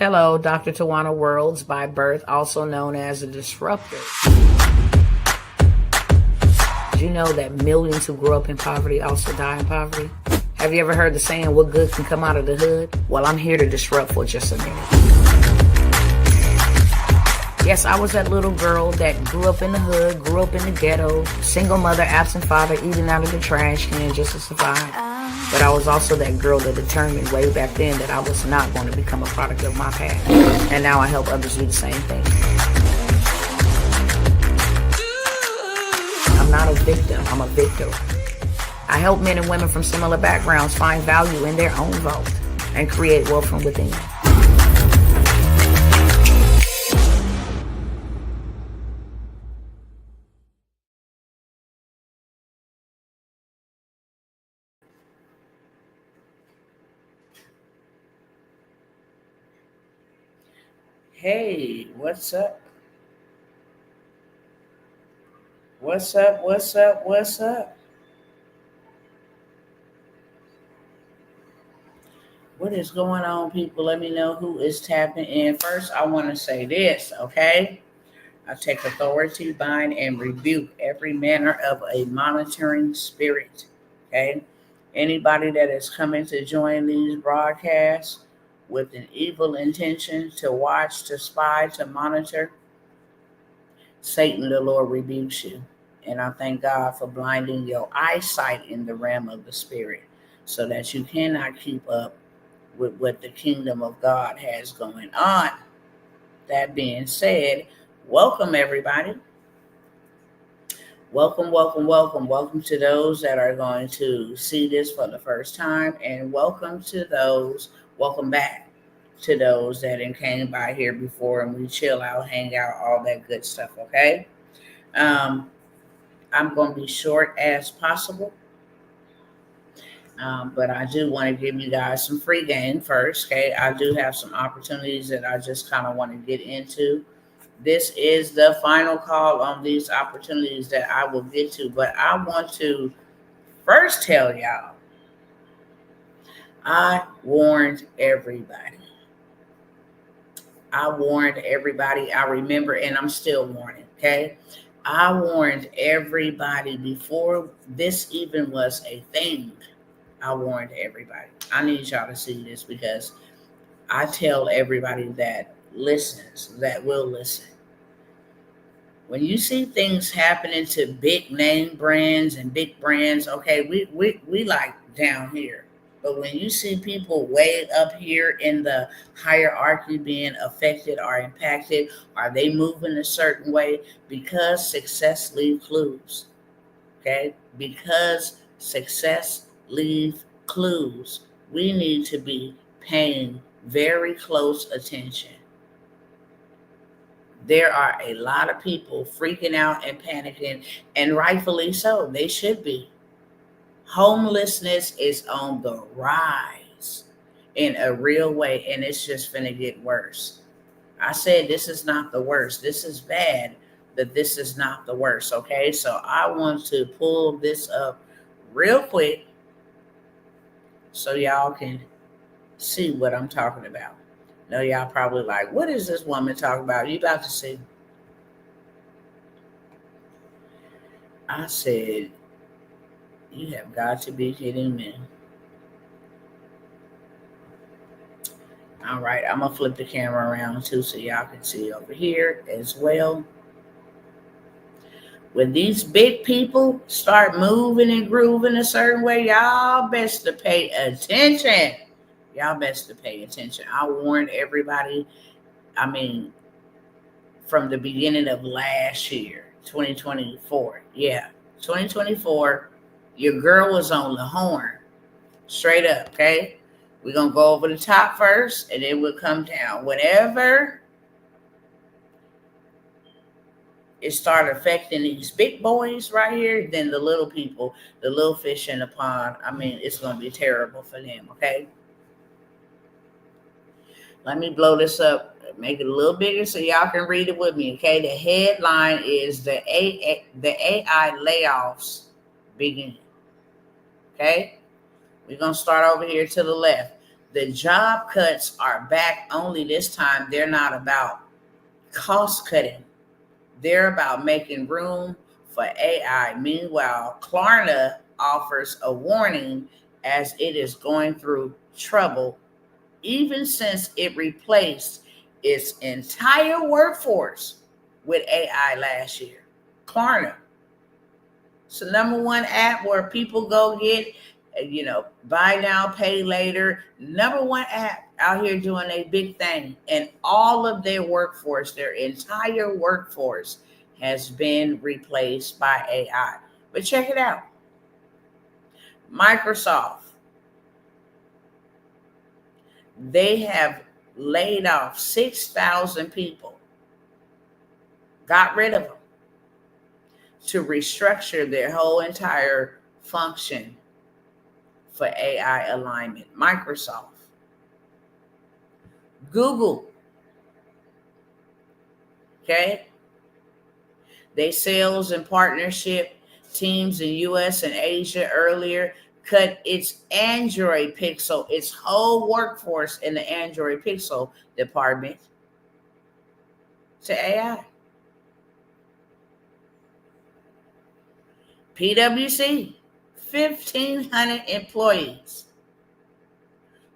Hello, Dr. Tawana Worlds by birth, also known as a disruptor. Did you know that millions who grow up in poverty also die in poverty? Have you ever heard the saying, what good can come out of the hood? Well, I'm here to disrupt for just a minute. Yes, I was that little girl that grew up in the hood, grew up in the ghetto, single mother, absent father, eating out of the trash can just to survive. But I was also that girl that determined way back then that I was not going to become a product of my past. And now I help others do the same thing. I'm not a victim, I'm a victor. I help men and women from similar backgrounds find value in their own vote and create wealth from within. Hey, what's up? What's up? What's up? What's up? What is going on, people? Let me know who is tapping in. First, I want to say this, okay? I take authority, bind, and rebuke every manner of a monitoring spirit, okay? Anybody that is coming to join these broadcasts with an evil intention to watch, to spy, to monitor, Satan, the Lord rebukes you. And I thank God for blinding your eyesight in the realm of the spirit so that you cannot keep up with what the kingdom of God has going on. That being said, welcome everybody. Welcome, welcome, welcome. Welcome to those that are going to see this for the first time, and welcome back to those that came by here before, and we chill out, hang out, all that good stuff, okay? I'm going to be short as possible, but I do want to give you guys some free game first, okay? I do have some opportunities that I just kind of want to get into. This is the final call on these opportunities that I will get to, but I want to first tell y'all, I warned everybody. I remember, and I'm still warning, okay? I warned everybody before this even was a thing. I warned everybody. I need y'all to see this because I tell everybody that listens, that will listen. When you see things happening to big name brands and big brands, okay, we like down here. But when you see people way up here in the hierarchy being affected or impacted, are they moving a certain way? Because success leaves clues, okay? Because success leaves clues. We need to be paying very close attention. There are a lot of people freaking out and panicking, and rightfully so. They should be. Homelessness is on the rise in a real way, and it's just finna get worse. I said this is not the worst. This is bad, but this is not the worst, okay? So I want to pull this up real quick so y'all can see what I'm talking about. Now y'all probably like, what is this woman talking about? You about to see. I said, you have got to be kidding me. All right, I'm going to flip the camera around too so y'all can see over here as well. When these big people start moving and grooving a certain way, y'all best to pay attention. Y'all best to pay attention. I warned everybody, from the beginning of last year, 2024. Yeah, 2024, your girl was on the horn. Straight up, okay? We're going to go over the top first, and then we'll come down. Whenever it started affecting these big boys right here, then the little people, the little fish in the pond, it's going to be terrible for them, okay? Let me blow this up, make it a little bigger so y'all can read it with me, okay? The headline is the AI layoffs begin, okay? We're going to start over here to the left. The job cuts are back, only this time they're not about cost cutting. They're about making room for AI. Meanwhile, Klarna offers a warning as it is going through trouble, even since it replaced its entire workforce with AI last year. Klarna. It's the number one app where people go get, buy now, pay later. Number one app out here doing a big thing. And all of their workforce, their entire workforce, has been replaced by AI. But check it out. Microsoft, they have laid off 6,000 people, got rid of them to restructure their whole entire function for AI alignment. Microsoft, Google, okay? They sales and partnership teams in US and Asia earlier cut its Android Pixel, its whole workforce in the Android Pixel department to AI. PwC, 1,500 employees.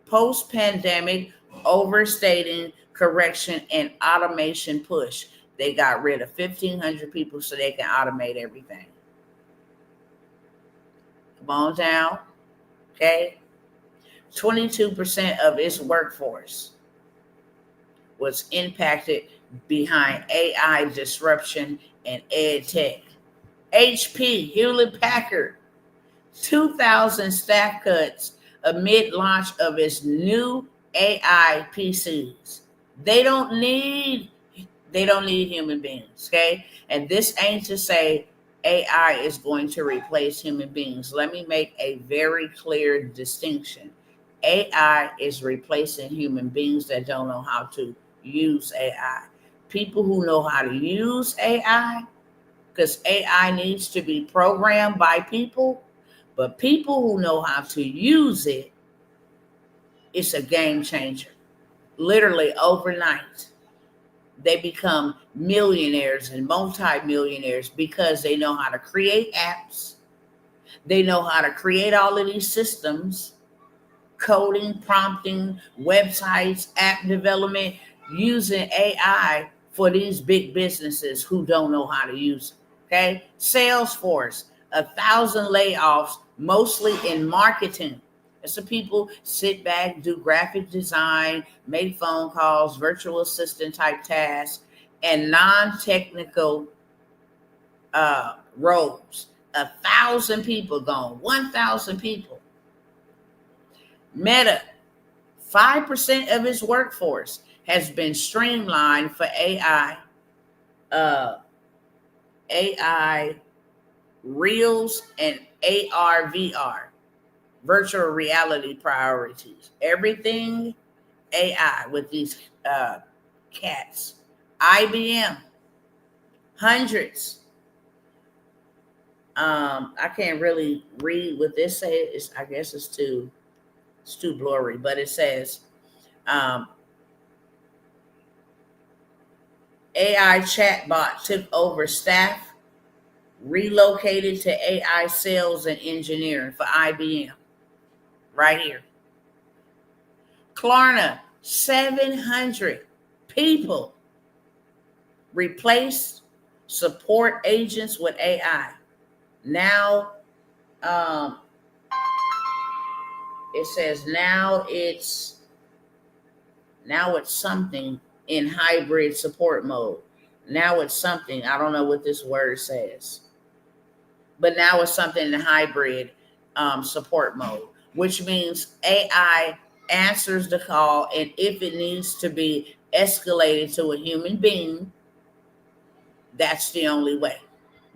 Post-pandemic overstating correction and automation push. They got rid of 1,500 people so they can automate everything. Come on down, okay? 22% of its workforce was impacted behind AI disruption and ed tech. HP, Hewlett Packard, 2,000 staff cuts amid launch of its new AI PCs. They don't need human beings, okay? And this ain't to say AI is going to replace human beings. Let me make a very clear distinction. AI is replacing human beings that don't know how to use AI. People who know how to use AI, because AI needs to be programmed by people, but people who know how to use it, it's a game changer. Literally overnight, they become millionaires and multi-millionaires because they know how to create apps. They know how to create all of these systems, coding, prompting, websites, app development, using AI for these big businesses who don't know how to use it. Okay. Salesforce, 1,000 layoffs, mostly in marketing. So people sit back, do graphic design, make phone calls, virtual assistant type tasks, and non-technical roles. 1,000 people gone, 1,000 people. Meta, 5% of its workforce has been streamlined for AI Reels and AR/VR, virtual reality priorities. Everything AI with these cats. IBM, hundreds. I can't really read what this says. I guess it's too blurry, but it says AI chatbot took over staff, relocated to AI sales and engineering for IBM. Right here. Klarna, 700 people replaced support agents with AI. Now, it says now it's something in hybrid support mode. Now it's something, I don't know what this word says, but now it's something in hybrid support mode, which means AI answers the call, and if it needs to be escalated to a human being, that's the only way.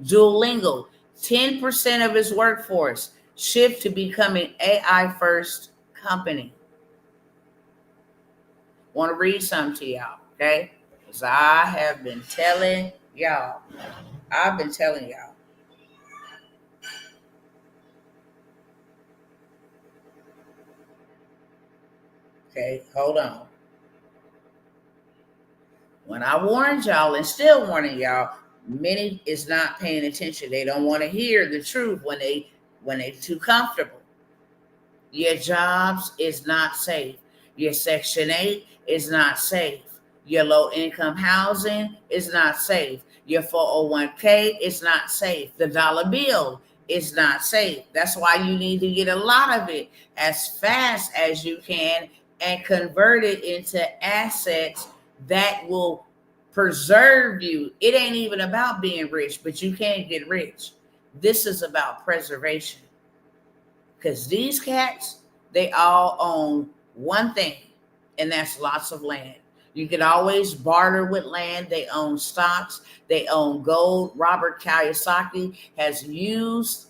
Duolingo, 10% of its workforce shift to becoming AI first company. Want to read something to y'all, okay? Because I have been telling y'all. I've been telling y'all. Okay, hold on. When I warned y'all and still warning y'all, many is not paying attention. They don't want to hear the truth when they too comfortable. Your jobs is not safe. Your Section 8 is not safe. Your low income housing is not safe. Your 401k is not safe. The dollar bill is not safe. That's why you need to get a lot of it as fast as you can and convert it into assets that will preserve you. It ain't even about being rich, but you can get rich. This is about preservation. Because these cats, they all own one thing, and that's lots of land. You can always barter with land. They own stocks. They own gold. Robert Kiyosaki has used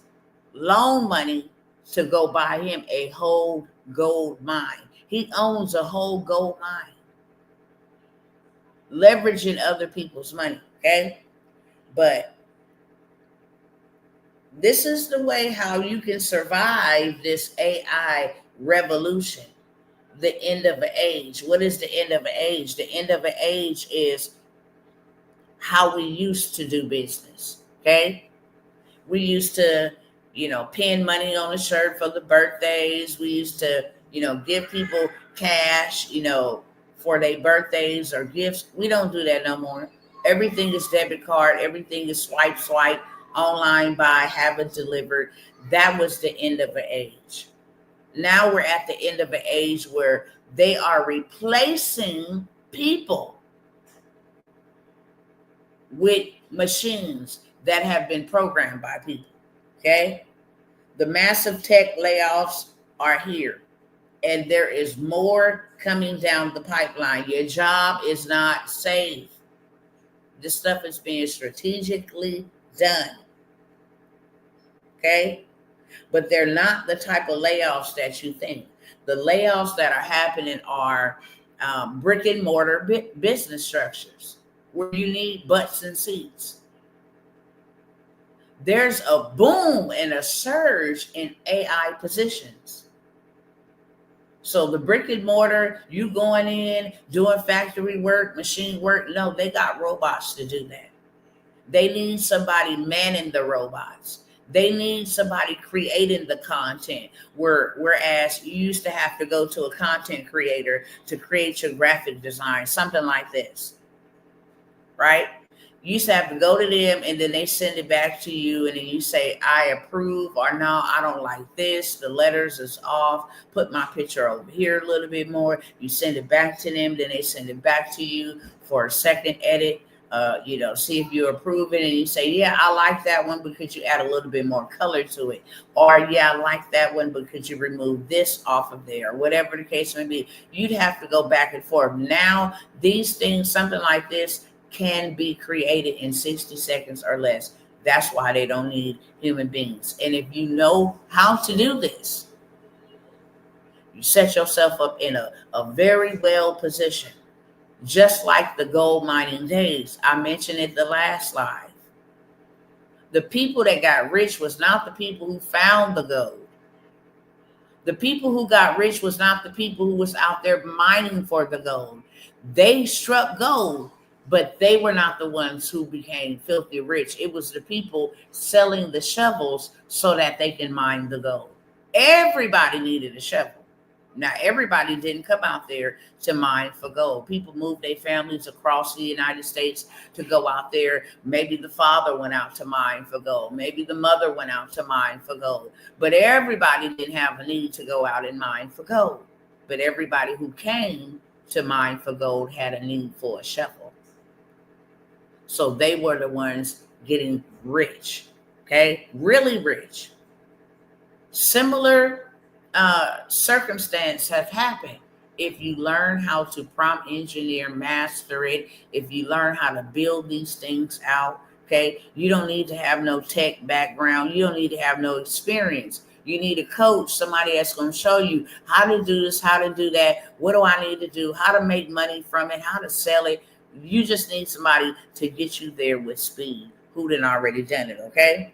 loan money to go buy him a whole gold mine. He owns a whole gold mine, leveraging other people's money, okay? But this is the way how you can survive this AI revolution, the end of an age. What is the end of an age? The end of an age is how we used to do business, okay? We used to, pin money on a shirt for the birthdays. We used to, give people cash, for their birthdays or gifts. We don't do that no more. Everything is debit card. Everything is swipe, online buy, have it delivered. That was the end of an age. Now we're at the end of an age where they are replacing people with machines that have been programmed by people. Okay? The massive tech layoffs are here, and there is more coming down the pipeline. Your job is not safe. This stuff is being strategically done. Okay? But they're not the type of layoffs that you think. The layoffs that are happening are brick and mortar business structures where you need butts and seats. There's a boom and a surge in AI positions. So the brick and mortar, you going in, doing factory work, machine work, no, they got robots to do that. They need somebody manning the robots. They need somebody creating the content. Whereas you used to have to go to a content creator to create your graphic design, something like this, right? You used to have to go to them and then they send it back to you and then you say, I approve, or no, I don't like this. The letters is off. Put my picture over here a little bit more. You send it back to them. Then they send it back to you for a second edit. See if you approve it and you say, yeah, I like that one because you add a little bit more color to it. Or, yeah, I like that one because you remove this off of there, whatever the case may be. You'd have to go back and forth. Now, these things, something like this, can be created in 60 seconds or less. That's why they don't need human beings. And if you know how to do this, you set yourself up in a very well position. Just like the gold mining days. I mentioned it the last slide. The people that got rich was not the people who found the gold. The people who got rich was not the people who was out there mining for the gold. They struck gold, but they were not the ones who became filthy rich. It was the people selling the shovels so that they can mine the gold. Everybody needed a shovel. Now, everybody didn't come out there to mine for gold. People moved their families across the United States to go out there. Maybe the father went out to mine for gold. Maybe the mother went out to mine for gold. But everybody didn't have a need to go out and mine for gold. But everybody who came to mine for gold had a need for a shovel. So they were the ones getting rich, okay? Really rich. Similar circumstance have happened. If you learn how to prompt engineer, master it, if you learn how to build these things out, okay, you don't need to have no tech background. You don't need to have no experience. You need a coach, somebody that's going to show you how to do this, how to do that. What do I need to do? How to make money from it, how to sell it. You just need somebody to get you there with speed who done already done it, okay?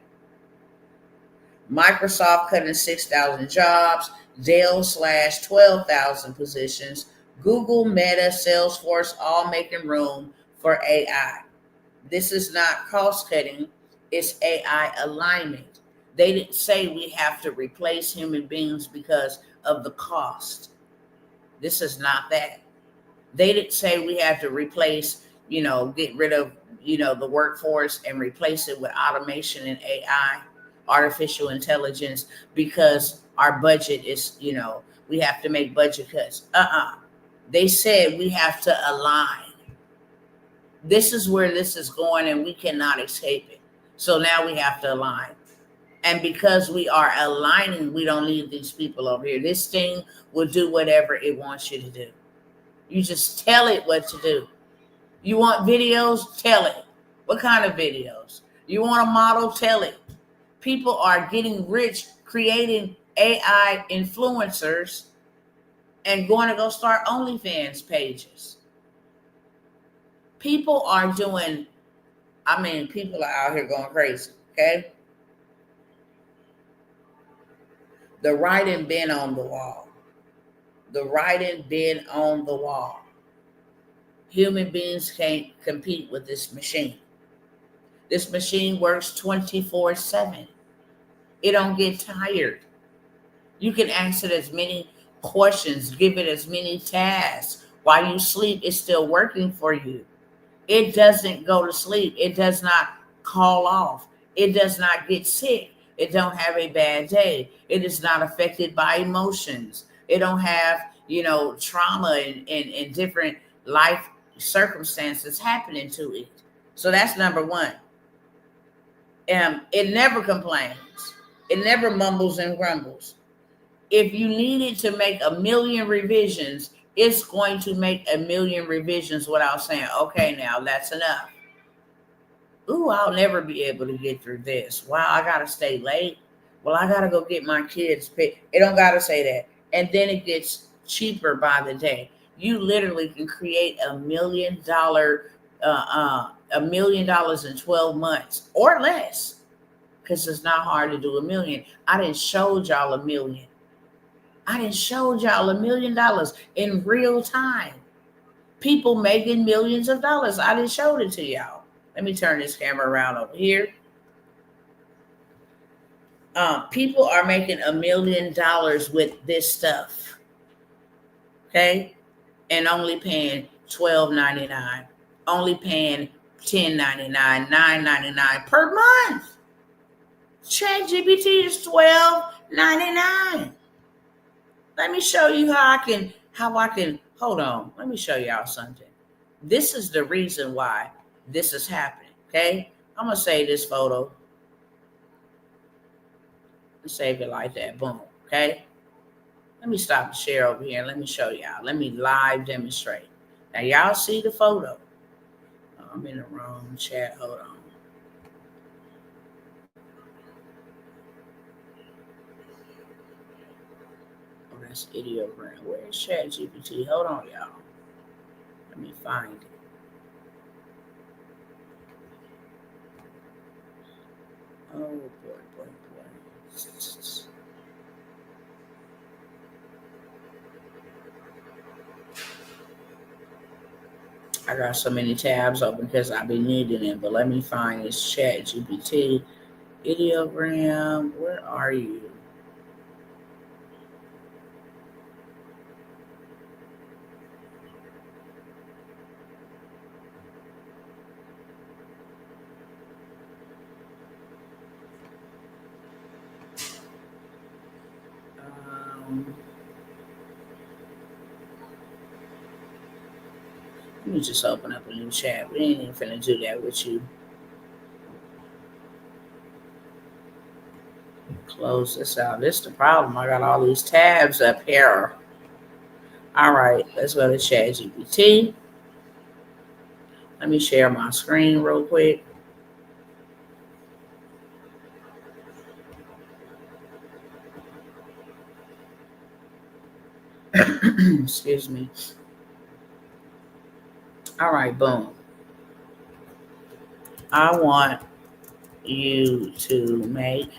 Microsoft cutting 6,000 jobs. Dell slash 12,000 positions. Google, Meta, Salesforce, all making room for AI. This is not cost cutting, it's AI alignment. They didn't say we have to replace human beings because of the cost. This is not that. They didn't say we have to replace, get rid of, the workforce and replace it with automation and AI, artificial intelligence, because our budget is, we have to make budget cuts. They said we have to align. This is where this is going and we cannot escape it. So now we have to align. And because we are aligning, we don't need these people over here. This thing will do whatever it wants you to do. You just tell it what to do. You want videos? Tell it. What kind of videos? You want a model? Tell it. People are getting rich creating AI influencers and going to go start OnlyFans pages. People are doing, people are out here going crazy, okay? The writing been on the wall. The writing been on the wall. Human beings can't compete with this machine. This machine works 24/7. It don't get tired. You can ask it as many questions, give it as many tasks. While you sleep, it's still working for you. It doesn't go to sleep. It does not call off. It does not get sick. It don't have a bad day. It is not affected by emotions. It don't have, trauma and different life circumstances happening to it. So that's number one. It never complains. It never mumbles and grumbles. If you needed to make 1,000,000 revisions, it's going to make 1,000,000 revisions without saying, okay, now that's enough. Ooh, I'll never be able to get through this. Wow, I got to stay late. Well, I got to go get my kids picked. It don't got to say that. And then it gets cheaper by the day. You literally can create $1 million, $1 million in 12 months or less, because it's not hard to do 1,000,000. I didn't show y'all 1,000,000. I didn't show y'all $1 million in real time. People making millions of dollars. I didn't show it to y'all. Let me turn this camera around over here. People are making $1 million with this stuff. Okay? And only paying $12.99. Only paying $10.99, $9.99 per month. ChatGPT is $12.99. Let me show you how I can, hold on. Let me show y'all something. This is the reason why this is happening, okay? I'm going to save this photo. Save it like that, boom, okay? Let me stop the share over here and let me show y'all. Let me live demonstrate. Now, y'all see the photo. Oh, I'm in the wrong chat, hold on. That's ideogram. Where's ChatGPT? Hold on, y'all. Let me find it. Oh, boy. I got so many tabs open because I've been needing it, but let me find this ChatGPT ideogram. Where are you? Let me just open up a new chat. We ain't even finna do that with you. Close this out. This is the problem. I got all these tabs up here. All right, let's go to ChatGPT. Let me share my screen real quick. Excuse me. All right, boom. I want you to make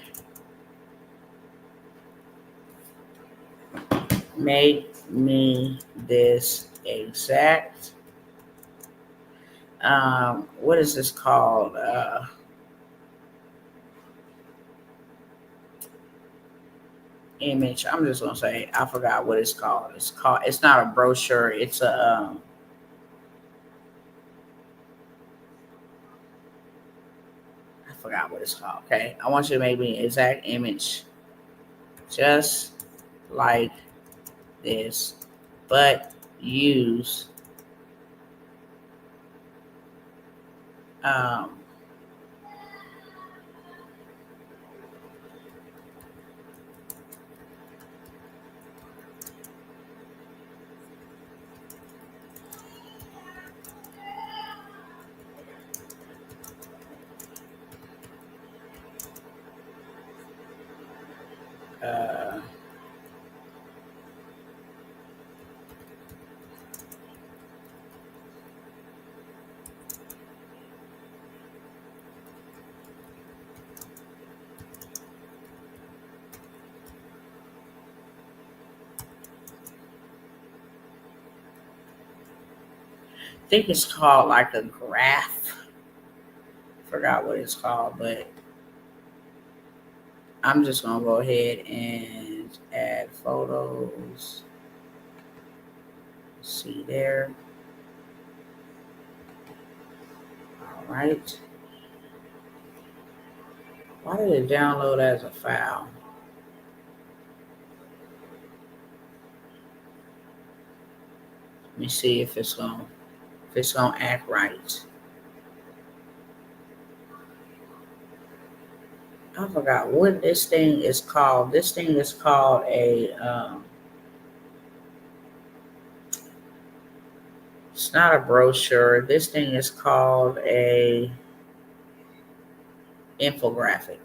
make me this exact, what is this called? Image. I'm just gonna say I forgot what it's called. It's not a brochure. It's a I forgot what it's called. Okay, I want you to make me an exact image, just like this, but use um, I think it's called like a graph. Forgot what it's called, but I'm just gonna go ahead and add photos. See there. All right. Why did it download as a file? Let me see if it's gonna act right. I forgot what this thing is called. This thing is called a. It's not a brochure. This thing is called a infographic.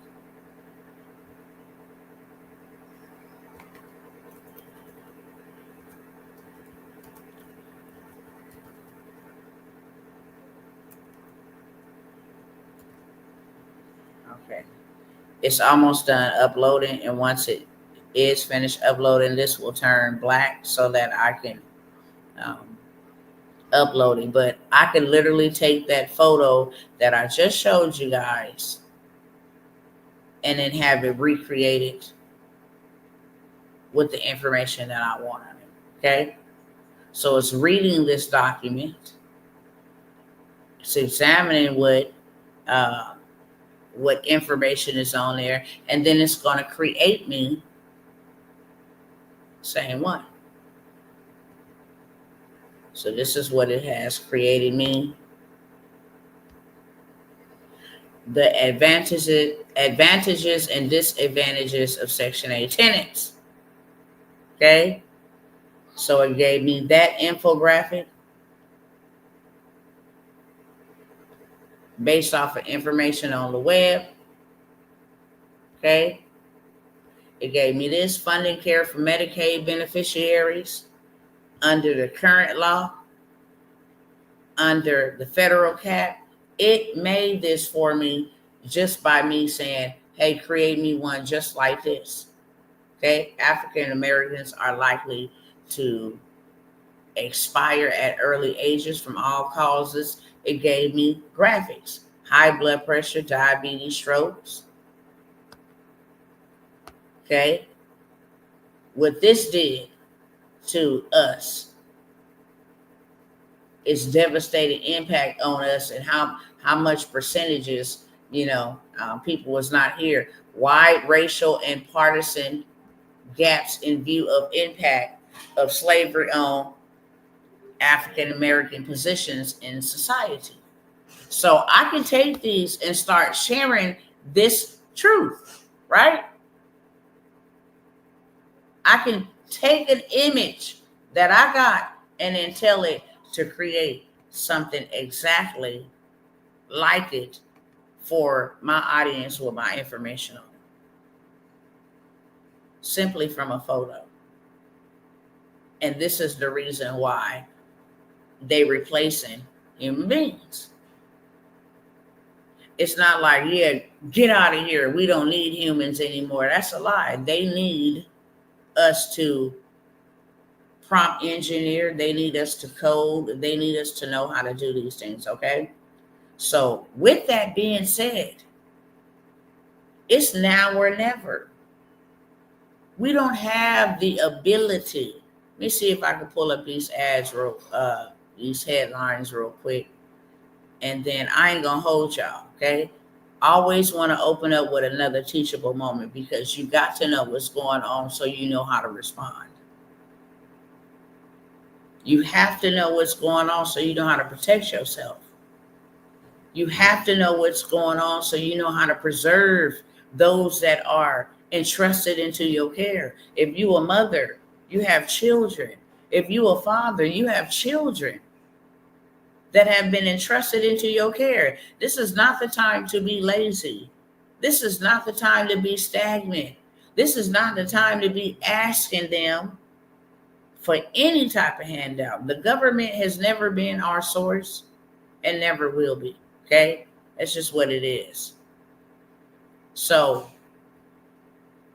Okay. It's almost done uploading, and once it is finished uploading, this will turn black so that I can um, uploading. But I can literally take that photo that I just showed you guys and then have it recreated with the information that I want on it. Okay, so it's reading this document, it's examining what information is on there, and then it's going to create me same one. So this is what it has created me. The advantages and disadvantages of Section 8 tenants. Okay, so it gave me that infographic based off of information on the web. Okay, it gave me this funding care for Medicaid beneficiaries under the current law, under the federal cap. It made this for me just by me saying, hey, create me one just like this. Okay, African Americans are likely to expire at early ages from all causes. It gave me graphics: high blood pressure, diabetes, strokes. Okay, what this did to us is devastating impact on us, and how much percentages, people was not here. Wide racial and partisan gaps in view of impact of slavery on African American positions in society. So I can take these and start sharing this truth, right? I can take an image that I got and then tell it to create something exactly like it for my audience with my information on it, simply from a photo. And this is the reason why they replacing human beings. It's not like, yeah, get out of here, we don't need humans anymore. That's a lie. They need us to prompt engineer. They need us to code. They need us to know how to do these things, okay? So with that being said, it's now or never. We don't have the ability. Let me see if I can pull up these these headlines real quick. And then I ain't gonna hold y'all, okay? Always want to open up with another teachable moment, because you got to know what's going on so you know how to respond. You have to know what's going on so you know how to protect yourself. You have to know what's going on so you know how to preserve those that are entrusted into your care. If you a mother, you have children. If you a father, you have children that have been entrusted into your care. This is not the time to be lazy. This is not the time to be stagnant. This is not the time to be asking them for any type of handout. The government has never been our source and never will be. Okay? That's just what it is. So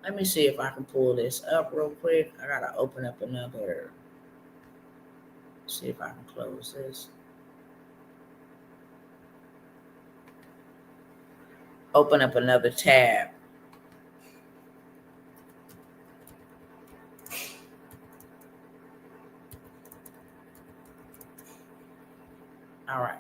let me see if I can pull this up real quick. I gotta open up another. See if I can close this. Open up another tab. All right.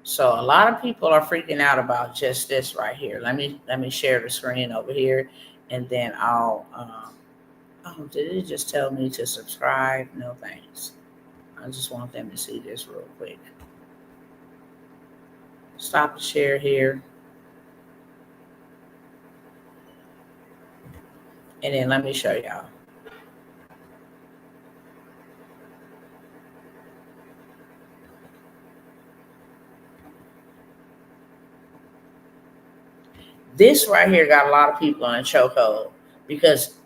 So a lot of people are freaking out about just this right here. Let me share the screen over here, and then I'll. Oh, did it just tell me to subscribe? No thanks. I just want them to see this real quick. Stop the share here, and then let me show y'all. This right here got a lot of people in a chokehold, because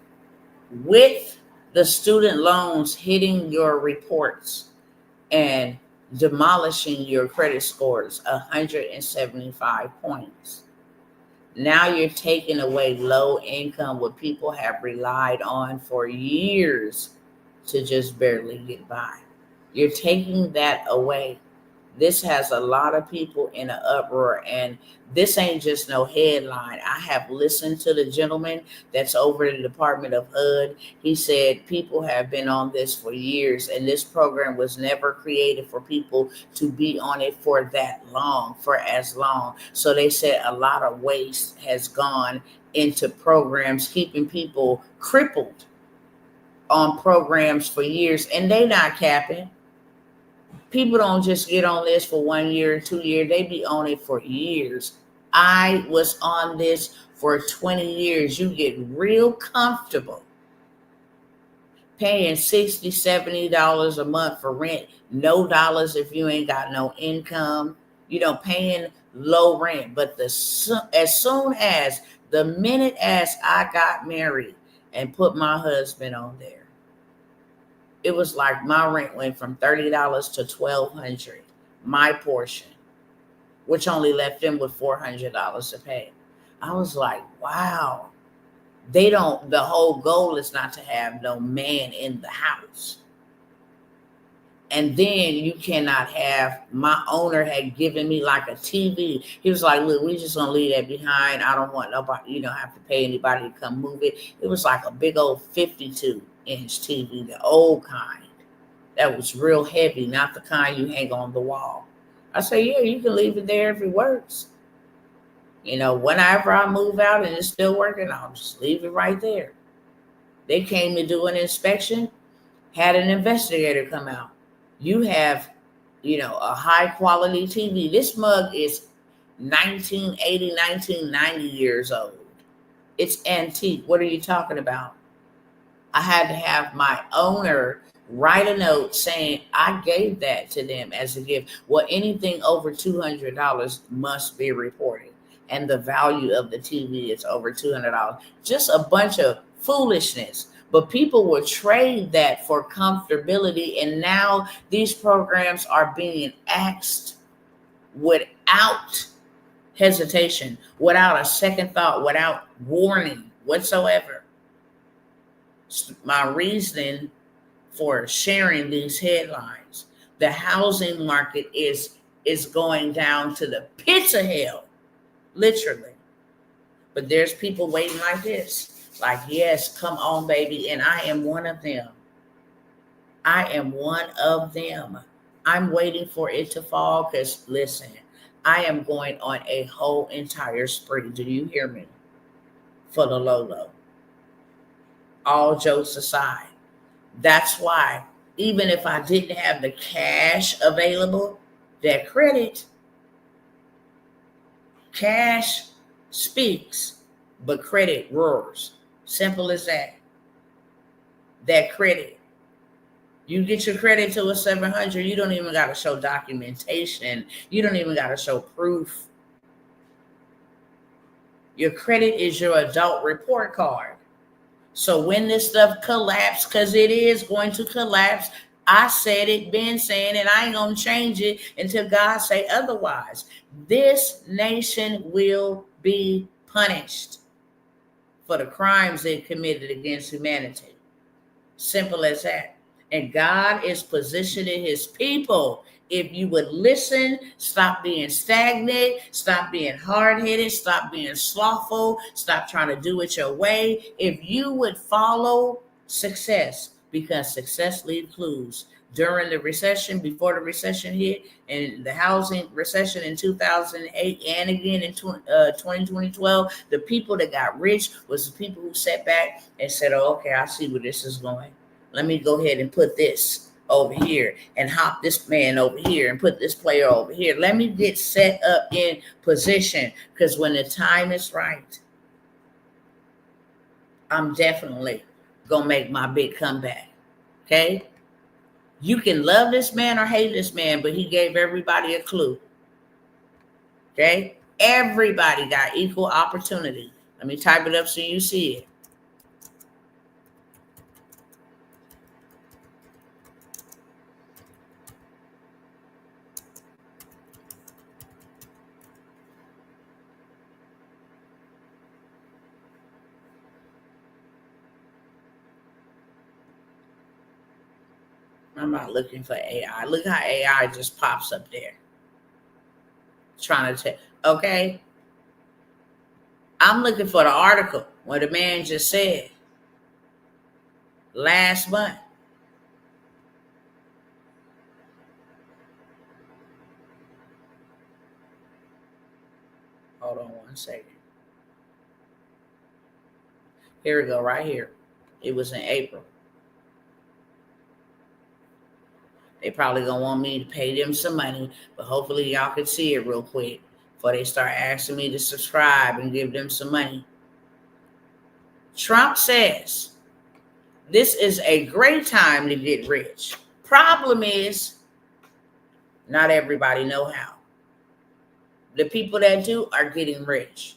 with the student loans hitting your reports and demolishing your credit scores 175 points, now you're taking away low income, what people have relied on for years to just barely get by. You're taking that away. This has a lot of people in an uproar, and this ain't just no headline. I have listened to the gentleman that's over the Department of HUD. He said people have been on this for years, and this program was never created for people to be on it for that long, for as long. So they said a lot of waste has gone into programs, keeping people crippled on programs for years, and they not capping. People don't just get on this for 1 year, 2 years. They be on it for years. I was on this for 20 years. You get real comfortable paying $60, $70 a month for rent. No dollars if you ain't got no income. You know, paying low rent. But as soon as the minute as I got married and put my husband on there, it was like my rent went from $30 to $1,200, my portion, which only left them with $400 to pay. I was like, wow. The whole goal is not to have no man in the house. And then you cannot have, my owner had given me like a TV. He was like, look, we just gonna leave that behind. I don't want nobody, you don't have to pay anybody to come move it. It was like a big old 52-inch TV, the old kind. That was real heavy, not the kind you hang on the wall. I say, yeah, you can leave it there if it works. You know, whenever I move out and it's still working, I'll just leave it right there. They came to do an inspection, had an investigator come out. You have, you know, a high quality TV. This mug is 1980, 1990 years old. It's antique. What are you talking about? I had to have my owner write a note saying I gave that to them as a gift. Well, anything over $200 must be reported. And the value of the TV is over $200. Just a bunch of Foolishness. But people will trade that for comfortability. And now these programs are being axed without hesitation, without a second thought, without warning whatsoever. My reasoning for sharing these headlines: the housing market is going down to the pits of hell, literally. But there's people waiting like this, like, yes, come on, baby. And I am one of them. I am one of them. I'm waiting for it to fall because, listen, I am going on a whole entire spree. Do you hear me? For the low. All jokes aside. That's why, even if I didn't have the cash available, that cash speaks, but credit roars. Simple as that. That credit. You get your credit to a 700, you don't even got to show documentation. You don't even got to show proof. Your credit is your adult report card. So when this stuff collapses, because it is going to collapse, I said it, been saying it, I ain't going to change it until God say otherwise. This nation will be punished for the crimes it committed against humanity. Simple as that. And God is positioning his people. If you would listen, stop being stagnant, stop being hard-headed, stop being slothful, stop trying to do it your way. If you would follow success, because success leaves clues. During the recession, before the recession hit, and the housing recession in 2008 and again in 2012, the people that got rich was the people who sat back and said, oh, okay, I see where this is going. Let me go ahead and put this over here and hop this man over here and put this player over here. Let me get set up in position, because when the time is right, I'm definitely going to make my big comeback. Okay? You can love this man or hate this man, but he gave everybody a clue. Okay? Everybody got equal opportunity. Let me type it up so you see it. I'm not looking for AI. Look how AI just pops up there. Trying to tell. Okay. I'm looking for the article where the man just said last month. Hold on one second. Here we go, right here. It was in April. They probably gonna want me to pay them some money, but hopefully y'all can see it real quick before they start asking me to subscribe and give them some money. Trump says this is a great time to get rich. Problem is, not everybody know how. The people that do are getting rich.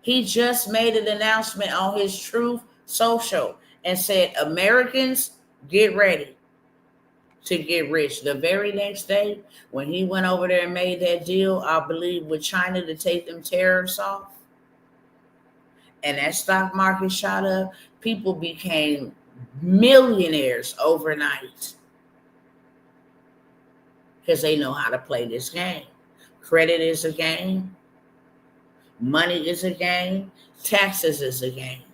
He just made an announcement on his Truth Social and said, Americans, get ready to get rich. The very next day, when he went over there and made that deal, I believe, with China to take them tariffs off, and that stock market shot up, people became millionaires overnight because they know how to play this game. Credit is a game. Money is a game. Taxes is a game.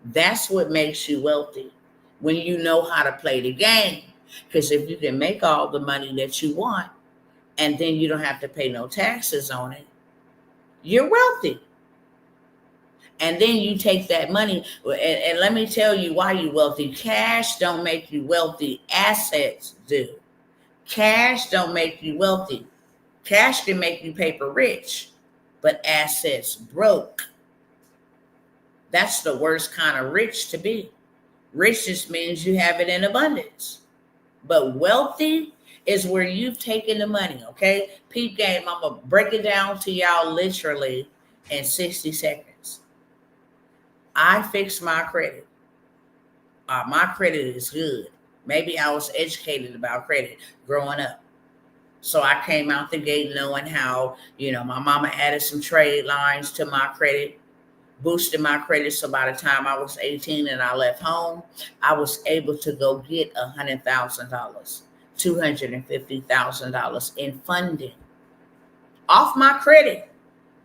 That's what makes you wealthy, when you know how to play the game. Because if you can make all the money that you want and then you don't have to pay no taxes on it, you're wealthy. And then you take that money, and let me tell you why you're wealthy. Cash don't make you wealthy. Assets do. Cash don't make you wealthy. Cash can make you paper rich, but assets broke. That's the worst kind of rich to be. Rich just means you have it in abundance. But wealthy is where you've taken the money, okay? Peep game, I'm going to break it down to y'all literally in 60 seconds. I fixed my credit. My credit is good. Maybe I was educated about credit growing up. So I came out the gate knowing how, my mama added some trade lines to my credit, boosted my credit. So by the time I was 18 and I left home, I was able to go get $100,000, $250,000 in funding off my credit.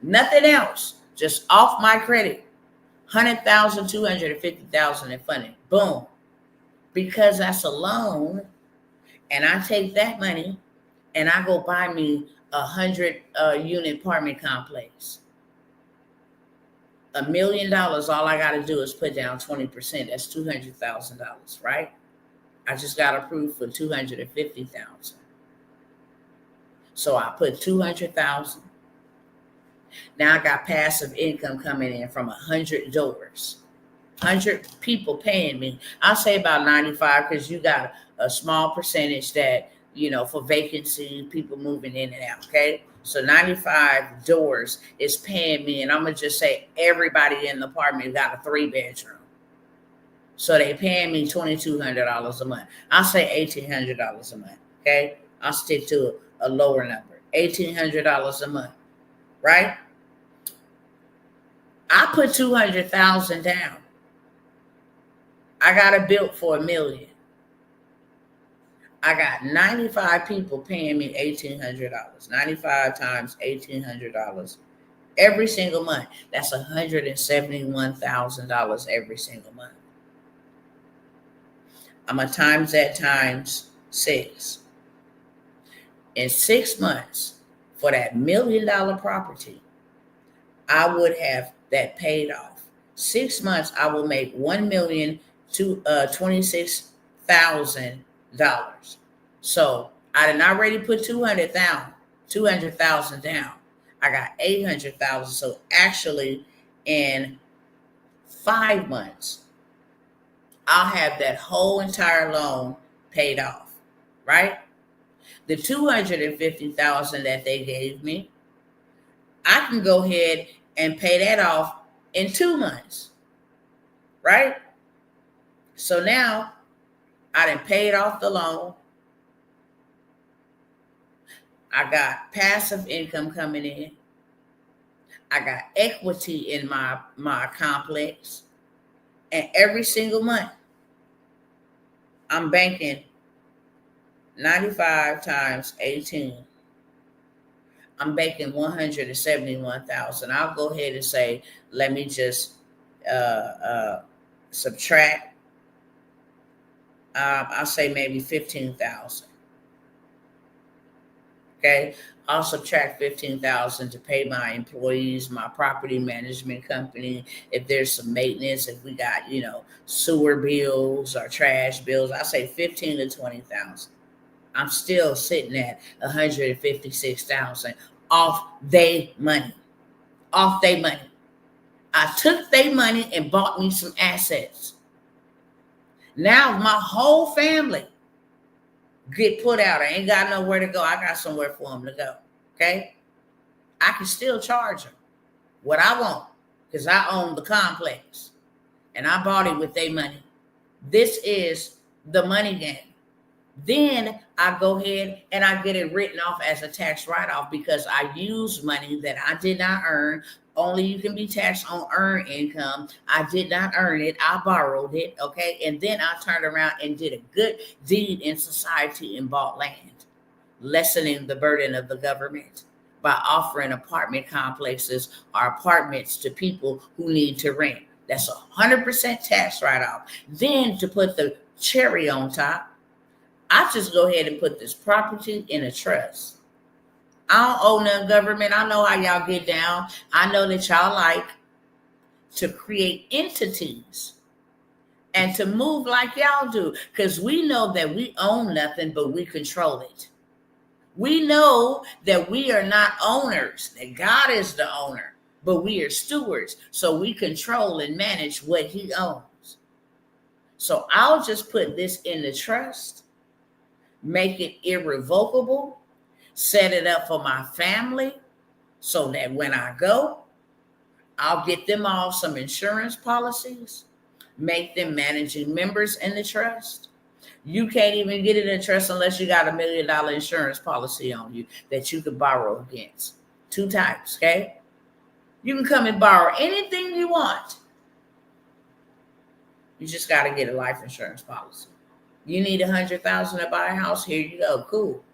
Nothing else, just off my credit. 100,000, 250,000 in funding. Boom. Because that's a loan, and I take that money and I go buy me 100 unit apartment complex. $1 million, all I got to do is put down 20%. That's $200,000, right? I just got approved for 250,000. So I put 200,000. Now I got passive income coming in from 100 doors. 100 people paying me. I'll say about 95, because you got a small percentage that, for vacancy, people moving in and out, okay? So 95 doors is paying me, and I'm going to just say everybody in the apartment got a 3-bedroom. So they paying me $2,200 a month. I'll say $1,800 a month, okay? I'll stick to a lower number, $1,800 a month, right? I put 200,000 down. I got it built for $1 million. I got 95 people paying me $1,800. 95 times $1,800 every single month. That's $171,000 every single month. I'm going to times that times 6. In 6 months, for that $1 million property, I would have that paid off. 6 months, I will make $1,026,000. So I did already put 200,000 down. I got 800,000. So actually, in 5 months, I'll have that whole entire loan paid off, right? The 250,000 that they gave me, I can go ahead and pay that off in 2 months, right? So now I done paid off the loan. I got passive income coming in. I got equity in my complex. And every single month, I'm banking 95 times 18. I'm banking 171,000. I'll go ahead and say, let me just subtract. I'll say maybe 15,000. Okay, I'll subtract 15,000 to pay my employees, my property management company. If there's some maintenance, if we got sewer bills or trash bills, I'll say 15 to 20,000. I'm still sitting at 156,000 off their money. Off their money. I took their money and bought me some assets. Now my whole family get put out. I ain't got nowhere to go. I got somewhere for them to go. Okay? I can still charge them what I want because I own the complex and I bought it with their money. This is the money game. Then I go ahead and I get it written off as a tax write-off because I use money that I did not earn. Only you can be taxed on earned income. I did not earn it. I borrowed it, okay? And then I turned around and did a good deed in society and bought land, lessening the burden of the government by offering apartment complexes or apartments to people who need to rent. That's 100% tax write-off. Then to put the cherry on top, I just go ahead and put this property in a trust. I don't owe no government. I know how y'all get down. I know that y'all like to create entities and to move like y'all do because we know that we own nothing, but we control it. We know that we are not owners, that God is the owner, but we are stewards. So we control and manage what he owns. So I'll just put this in the trust, make it irrevocable, set it up for my family so that when I go, I'll get them all some insurance policies, make them managing members in the trust. You can't even get it in trust unless you got $1 million insurance policy on you that you could borrow against. 2 types, okay? You can come and borrow anything you want. You just got to get a life insurance policy. You need $100,000 to buy a house. Here you go. Cool.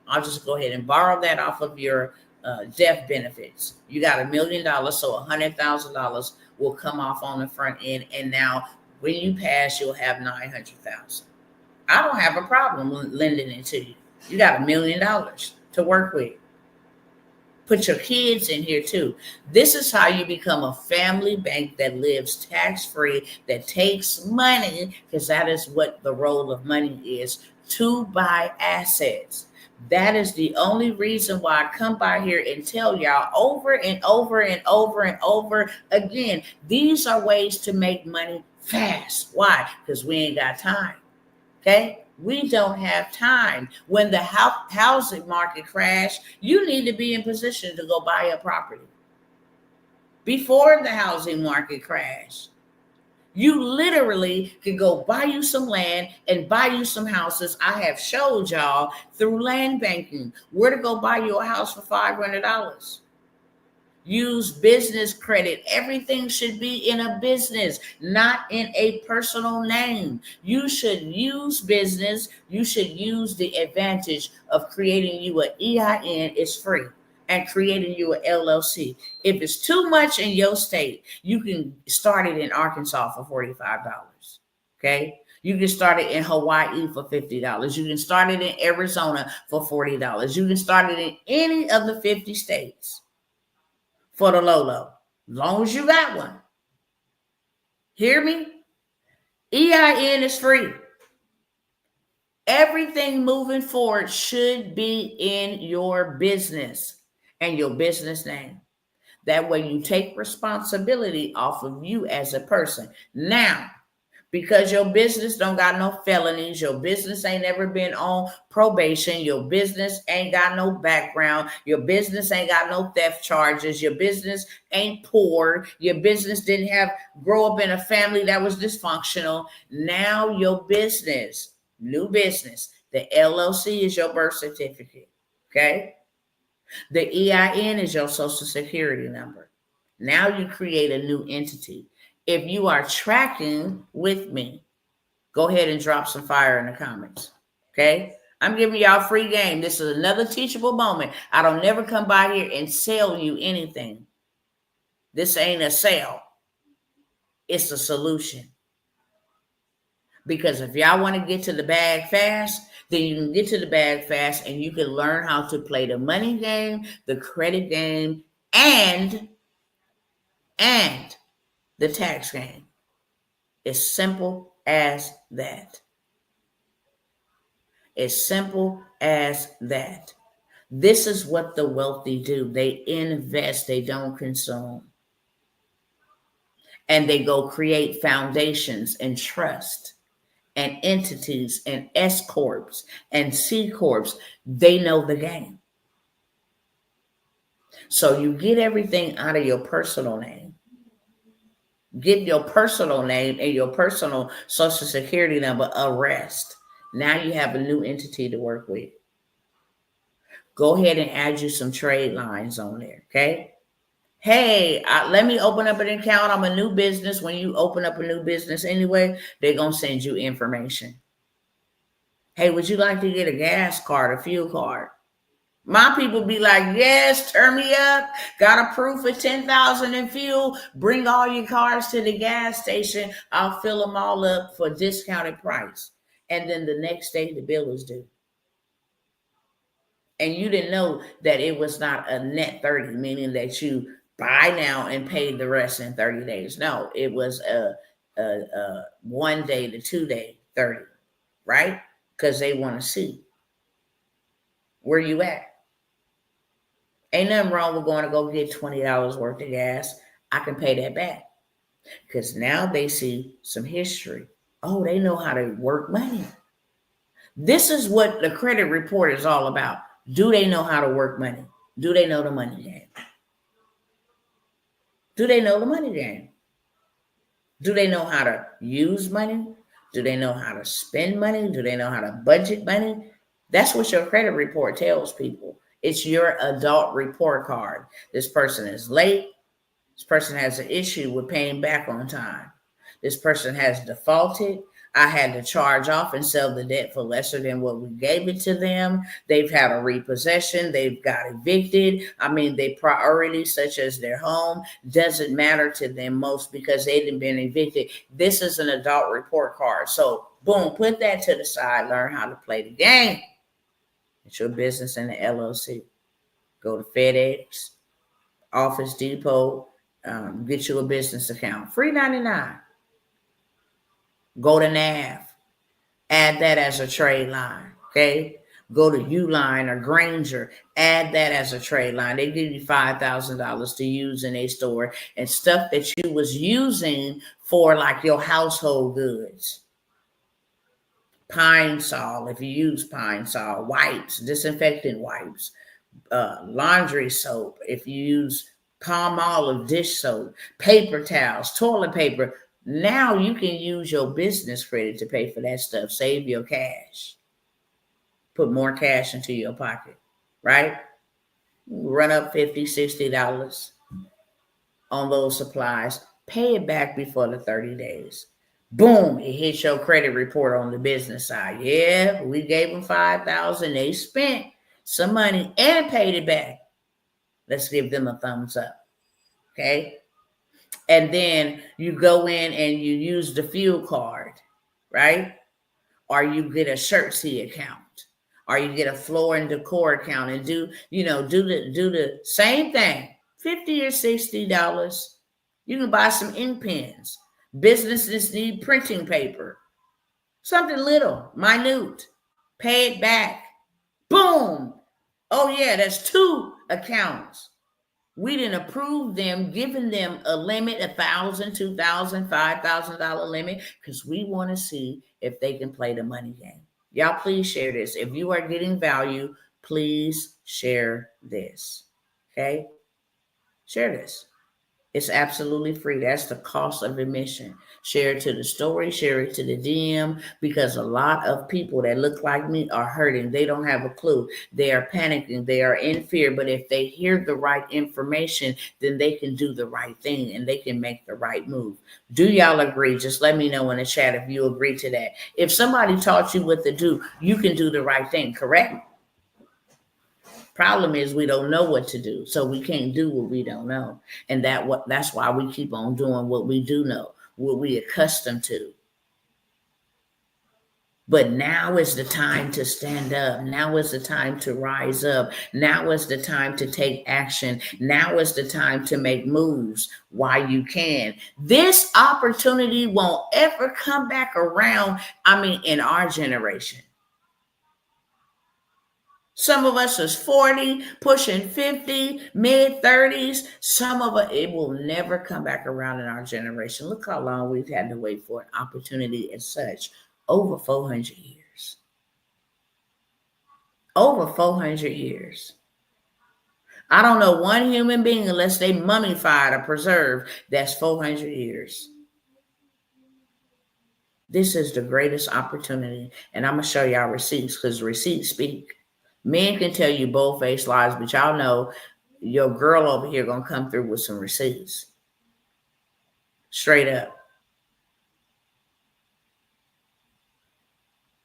I'll just go ahead and borrow that off of your death benefits. You got $1 million, so $100,000 will come off on the front end. And now, when you pass, you'll have $900,000. I don't have a problem lending it to you. You got $1 million to work with. Put your kids in here too. This is how you become a family bank that lives tax-free, that takes money, because that is what the role of money is, to buy assets. That is the only reason why I come by here and tell y'all over and over and over and over again, these are ways to make money fast. Why? Because we ain't got time. Okay? We don't have time. When the housing market crashed, you need to be in position to go buy a property. Before the housing market crashed, you literally could go buy you some land and buy you some houses. I have showed y'all through land banking where to go buy you a house for $500. Use business credit. Everything should be in a business, not in a personal name. You should use business. You should use the advantage of creating you an EIN. It's free. And creating you an LLC. If it's too much in your state, you can start it in Arkansas for $45. Okay? You can start it in Hawaii for $50. You can start it in Arizona for $40. You can start it in any of the 50 states. For the low, as long as you got one. Hear me? EIN is free. Everything moving forward should be in your business and your business name. That way you take responsibility off of you as a person. Now, because your business don't got no felonies, your business ain't ever been on probation, your business ain't got no background, your business ain't got no theft charges, your business ain't poor, your business didn't grow up in a family that was dysfunctional. Now your business, new business, the LLC is your birth certificate, okay? The EIN is your social security number. Now you create a new entity. If you are tracking with me, go ahead and drop some fire in the comments. Okay? I'm giving y'all free game. This is another teachable moment. I don't never come by here and sell you anything. This ain't a sale. It's a solution. Because if y'all want to get to the bag fast, then you can get to the bag fast and you can learn how to play the money game, the credit game, and the tax game. It's simple as that. As simple as that. This is what the wealthy do. They invest, they don't consume. And they go create foundations and trust and entities and S Corps and C Corps. They know the game. So you get everything out of your personal name. Get your personal name and your personal social security number a rest. Now you have a new entity to work with. Go ahead and add you some trade lines on there, okay? Hey, let me open up an account. I'm a new business. When you open up a new business anyway, they're going to send you information. Hey, would you like to get a gas card, a fuel card? My people be like, yes, turn me up. Got approved for $10,000 in fuel. Bring all your cars to the gas station. I'll fill them all up for a discounted price. And then the next day, the bill is due. And you didn't know that it was not a net 30, meaning that you buy now and pay the rest in 30 days. No, it was a 1 day to 2 day 30, right? Because they want to see where you at. Ain't nothing wrong with going to go get $20 worth of gas. I can pay that back. Because now they see some history. Oh, they know how to work money. This is what the credit report is all about. Do they know how to work money? Do they know the money game? Do they know the money game? Do they know how to use money? Do they know how to spend money? Do they know how to budget money? That's what your credit report tells people. It's your adult report card. This person is late. This person has an issue with paying back on time. This person has defaulted. I had to charge off and sell the debt for lesser than what we gave it to them. They've had a repossession. They've got evicted. I mean, their priorities, such as their home, doesn't matter to them most because they didn't been evicted. This is an adult report card. So, boom, put that to the side. Learn how to play the game. It's your business in the LLC. Go to FedEx, Office Depot, get you a business account. Free 99. Go to NAV. Add that as a trade line. Okay. Go to Uline or Granger. Add that as a trade line. They give you $5,000 to use in a store and stuff that you was using for like your household goods. Pine Sol, if you use Pine Sol, wipes, disinfectant wipes, laundry soap, if you use Palmolive dish soap, paper towels, toilet paper. Now you can use your business credit to pay for that stuff. Save your cash. Put more cash into your pocket, right? Run up $50, $60 on those supplies. Pay it back before the 30 days. Boom, it hits your credit report on the business side. Yeah, we gave them $5,000. They spent some money and paid it back. Let's give them a thumbs up. Okay. And then you go in and you use the fuel card, right? Or you get a Shirtsy account, or you get a floor and decor account and do the same thing. $50 or $60. You can buy some ink pens. Businesses need printing paper. Something little, minute. Pay it back. Boom. Oh yeah, that's 2 accounts. We didn't approve them, giving them a limit, $1,000, $2,000, $5,000 limit, because we want to see if they can play the money game. Y'all, please share this. If you are getting value, please share this. Okay? Share this. It's absolutely free. That's the cost of admission. Share it to the story, share it to the DM, because a lot of people that look like me are hurting. They don't have a clue. They are panicking. They are in fear. But if they hear the right information, then they can do the right thing and they can make the right move. Do y'all agree? Just let me know in the chat if you agree to that. If somebody taught you what to do, you can do the right thing, correct? Problem is we don't know what to do, so we can't do what we don't know, and that's why we keep on doing what we do know, what we accustomed to. But now is the time to stand up. Now is the time to rise up. Now is the time to take action. Now is the time to make moves while you can. This opportunity won't ever come back around. In our generation. Some of us is 40, pushing 50, mid-30s. Some of us, it will never come back around in our generation. Look how long we've had to wait for an opportunity as such. Over 400 years. Over 400 years. I don't know one human being, unless they mummified or preserved, that's 400 years. This is the greatest opportunity. And I'm going to show y'all receipts, because receipts speak. Men can tell you bold-faced lies, but y'all know your girl over here going to come through with some receipts. Straight up.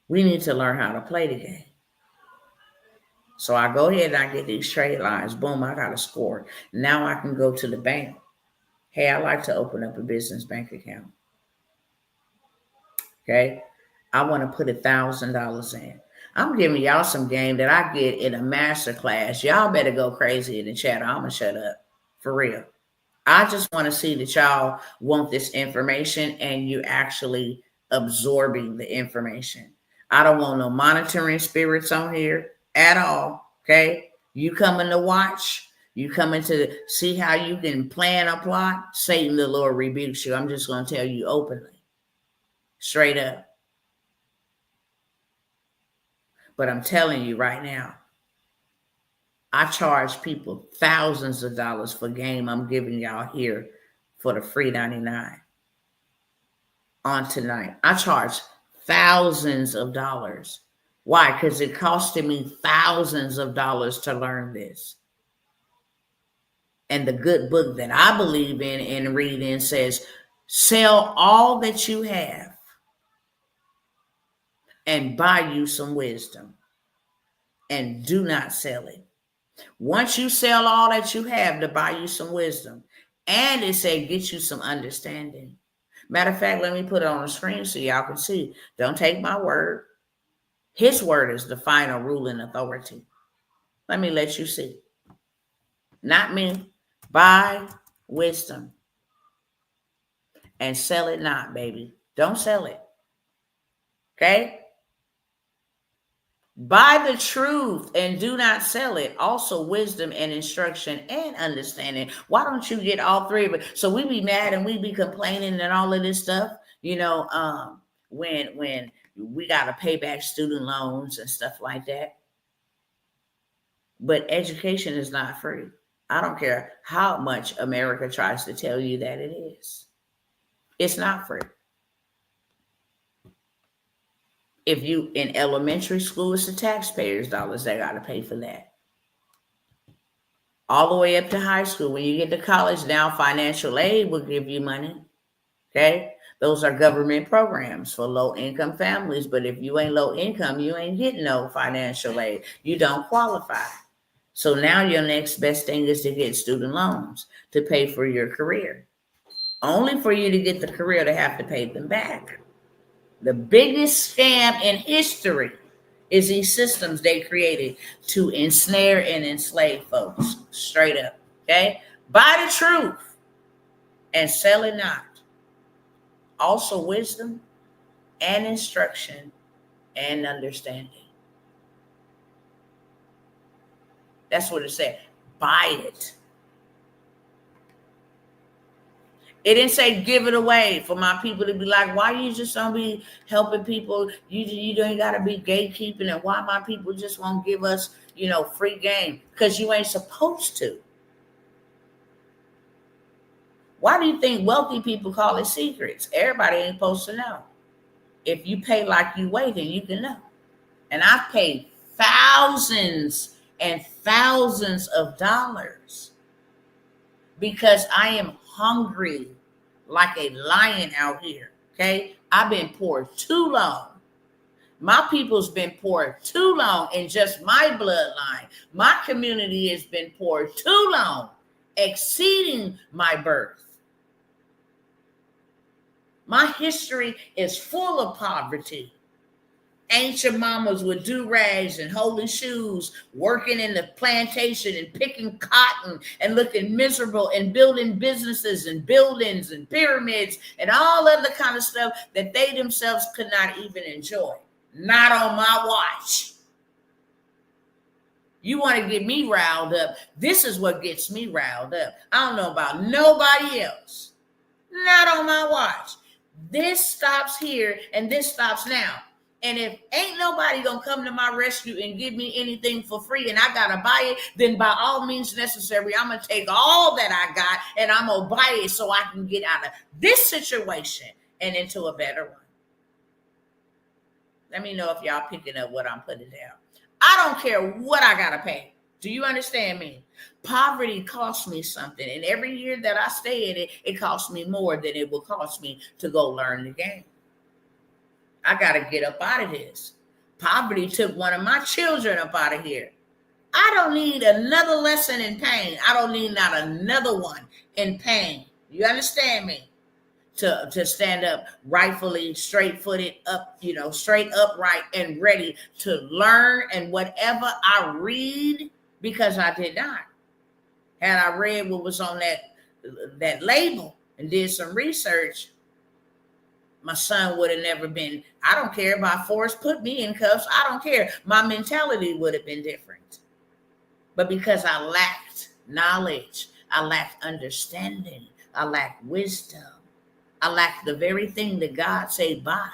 We need to learn how to play the game. So I go ahead and I get these trade lines. Boom, I got a score. Now I can go to the bank. Hey, I like to open up a business bank account. Okay? I want to put $1,000 in. I'm giving y'all some game that I get in a master class. Y'all better go crazy in the chat. I'm going to shut up. For real. I just want to see that y'all want this information and you actually absorbing the information. I don't want no monitoring spirits on here at all. Okay? You coming to watch. You coming to see how you can plan a plot. Satan, the Lord, rebukes you. I'm just going to tell you openly. Straight up. But I'm telling you right now, I charge people thousands of dollars for game I'm giving y'all here for the free 99 on tonight. I charge thousands of dollars. Why? Because it costed me thousands of dollars to learn this. And the good book that I believe in and read in says, sell all that you have and buy you some wisdom, and do not sell it. Once you sell all that you have to buy you some wisdom, and it said get you some understanding. Matter of fact, let me put it on the screen so y'all can see. Don't take my word. His word is the final rule and authority. Let me let you see. Not me. Buy wisdom and sell it not, baby. Don't sell it. Okay? Buy the truth and do not sell it. Also, wisdom and instruction and understanding. Why don't you get all three of it? So we be mad and we be complaining and all of this stuff, when we got to pay back student loans and stuff like that. But education is not free. I don't care how much America tries to tell you that it is. It's not free. If you in elementary school, it's the taxpayers' dollars that got to pay for that. All the way up to high school. When you get to college, now financial aid will give you money. Okay? Those are government programs for low-income families. But if you ain't low income, you ain't getting no financial aid. You don't qualify. So now your next best thing is to get student loans to pay for your career. Only for you to get the career to have to pay them back. The biggest scam in history is these systems they created to ensnare and enslave folks. Straight up. Okay? Buy the truth and sell it not. Also wisdom and instruction and understanding. That's what it said. Buy it. It didn't say give it away for my people to be like, why you just don't be helping people? You don't got to be gatekeeping, and why my people just won't give us, free game? Because you ain't supposed to. Why do you think wealthy people call it secrets? Everybody ain't supposed to know. If you pay like you weigh, then you can know. And I've paid thousands and thousands of dollars because I am hungry like a lion out here. Okay? I've been poor too long. My people's been poor too long in just my bloodline. My community has been poor too long, exceeding my birth. My history is full of poverty. Ancient mamas with do-rags and holy shoes, working in the plantation and picking cotton and looking miserable and building businesses and buildings and pyramids and all other kind of stuff that they themselves could not even enjoy. Not on my watch. You want to get me riled up. This is what gets me riled up. I don't know about nobody else. Not on my watch. This stops here and this stops now. And if ain't nobody gonna come to my rescue and give me anything for free and I gotta buy it, then by all means necessary, I'm gonna take all that I got and I'm gonna buy it so I can get out of this situation and into a better one. Let me know if y'all picking up what I'm putting down. I don't care what I gotta pay. Do you understand me? Poverty costs me something. And every year that I stay in it, it costs me more than it will cost me to go learn the game. I got to get up out of this. Poverty took one of my children up out of here. I don't need another lesson in pain. I don't need not another one in pain. You understand me? To stand up rightfully, straight-footed, up, straight upright and ready to learn and whatever I read, because I did not. Had I read what was on that label and did some research, my son would have never been, I don't care, by force, put me in cuffs. I don't care. My mentality would have been different. But because I lacked knowledge, I lacked understanding, I lacked wisdom, I lacked the very thing that God said buy.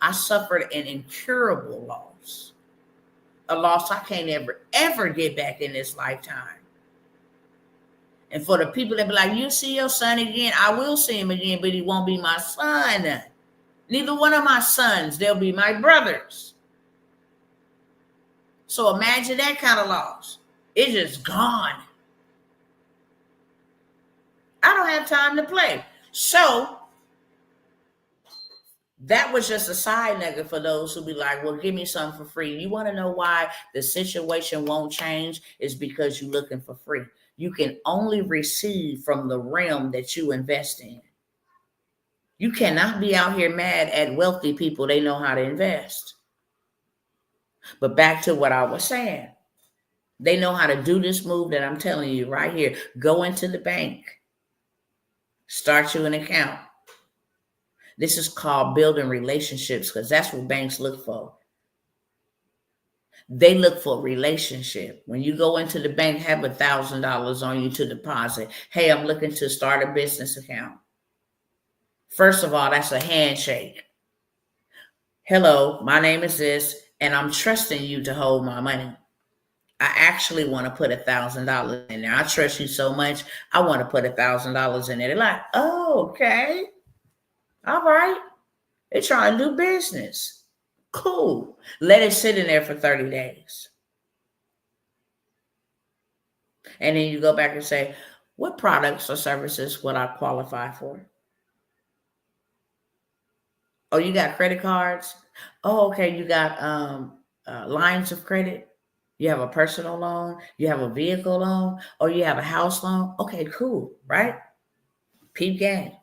I suffered an incurable loss. a loss I can't ever get back in this lifetime. And for the people that be like, you see your son again, I will see him again, but he won't be my son. Neither one of my sons, they'll be my brothers. So imagine that kind of loss. It's just gone. I don't have time to play. So that was just a side nugget for those who be like, well, give me something for free. You want to know why the situation won't change? Is because you're looking for free. You can only receive from the realm that you invest in. You cannot be out here mad at wealthy people. They know how to invest. But back to what I was saying. They know how to do this move that I'm telling you right here. Go into the bank. Start you an account. This is called building relationships because that's what banks look for. They look for relationship. When you go into the bank, have $1,000 on you to deposit. Hey, I'm looking to start a business account. First of all, that's a handshake. Hello, my name is this, and I'm trusting you to hold my money. I actually want to put $1,000 in there. I trust you so much. I want to put $1,000 in there. They're like, oh, okay. All right. They're trying to do business. Cool. Let it sit in there for 30 days. And then you go back and say, what products or services would I qualify for? Oh, you got credit cards? Oh, okay. You got lines of credit? You have a personal loan? You have a vehicle loan? Or you have a house loan? Okay, cool, right? Peep game.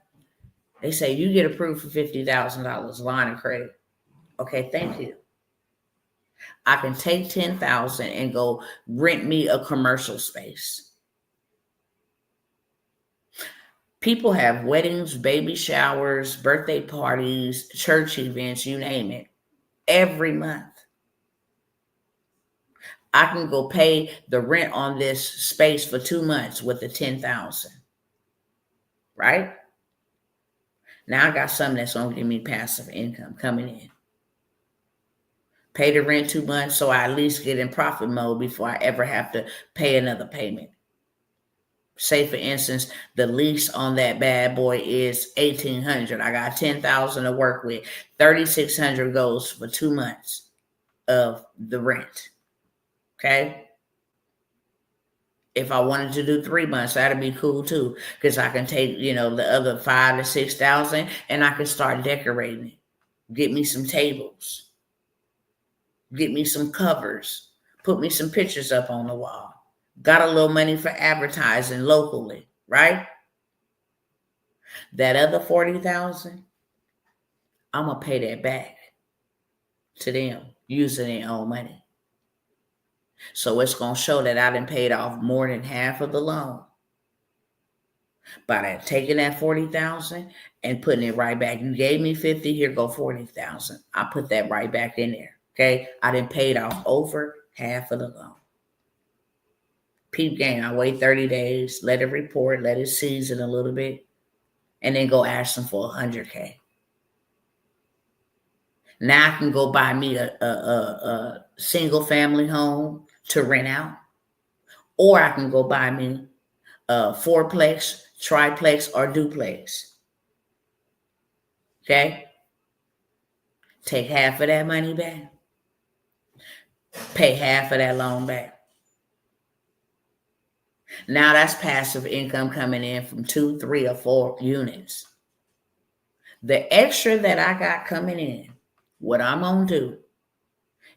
They say you get approved for $50,000 line of credit. Okay, thank you. I can take $10,000 and go rent me a commercial space. People have weddings, baby showers, birthday parties, church events, you name it, every month. I can go pay the rent on this space for 2 months with the $10,000. Right? Now I got something that's going to give me passive income coming in. Pay the rent 2 months so I at least get in profit mode before I ever have to pay another payment. Say, for instance, the lease on that bad boy is $1,800. I got $10,000 to work with. $3,600 goes for 2 months of the rent. Okay? If I wanted to do 3 months, that'd be cool too, because I can take, the other $5,000 to $6,000 and I can start decorating it. Get me some tables. Get me some covers. Put me some pictures up on the wall. Got a little money for advertising locally, right? That other $40,000, I'm gonna pay that back to them using their own money. So it's gonna show that I done paid off more than half of the loan by that taking that $40,000 and putting it right back. You gave me 50, here go 40,000. I put that right back in there. Okay, I done paid off over half of the loan. Peep game. I wait 30 days, let it report, let it season a little bit, and then go ask them for $100K. Now I can go buy me a single family home to rent out, or I can go buy me a fourplex, triplex, or duplex. Okay? Take half of that money back. Pay half of that loan back. Now that's passive income coming in from 2, 3, or 4 units. The extra that I got coming in, what I'm going to do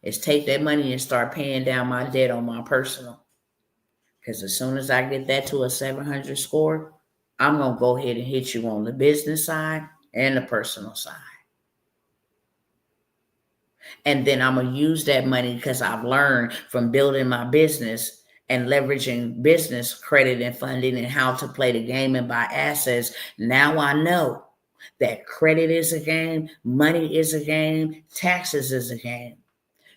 is take that money and start paying down my debt on my personal. Because as soon as I get that to a 700 score, I'm going to go ahead and hit you on the business side and the personal side. And then I'm going to use that money because I've learned from building my business and leveraging business credit and funding and how to play the game and buy assets. Now I know that credit is a game, money is a game, taxes is a game.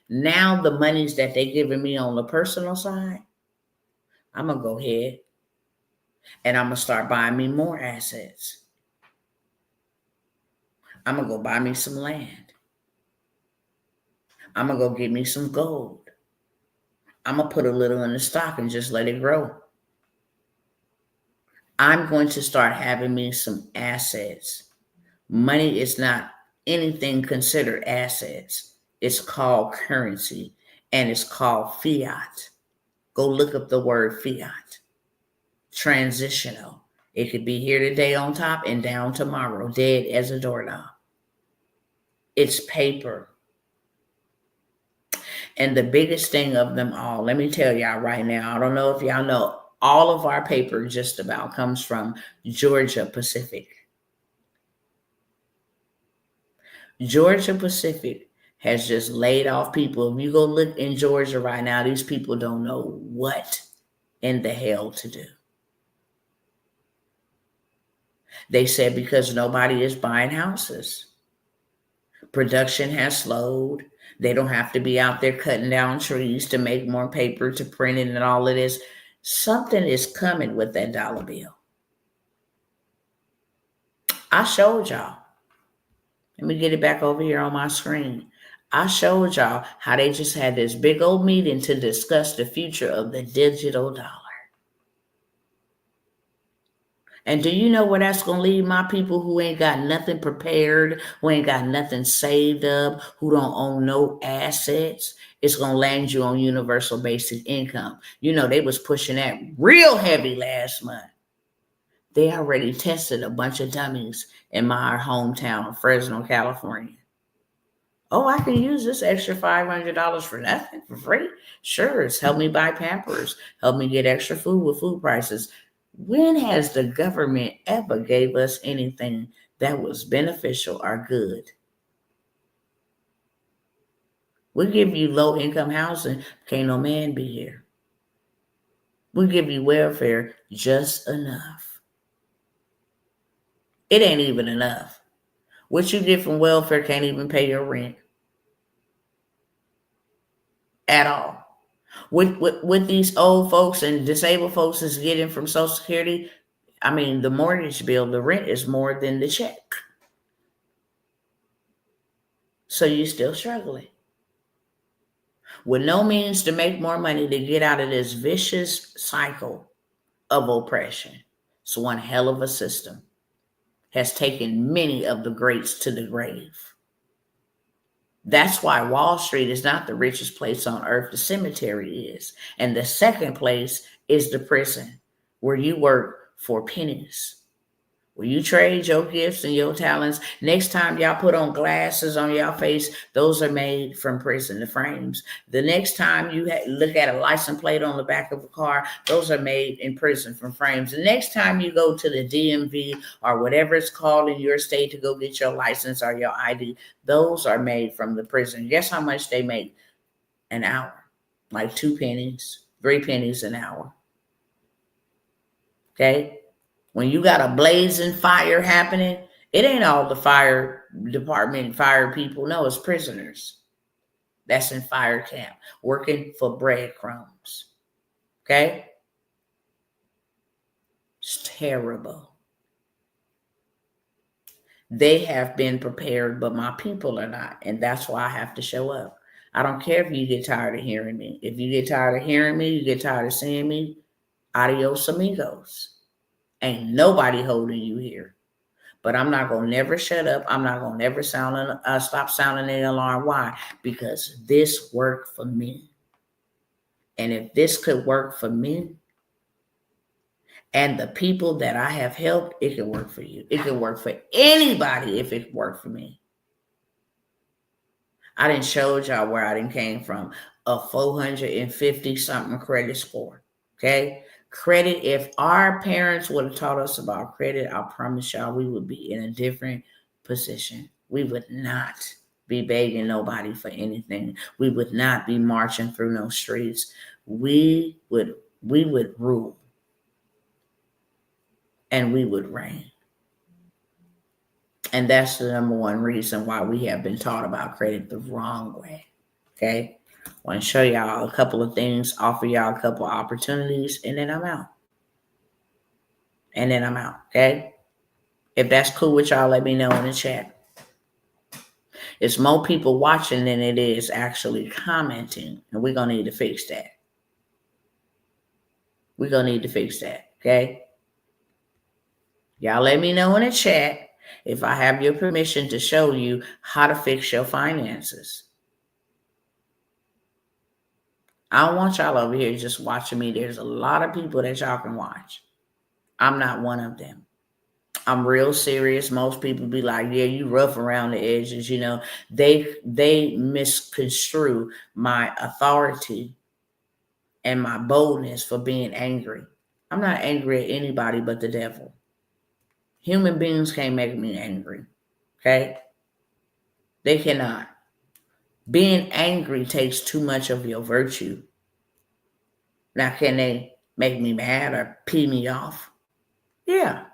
Now the monies that they're giving me on the personal side, I'm going to go ahead and I'm going to start buying me more assets. I'm going to go buy me some land. I'm going to go get me some gold. I'm going to put a little in the stock and just let it grow. I'm going to start having me some assets. Money is not anything considered assets. It's called currency, and it's called fiat. Go look up the word fiat. Transitional. It could be here today on top and down tomorrow, dead as a doorknob. It's paper. And the biggest thing of them all, let me tell y'all right now, I don't know if y'all know, all of our paper just about comes from Georgia Pacific. Georgia Pacific has just laid off people. If you go look in Georgia right now, these people don't know what in the hell to do. They said because nobody is buying houses. Production has slowed. They don't have to be out there cutting down trees to make more paper, to print it and all of this. Something is coming with that dollar bill. I showed y'all. Let me get it back over here on my screen. I showed y'all how they just had this big old meeting to discuss the future of the digital dollar. And do you know where that's going to leave my people who ain't got nothing prepared, who ain't got nothing saved up, who don't own no assets? It's going to land you on universal basic income. You know, they was pushing that real heavy last month. They already tested a bunch of dummies in my hometown, Fresno, California. Oh, I can use this extra $500 for nothing, for free. Sure, it's helped me buy Pampers, helped me get extra food with food prices. When has the government ever gave us anything that was beneficial or good? We give you low-income housing, can't no man be here. We give you welfare just enough. It ain't even enough. What you get from welfare can't even pay your rent at all. What these old folks and disabled folks is getting from Social Security, I mean, the mortgage bill, the rent is more than the check. So you're still struggling. With no means to make more money to get out of this vicious cycle of oppression. It's one hell of a system. Has taken many of the greats to the grave. That's why Wall Street is not the richest place on earth. The cemetery is. And the second place is the prison, where you work for pennies, where you trade your gifts and your talents. Next time y'all put on glasses on your face, those are made from prison, the frames. The next time you look at a license plate on the back of a car, those are made in prison from frames. The next time you go to the DMV or whatever it's called in your state to go get your license or your ID, those are made from the prison. Guess how much they make an hour? Like 2 pennies, 3 pennies an hour. Okay? When you got a blazing fire happening, it ain't all the fire department, fire people. No, it's prisoners. That's in fire camp, working for breadcrumbs. Okay? It's terrible. They have been prepared, but my people are not. And that's why I have to show up. I don't care if you get tired of hearing me. If you get tired of hearing me, you get tired of seeing me, adios amigos. Ain't nobody holding you here. But I'm not going to never shut up. I'm not going to never stop sounding the alarm. Why? Because this worked for me. And if this could work for me and the people that I have helped, it can work for you. It can work for anybody if it worked for me. I didn't show y'all where I didn't came from. A 450 something credit score. Okay? Credit, if our parents would have taught us about credit, I promise y'all we would be in a different position. We would not be begging nobody for anything. We would not be marching through no streets. We would rule and we would reign. And that's the number one reason why we have been taught about credit the wrong way. Okay? I want to show y'all a couple of things, offer y'all a couple of opportunities, and then I'm out. Okay? If that's cool with y'all, let me know in the chat. It's more people watching than it is actually commenting, and we're going to need to fix that. We're going to need to fix that, okay? Y'all let me know in the chat if I have your permission to show you how to fix your finances. I don't want y'all over here just watching me. There's a lot of people that y'all can watch. I'm not one of them. I'm real serious. Most people be like, yeah, you rough around the edges. You know, they misconstrue my authority and my boldness for being angry. I'm not angry at anybody but the devil. Human beings can't make me angry. Okay? They cannot. Being angry takes too much of your virtue. Now, can they make me mad or pee me off? Yeah.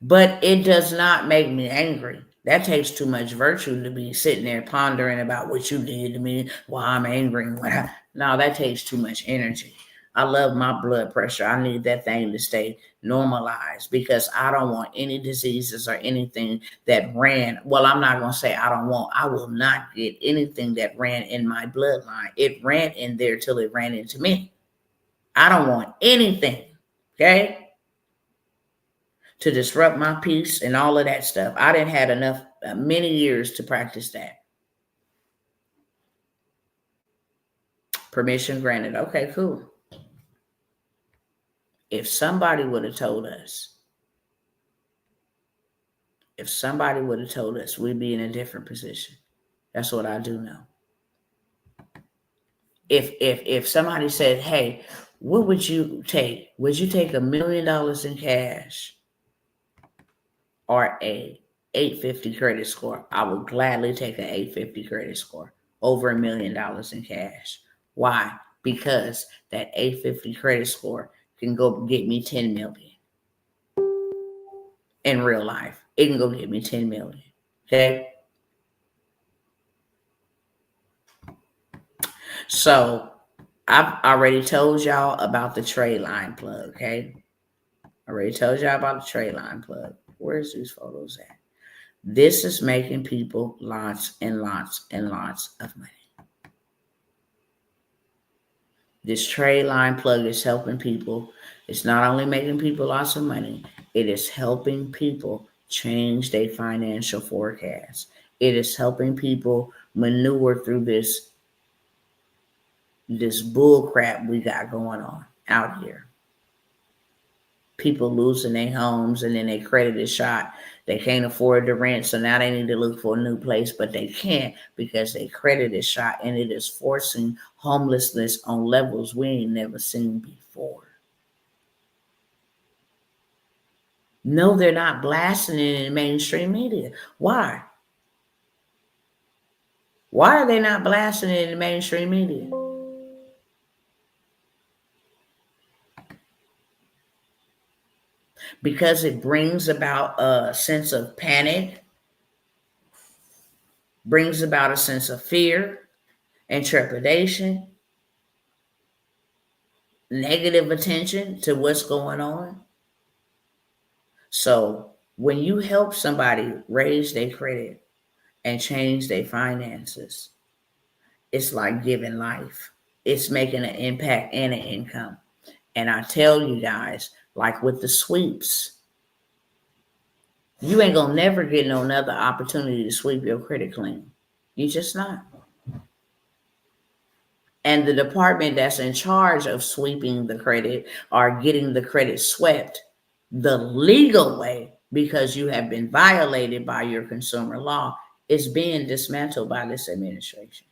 But it does not make me angry. That takes too much virtue to be sitting there pondering about what you did to me while I'm angry. No, that takes too much energy. I love my blood pressure. I need that thing to stay normalized because I don't want any diseases or anything that ran. Well, I'm not going to say I will not get anything that ran in my bloodline. It ran in there till it ran into me. I don't want anything. Okay? To disrupt my peace and all of that stuff. I didn't have enough, many years to practice that. Permission granted. Okay, cool. If somebody would have told us, we'd be in a different position. That's what I do know. If somebody said, hey, what would you take? Would you take $1 million in cash or a 850 credit score? I would gladly take an 850 credit score over $1 million in cash. Why? Because that 850 credit score can go get me 10 million in real life. It can go get me 10 million. Okay. So I've already told y'all about the trade line plug. Okay. Already told y'all about the trade line plug. Where's these photos at? This is making people lots and lots and lots of money. This trade line plug is helping people. It's not only making people lots of money, it is helping people change their financial forecast. It is helping people maneuver through this bull crap we got going on out here. People losing their homes and then their credit is shot. They can't afford the rent, so now they need to look for a new place, but they can't because their credit is shot, and it is forcing homelessness on levels we ain't never seen before. No, they're not blasting it in the mainstream media. Why? Why are they not blasting it in the mainstream media? Because it brings about a sense of panic, brings about a sense of fear and trepidation, negative attention to what's going on. So when you help somebody raise their credit and change their finances, it's like giving life. It's making an impact and an income. And I tell you guys, like with the sweeps, you ain't gonna never get no another opportunity to sweep your credit clean. You just not. And the department that's in charge of sweeping the credit or getting the credit swept the legal way, because you have been violated by your consumer law, is being dismantled by this administration.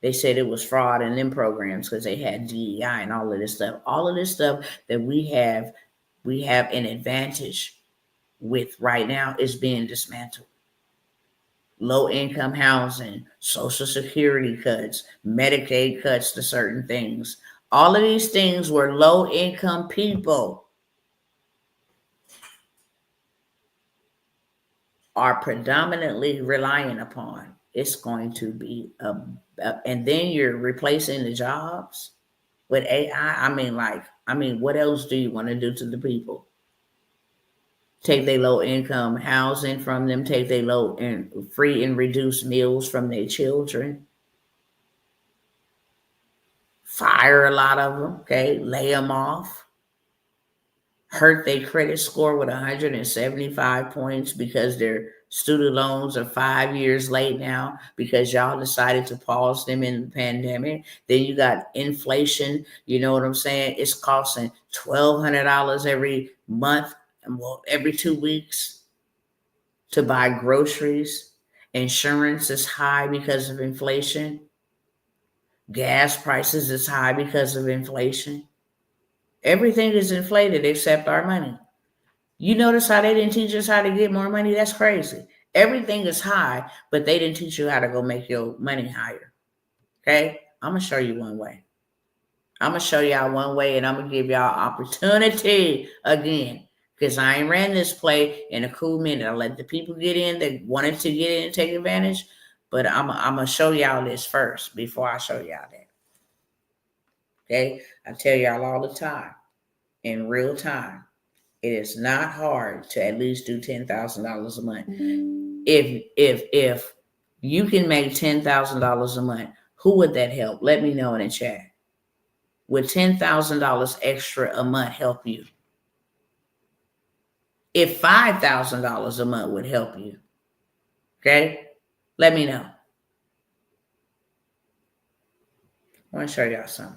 They said it was fraud in them programs because they had DEI and all of this stuff. All of this stuff that we have an advantage with right now is being dismantled. Low income housing, Social Security cuts, Medicaid cuts to certain things. All of these things were low income people are predominantly relying upon. It's going to be and then you're replacing the jobs with AI. I mean, what else do you want to do to the people? Take their low income housing from them, take their low and free and reduced meals from their children, fire a lot of them, okay, lay them off, hurt their credit score with 175 points because their student loans are 5 years late now because y'all decided to pause them in the pandemic. Then you got inflation, you know what I'm saying? It's costing $1,200 every month, well, every 2 weeks to buy groceries. Insurance is high because of inflation. Gas prices is high because of inflation. Everything is inflated except our money. You notice how they didn't teach us how to get more money? That's crazy. Everything is high, but they didn't teach you how to go make your money higher. Okay? I'm going to show you one way. I'm going to show y'all one way, and I'm going to give y'all opportunity again, because I ain't ran this play in a cool minute. I let the people get in that wanted to get in and take advantage, but I'm going to show y'all this first before I show y'all that. Okay? I tell y'all all the time, in real time, it is not hard to at least do $10,000 a month. If you can make $10,000 a month, who would that help? Let me know in the chat. Would $10,000 extra a month help you? If $5,000 a month would help you, okay? Let me know. I want to show y'all something.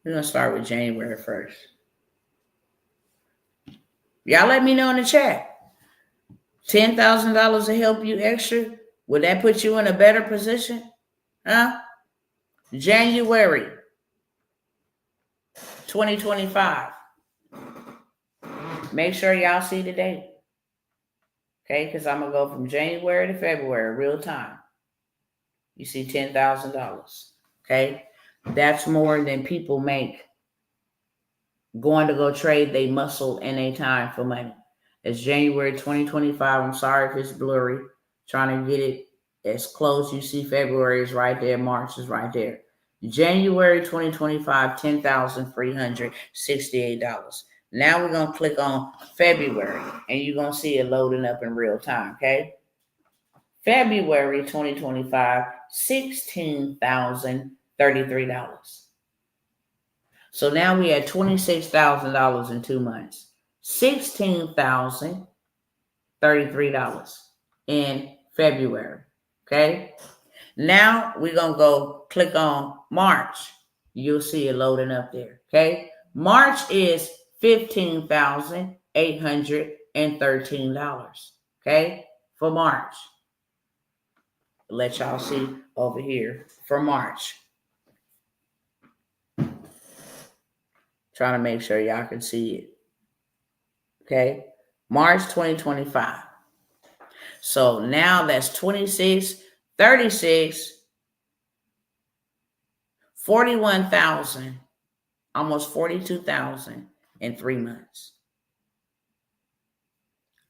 We're going to start with January 1st. Y'all let me know in the chat. $10,000 to help you extra? Would that put you in a better position? Huh? January 2025. Make sure y'all see the date. Okay, because I'm going to go from January to February, real time. You see $10,000. Okay? That's more than people make going to go trade they muscle and they time for money. It's January 2025. I'm sorry if it's blurry. Trying to get it as close. You see February is right there. March is right there. January 2025, $10,368. Now we're going to click on February, and you're going to see it loading up in real time, okay? February 2025, $16,033. So now we had $26,000 in 2 months. $16,033 in February, okay? Now we're going to go click on March. You'll see it loading up there, okay? March is $15,813, okay, for March. Let y'all see over here for March. Trying to make sure y'all can see it, okay? March 2025. So now that's 26, 36, 41,000, almost 42,000 in 3 months.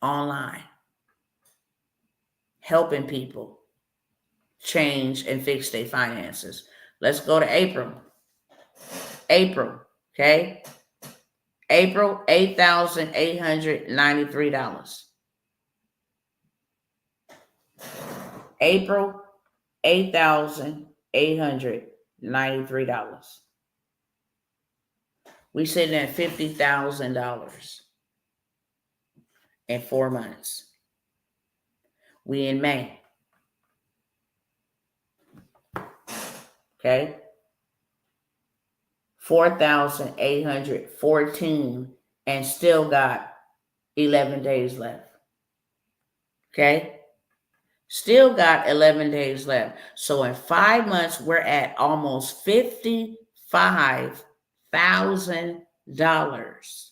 Online. Helping people change and fix their finances. Let's go to April. April, okay? April, $8,893. April, $8,893. We sitting at $50,000 in 4 months. We in May. Okay. 4,814 and still got 11 days left. Okay. Still got 11 days left. So in 5 months, we're at almost $55,000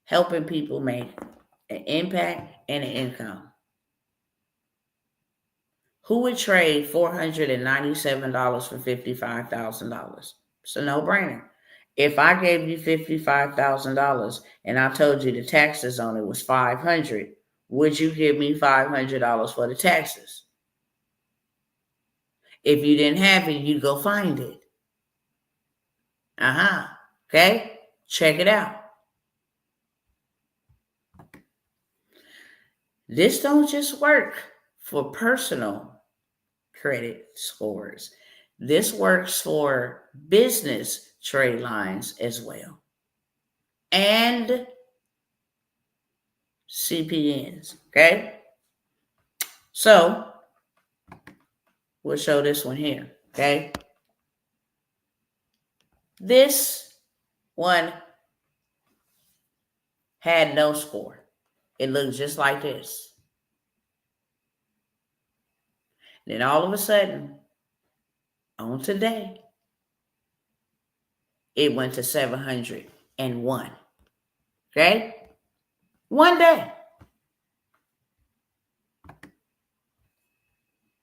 helping people make an impact and an income. Who would trade $497 for $55,000? It's a no-brainer. If I gave you $55,000 and I told you the taxes on it was $500, would you give me $500 for the taxes? If you didn't have it, you'd go find it. Okay? Check it out. This don't just work for personal credit scores. This works for business trade lines as well. And CPNs. Okay. So we'll show this one here. Okay. This one had no score. It looked just like this. Then all of a sudden, on today, it went to 701. Okay? One day.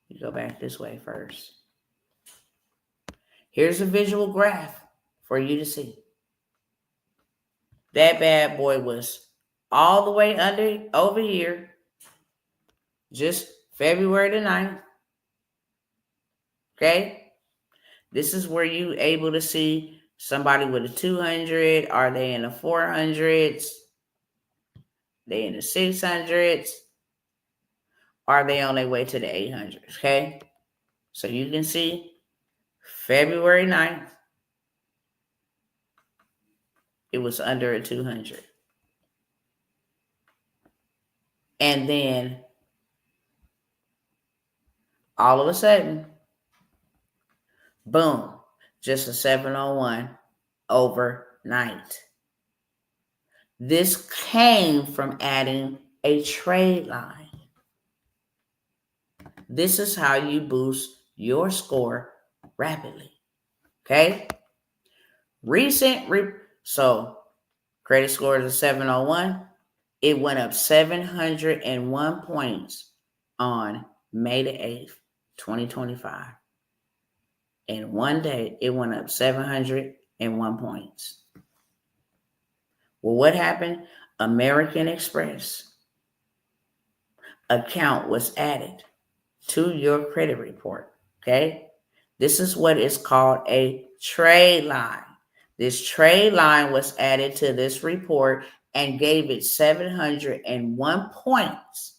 You go back this way first. Here's a visual graph for you to see. That bad boy was all the way over here, just February the 9th. Okay? This is where you able to see somebody with a 200. Are they in the 400s? They in the 600s? Are they on their way to the 800s? Okay? So you can see February 9th, it was under a 200. And then all of a sudden, boom, just a 701 overnight. This came from adding a trade line. This is how you boost your score rapidly. Okay? So credit score is a 701. It went up 701 points on May the 8th, 2025. In one day, it went up 701 points. Well, what happened? American Express account was added to your credit report. Okay? This is what is called a trade line. This trade line was added to this report and gave it 701 points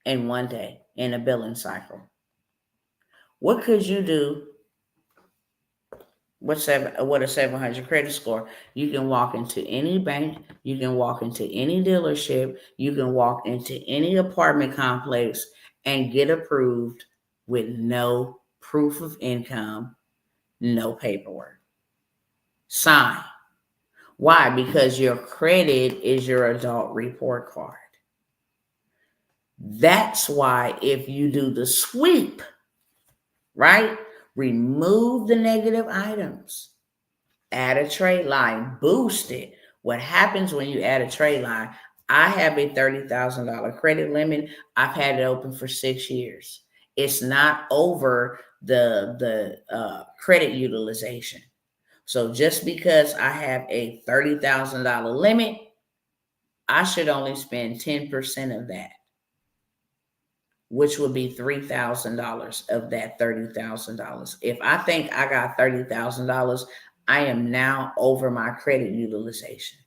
in one day in a billing cycle. What could you do with a 700 credit score? You can walk into any bank. You can walk into any dealership. You can walk into any apartment complex and get approved with no proof of income, no paperwork. Sign. Why? Because your credit is your adult report card. That's why if you do the sweep, right? Remove the negative items. Add a trade line. Boost it. What happens when you add a trade line? I have a $30,000 credit limit. I've had it open for 6 years. It's not over the credit utilization. So just because I have a $30,000 limit, I should only spend 10% of that, which would be $3,000 of that $30,000. If I think I got $30,000, I am now over my credit utilization.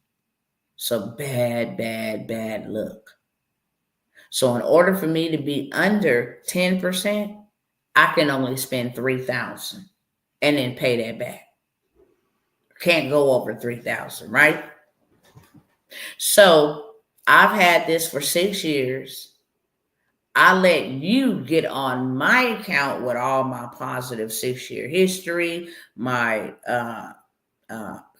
So bad look. So in order for me to be under 10%, I can only spend $3,000 and then pay that back. Can't go over 3,000, right? So I've had this for 6 years. I let you get on my account with all my positive 6-year history, my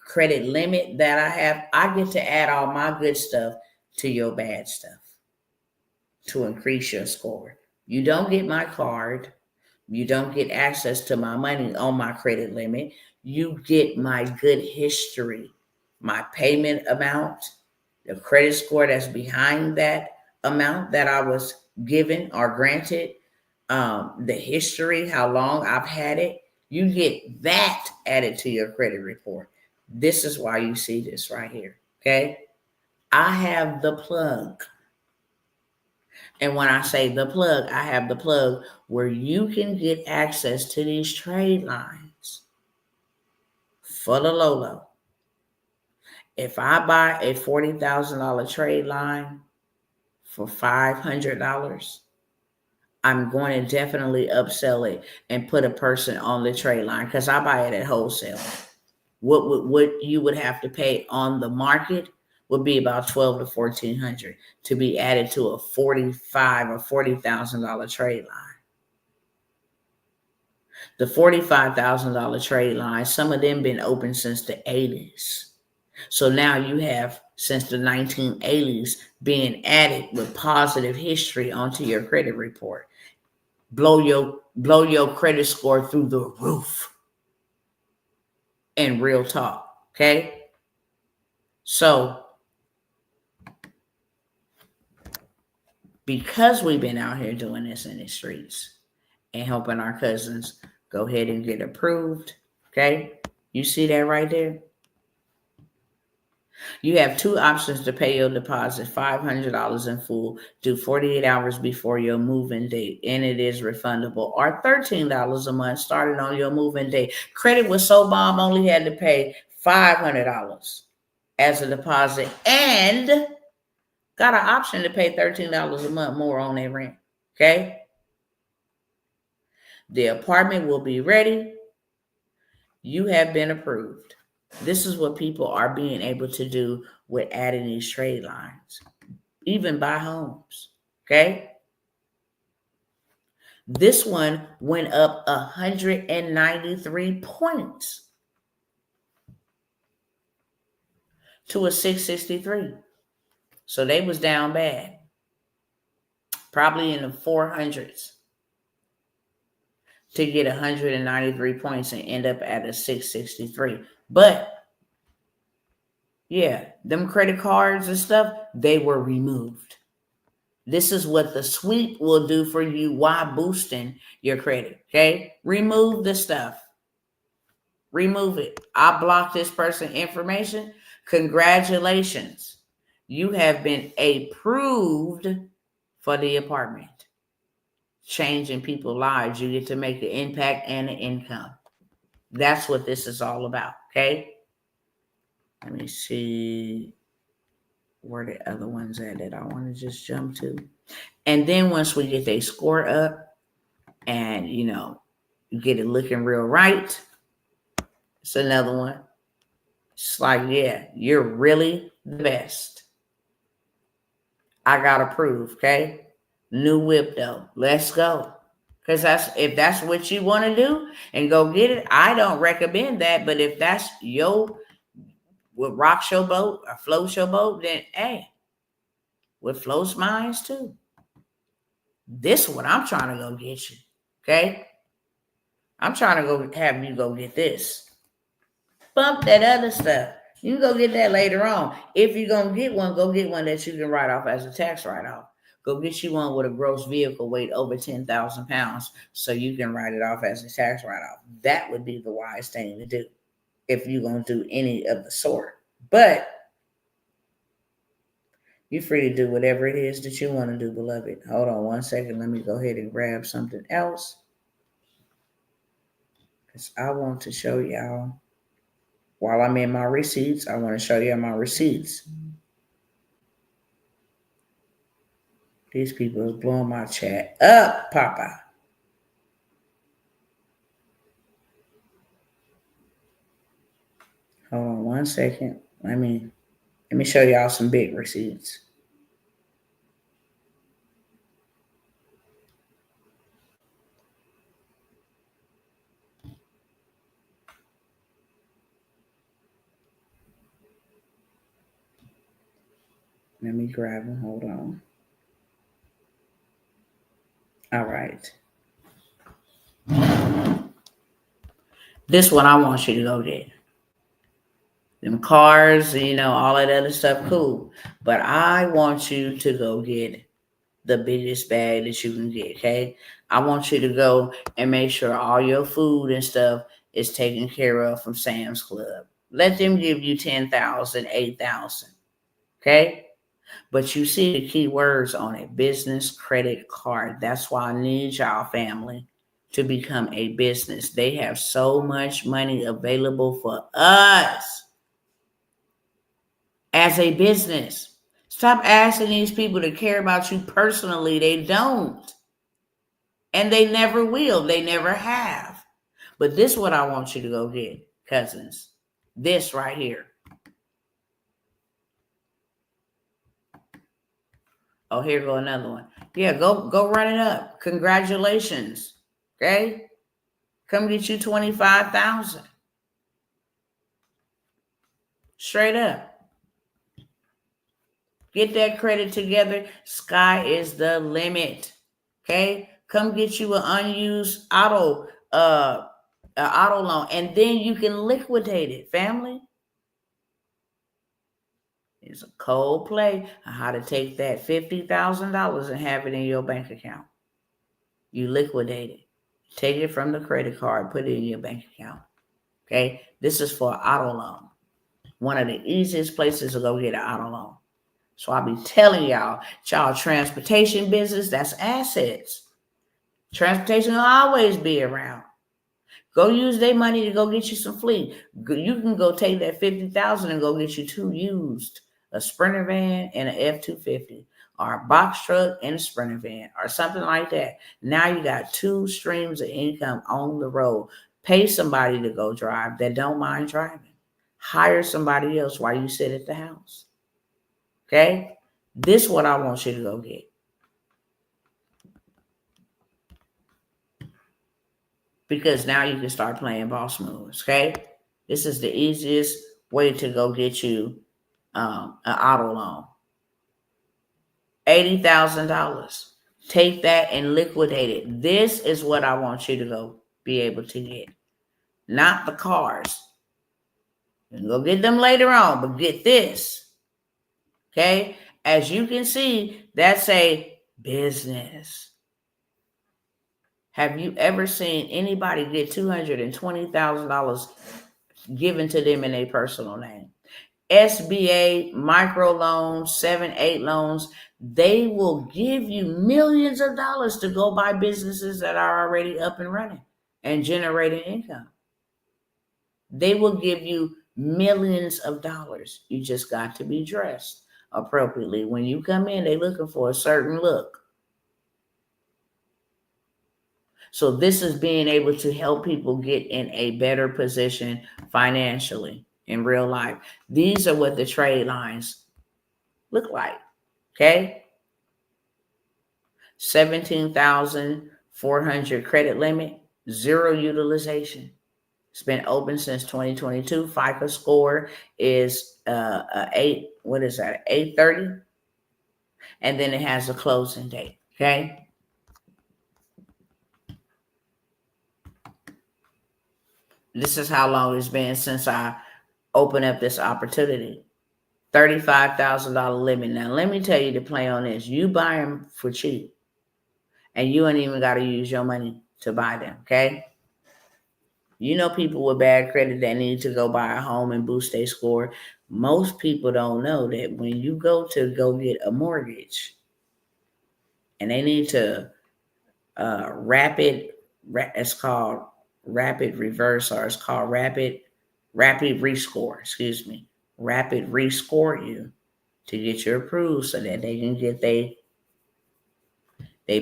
credit limit that I have. I get to add all my good stuff to your bad stuff to increase your score. You don't get my card. You don't get access to my money on my credit limit. You get my good history, my payment amount, the credit score that's behind that amount that I was given or granted, the history, how long I've had it. You get that added to your credit report. This is why you see this right here. Okay. I have the plug. And when I say the plug, I have the plug where you can get access to these trade lines for the low. If I buy a $40,000 trade line for $500, I'm going to definitely upsell it and put a person on the trade line because I buy it at wholesale. What you would have to pay on the market would be about $1,200 to $1,400 to be added to a $45,000 or $40,000 trade line. The $45,000 trade line, some of them been open since the 80s. So now you have, since the 1980s, being added with positive history onto your credit report. Blow your credit score through the roof. And real talk, okay? So, because we've been out here doing this in the streets and helping our cousins go ahead and get approved, okay? You see that right there? You have two options to pay your deposit, $500 in full, due 48 hours before your move-in date, and it is refundable, or $13 a month starting on your move-in date. Credit was so bomb, only had to pay $500 as a deposit and got an option to pay $13 a month more on their rent, okay? The apartment will be ready. You have been approved. This is what people are being able to do with adding these trade lines, even buy homes, okay? This one went up 193 points to a 663. So they was down bad, probably in the 400s to get 193 points and end up at a 663. But yeah, them credit cards and stuff, they were removed. This is what the sweep will do for you while boosting your credit, okay? Remove the stuff. Remove it. I blocked this person's information. Congratulations. You have been approved for the apartment. Changing people's lives. You get to make the impact and the income. That's what this is all about, okay? Let me see where the other ones at that I want to just jump to. And then once we get their score up and, you get it looking real right, it's another one. It's like, yeah, you're really the best. I got approved, okay? New whip, though. Let's go. Because if that's what you want to do and go get it, I don't recommend that. But if that's what rocks your boat or floats your boat, then hey, what floats mine too. This is what I'm trying to go get you, okay? I'm trying to go have you go get this. Bump that other stuff. You can go get that later on. If you're going to get one, go get one that you can write off as a tax write-off. Go get you one with a gross vehicle weight over 10,000 pounds so you can write it off as a tax write-off. That would be the wise thing to do if you're going to do any of the sort. But you're free to do whatever it is that you want to do, beloved. Hold on one second. Let me go ahead and grab something else. Because I want to show y'all, while I'm in my receipts, I want to show y'all my receipts. These people are blowing my chat up, Papa. Hold on one second. Let me show y'all some big receipts. Let me grab them. Hold on. All right. This one I want you to go get. Them cars, all that other stuff, cool. But I want you to go get the biggest bag that you can get, okay? I want you to go and make sure all your food and stuff is taken care of from Sam's Club. Let them give you 10,000, 8,000, okay? But you see the key words on it, business credit card. That's why I need y'all family to become a business. They have so much money available for us as a business. Stop asking these people to care about you personally. They don't. And they never will. They never have. But this is what I want you to go get, cousins. This right here. Oh, here go another one. Yeah, go run it up. Congratulations. Okay? Come get you 25,000. Straight up. Get that credit together. Sky is the limit. Okay? Come get you an unused auto loan, and then you can liquidate it, family. It's a cold play on how to take that $50,000 and have it in your bank account. You liquidate it. Take it from the credit card, put it in your bank account. Okay? This is for an auto loan. One of the easiest places to go get an auto loan. So I'll be telling y'all transportation business, that's assets. Transportation will always be around. Go use their money to go get you some fleet. You can go take that $50,000 and go get you 2 used, a Sprinter van and an F-250, or a box truck and a Sprinter van, or something like that. Now you got 2 streams of income on the road. Pay somebody to go drive that don't mind driving. Hire somebody else while you sit at the house. Okay? This is what I want you to go get. Because now you can start playing boss moves, okay? This is the easiest way to go get you an auto loan. $80,000. Take that and liquidate it. This is what I want you to go be able to get. Not the cars. You can go get them later on, but get this. Okay? As you can see, that's a business. Have you ever seen anybody get $220,000 given to them in a personal name? SBA, micro loans, 7(a) loans, they will give you millions of dollars to go buy businesses that are already up and running and generating income. They will give you millions of dollars. You just got to be dressed appropriately. When you come in, they're looking for a certain look. So this is being able to help people get in a better position financially in real life. These are what the trade lines look like. Okay? 17,400 credit limit, 0 utilization. It's been open since 2022. FICO score is 830. And then it has a closing date. Okay? This is how long it's been since I opened up this opportunity. $35,000 limit. Now, let me tell you the play on this. You buy them for cheap. And you ain't even got to use your money to buy them, okay? You know people with bad credit that need to go buy a home and boost their score. Most people don't know that when you go get a mortgage and they need to it's called rapid reverse, or it's called rapid rescore, rapid rescore you to get you approved so that they can get they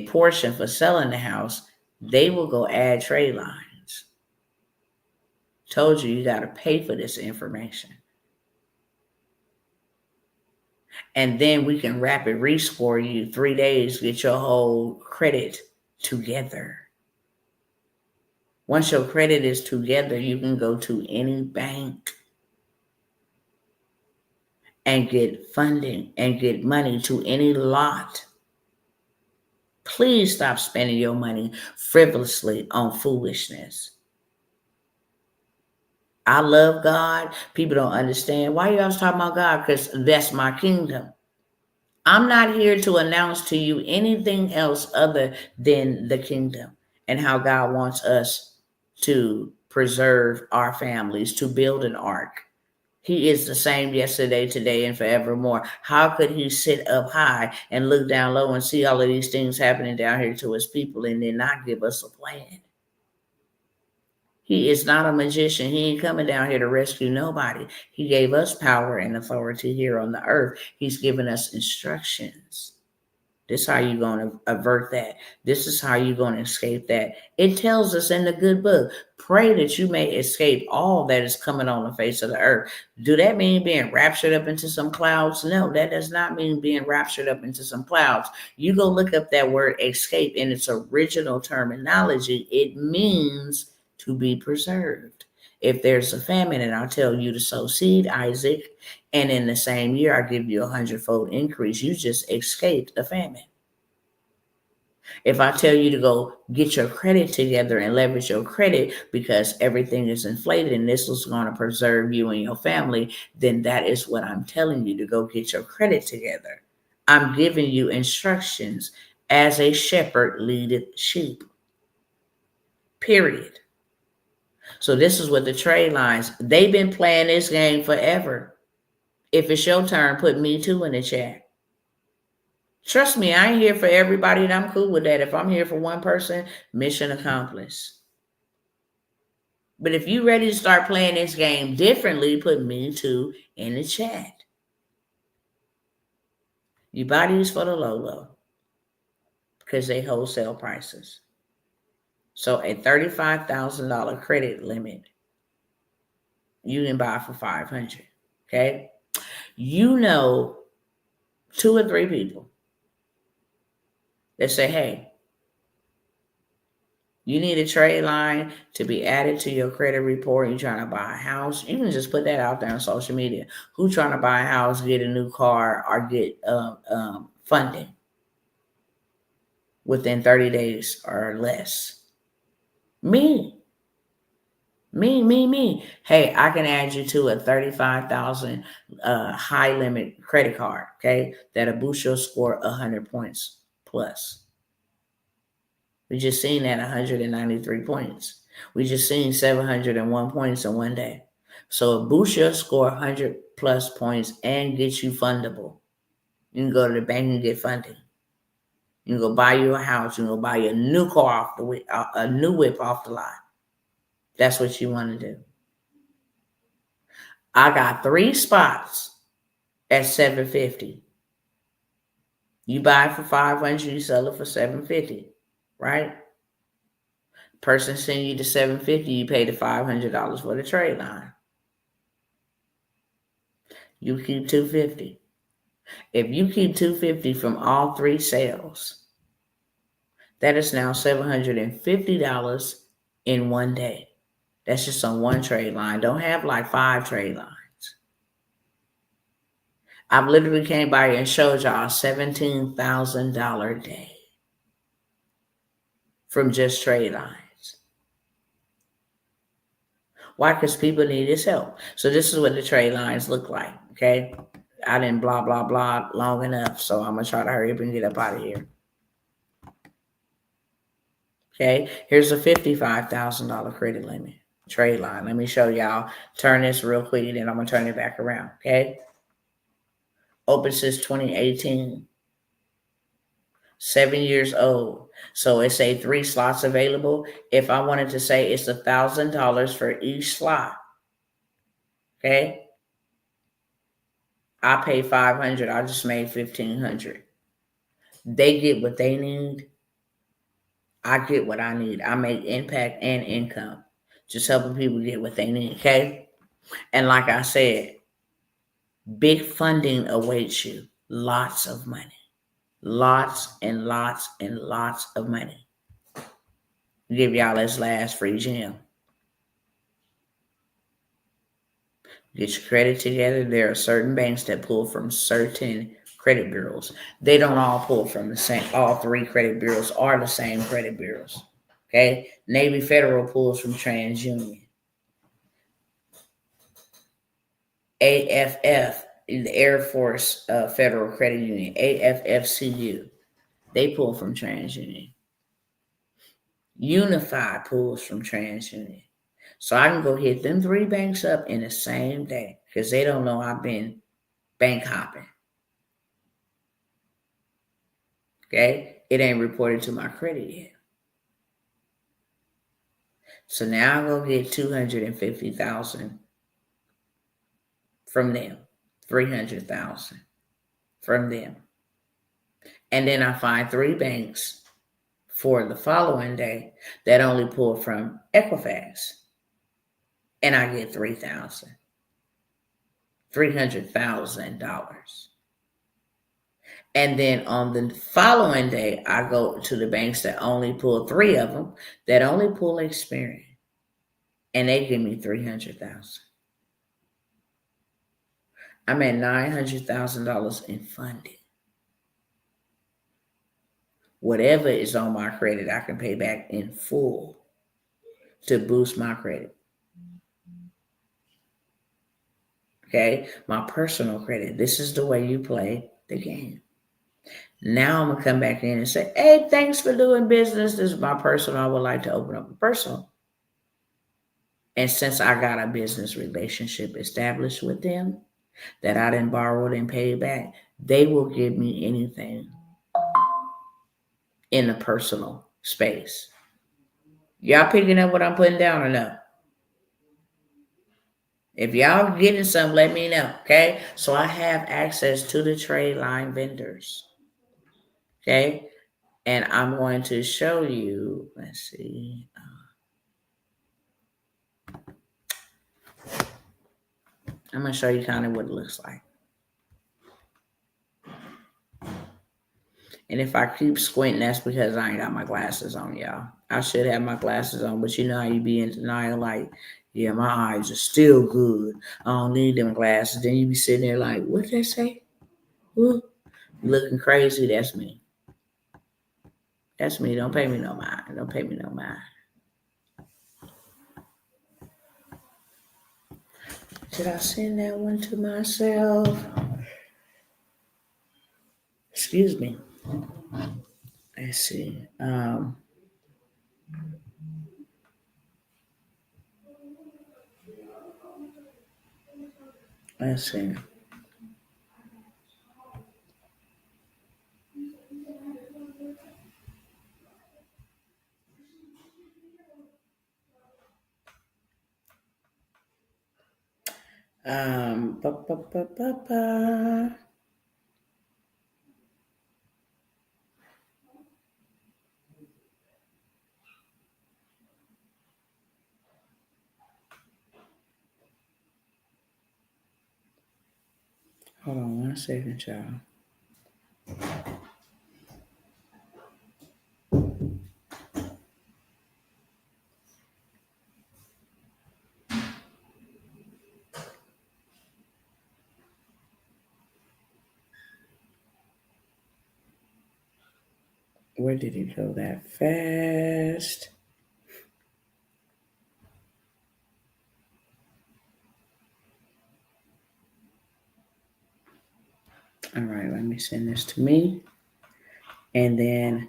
portion for selling the house. They will go add trade lines. Told you got to pay for this information. And then we can rapid rescore you 3 days, get your whole credit together. Once your credit is together, you can go to any bank and get funding and get money to any lot. Please stop spending your money frivolously on foolishness. I love God. People don't understand. Why you always talking about God? Because that's my kingdom. I'm not here to announce to you anything else other than the kingdom and how God wants us to preserve our families, to build an ark. He is the same yesterday, today, and forevermore. How could he sit up high and look down low and see all of these things happening down here to his people and then not give us a plan? He is not a magician. He ain't coming down here to rescue nobody. He gave us power and authority here on the earth. He's given us instructions. This is how you're going to avert that. This is how you're going to escape that. It tells us in the good book, pray that you may escape all that is coming on the face of the earth. Do that mean being raptured up into some clouds? No, that does not mean being raptured up into some clouds. You go look up that word escape in its original terminology. It means to be preserved. If there's a famine and I tell you to sow seed, Isaac, and in the same year I give you 100-fold increase, you just escaped a famine. If I tell you to go get your credit together and leverage your credit because everything is inflated and this is going to preserve you and your family, then that is what I'm telling you, to go get your credit together. I'm giving you instructions as a shepherd leadeth sheep. Period. So this is what the trade lines, they've been playing this game forever. If it's your turn, put me too in the chat. Trust me, I ain't here for everybody, and I'm cool with that. If I'm here for one person, mission accomplished. But if you ready to start playing this game differently, put me too in the chat. You buy these for the low because they wholesale prices. So a $35,000 credit limit, you can buy for $500. Okay, you know 2 or 3 people that say, hey, you need a trade line to be added to your credit report. You're trying to buy a house. You can just put that out there on social media. Who's trying to buy a house, get a new car, or get funding within 30 days or less? Me. Hey, I can add you to a 35,000 high limit credit card, okay? That'll boost your score 100 points plus. We just seen that 193 points. We just seen 701 points in one day. So it boosts your score 100 plus points and gets you fundable. You can go to the bank and get funding. You can go buy you a house. You can go buy you a new car off the whip, a new whip off the lot. That's what you want to do. I got 3 spots at $750. You buy it for $500, you sell it for $750, right? Person send you the $750, you pay the $500 for the trade line. You keep $250. If you keep $250 from all 3 sales, that is now $750 in one day. That's just on one trade line. Don't have like 5 trade lines. I've literally came by and showed y'all a $17,000 day from just trade lines. Why? Because people need this help. So this is what the trade lines look like, okay? I didn't blah, blah, blah long enough, so I'm going to try to hurry up and get up out of here. Okay, here's a $55,000 credit limit trade line. Let me show y'all. Turn this real quick, and then I'm going to turn it back around, okay? Open since 2018. 7 years old. So it's a 3 slots available. If I wanted to say it's $1,000 for each slot, okay? I pay $500. I just made $1,500. They get what they need. I get what I need. I make impact and income. Just helping people get what they need, okay? And like I said, big funding awaits you. Lots of money. Lots and lots and lots of money. Give y'all this last free gem. Get your credit together. There are certain banks that pull from certain credit bureaus. They don't all pull from the same. All 3 credit bureaus are the same credit bureaus. Okay? Navy Federal pulls from TransUnion. AFF, the Air Force Federal Credit Union, AFFCU, they pull from TransUnion. Unify pulls from TransUnion. So I can go hit them 3 banks up in the same day because they don't know I've been bank hopping. Okay? It ain't reported to my credit yet. So now I'm gonna get 250,000 from them, 300,000 from them, and then I find 3 banks for the following day that only pull from Equifax, and I get $300,000. And then on the following day, I go to the banks that only pull 3 of them, that only pull Experian, and they give me 300,000. I'm at $900,000 in funding. Whatever is on my credit, I can pay back in full to boost my credit. Okay, my personal credit. This is the way you play the game. Now I'm gonna come back in and say, hey, thanks for doing business. This is my personal. I would like to open up a personal. And since I got a business relationship established with them that I didn't borrow and pay back, they will give me anything in the personal space. Y'all picking up what I'm putting down or no? If y'all getting some, let me know, okay? So I have access to the trade line vendors, okay? And I'm going to show you, let's see. I'm going to show you kind of what it looks like. And if I keep squinting, that's because I ain't got my glasses on, y'all. I should have my glasses on, but you know how you be in denial, like, yeah, my eyes are still good. I don't need them glasses. Then you be sitting there like, what did they say? Ooh, looking crazy. That's me. That's me. Don't pay me no mind. Don't pay me no mind. Did I send that one to myself? Excuse me. Let's see. Let's see. Ba, ba, ba, ba, ba. Hold on 1 second, y'all. Where did it go that fast? All right, let me send this to me and then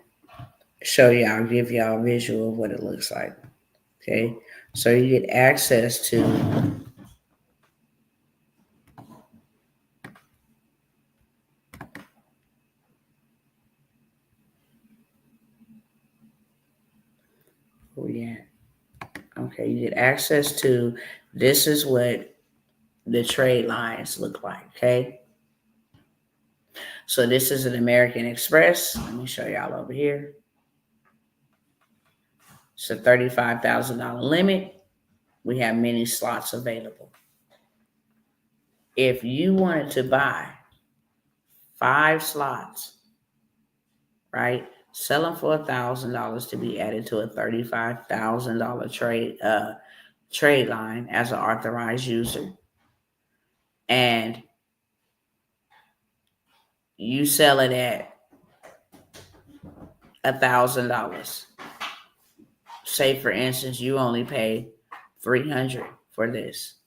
show y'all, give y'all a visual of what it looks like. Okay, so you get access to where we at? Okay, you get access to this is what the trade lines look like. Okay, so this is an American Express. Let me show y'all over here. It's a $35,000 limit. We have many slots available. If you wanted to buy 5 slots, right? Sell them for $1,000 to be added to a $35,000 trade line as an authorized user, and you sell it at $1,000. Say, for instance, you only pay $300 for this.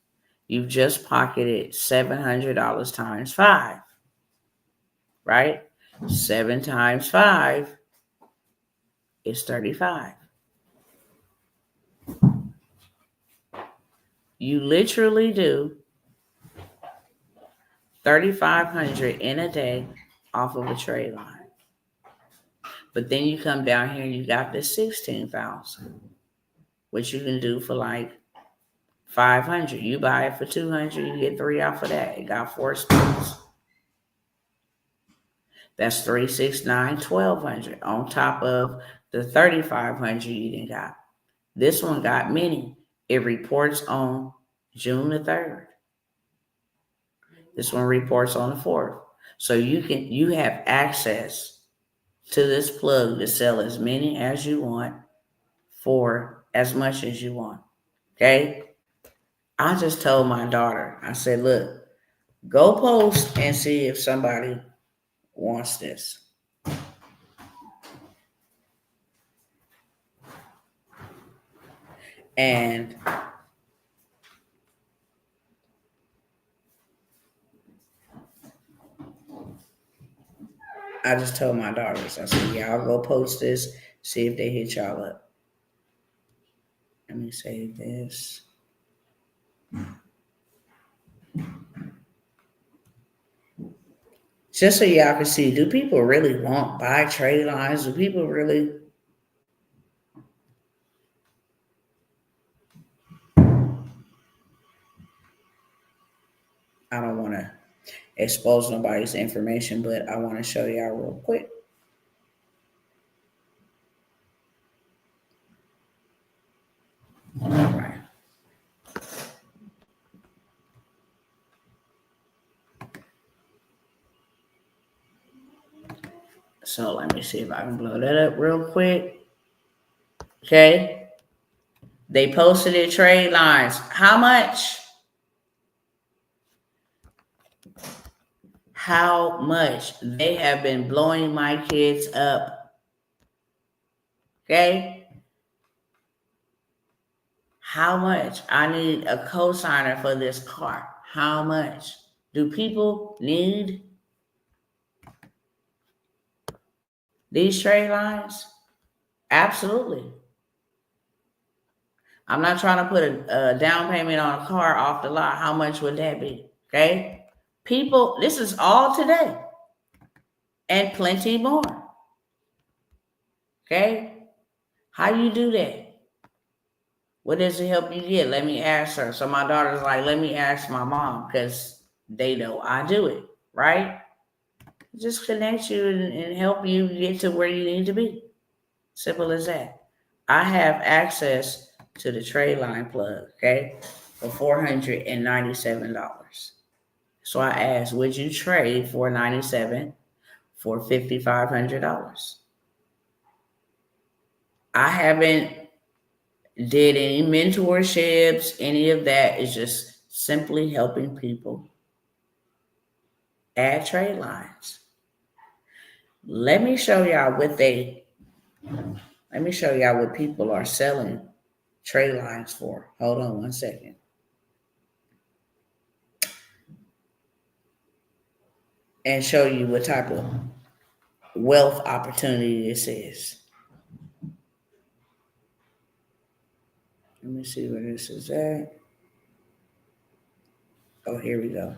You've just pocketed $700 times 5, right? 7 times 5 is 35. You literally do 3,500 in a day off of a trade line. But then you come down here and you got this 16,000. which you can do for like $500. You buy it for $200, you get 3 off of that. It got 4 spots. That's $3, $6, $9, $1,200 on top of the $3,500 you didn't got. This one got many. It reports on June the 3rd. This one reports on the 4th. So you have access to this plug to sell as many as you want for as much as you want. Okay? I just told my daughter, I said, look, go post and see if somebody wants this. And I just told my daughters, I said, y'all go post this, see if they hit y'all up. Let me save this. Just so y'all can see, do people really buy trade lines? Do people really? I don't want to expose nobody's information, but I want to show y'all real quick. All right. So let me see if I can blow that up real quick. Okay. They posted their trade lines. How much? How much? They have been blowing my kids up. Okay. How much? I need a co-signer for this car. How much? Do people need these trade lines? Absolutely. I'm not trying to put a down payment on a car off the lot. How much would that be? Okay. People, this is all today and plenty more. Okay. How you do that? What does it help you get? Let me ask her. So my daughter's like, let me ask my mom because they know I do it, right? Just connect you and help you get to where you need to be. Simple as that. I have access to the trade line plug, okay, for $497. So I asked, would you trade $497 for $5,500? I haven't did any mentorships, any of that. Is just simply helping people add trade lines. Let me show y'all what people are selling trade lines for. Hold on one second. And show you what type of wealth opportunity this is. Let me see where this is at. Oh, here we go.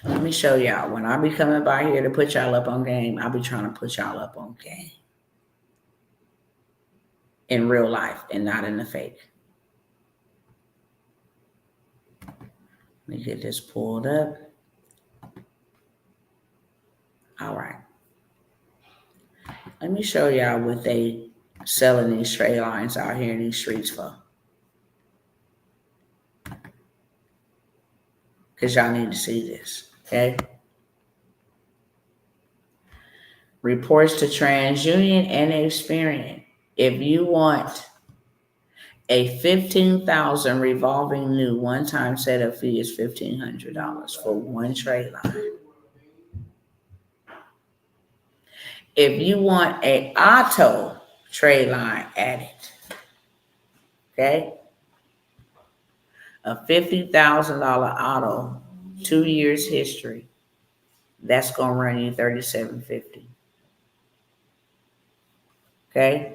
Let me show y'all. When I be coming by here to put y'all up on game, I'll be trying to put y'all up on game. In real life and not in the fake. Let me get this pulled up. All right. Let me show y'all what they selling these trade lines out here in these streets for. Because y'all need to see this, okay? Reports to TransUnion and Experian. If you want a $15,000 revolving new one-time setup fee is $1,500 for one trade line. If you want an auto trade line added, okay, a $50,000 auto, 2 years history, that's gonna run you $3,750. Okay.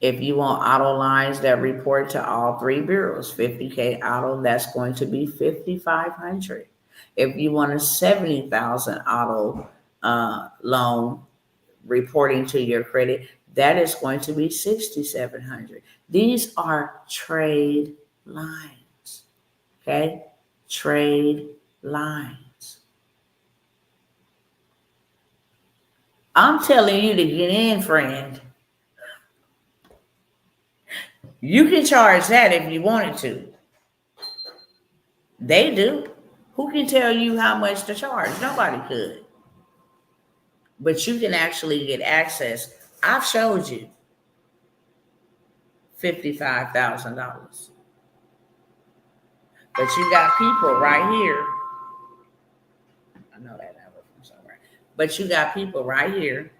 If you want auto lines that report to all 3 bureaus, 50K auto, that's going to be $5,500. If you want a $70,000 auto loan reporting to your credit, That is going to be 6,700. These are trade lines. Okay? Trade lines. I'm telling you to get in, friend. You can charge that if you wanted to. They do. Who can tell you how much to charge? Nobody could. But you can actually get access. I've showed you $55,000. But you got people right here. I know that number from somewhere. But you got people right here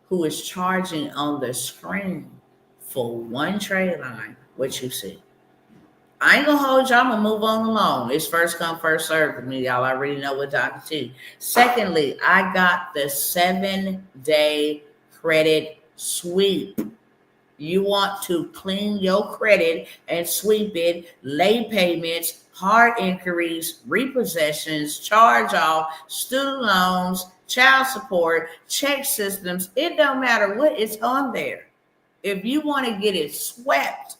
who is charging on the screen for one trade line what you see. I ain't gonna hold you. I'm gonna move on along. It's first come, first serve for me. Y'all already know what Dr. T. Secondly, I got the 7-day credit sweep. You want to clean your credit and sweep it, late payments, hard inquiries, repossessions, charge off, student loans, child support, check systems. It don't matter what is on there. If you want to get it swept,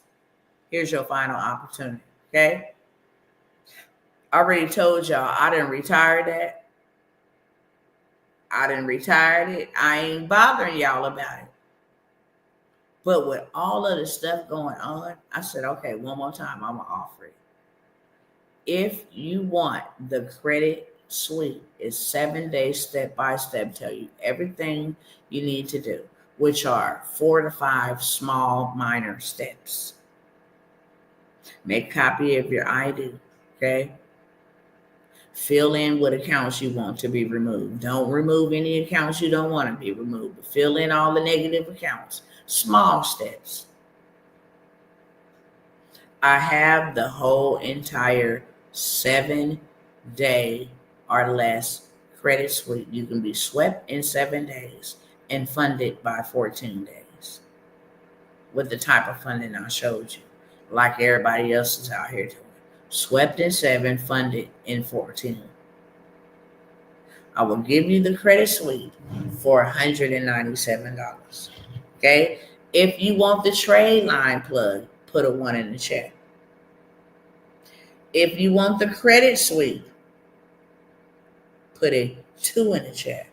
here's your final opportunity. Okay? I already told y'all I didn't retire that. I didn't retire it. I ain't bothering y'all about it. But with all of the stuff going on, I said, okay, one more time, I'm going to offer it. If you want the credit sweep, it's 7 days step by step, tell you everything you need to do, which are 4 to 5 small minor steps. Make a copy of your ID, okay? Fill in what accounts you want to be removed. Don't remove any accounts you don't want to be removed. Fill in all the negative accounts. Small steps. I have the whole entire 7-day or less credit sweep. You can be swept in 7 days and funded by 14 days with the type of funding I showed you, like everybody else is out here doing. Swept in 7, funded in 14. I will give you the credit sweep for $197. Okay? If you want the trade line plug, put a 1 in the chat. If you want the credit sweep, put a 2 in the chat.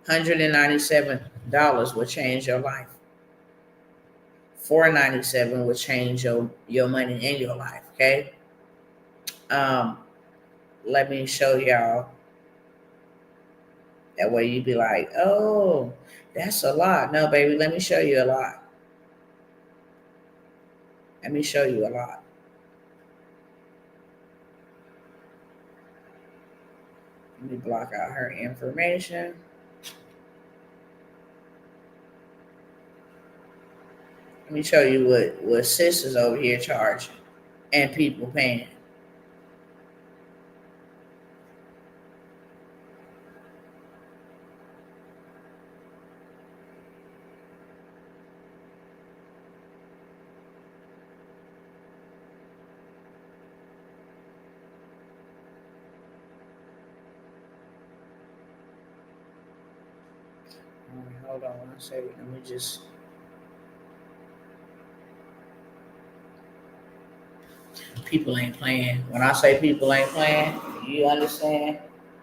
$197 will change your life. $497 will change your money and your life. Okay? Let me show y'all. That way you'd be like, oh, that's a lot. No, baby, let me show you a lot. Let me show you a lot. Let me block out her information. Let me show you what sis is over here charging and people paying. Hold on one second. Let me just. People ain't playing. When I say people ain't playing, you understand?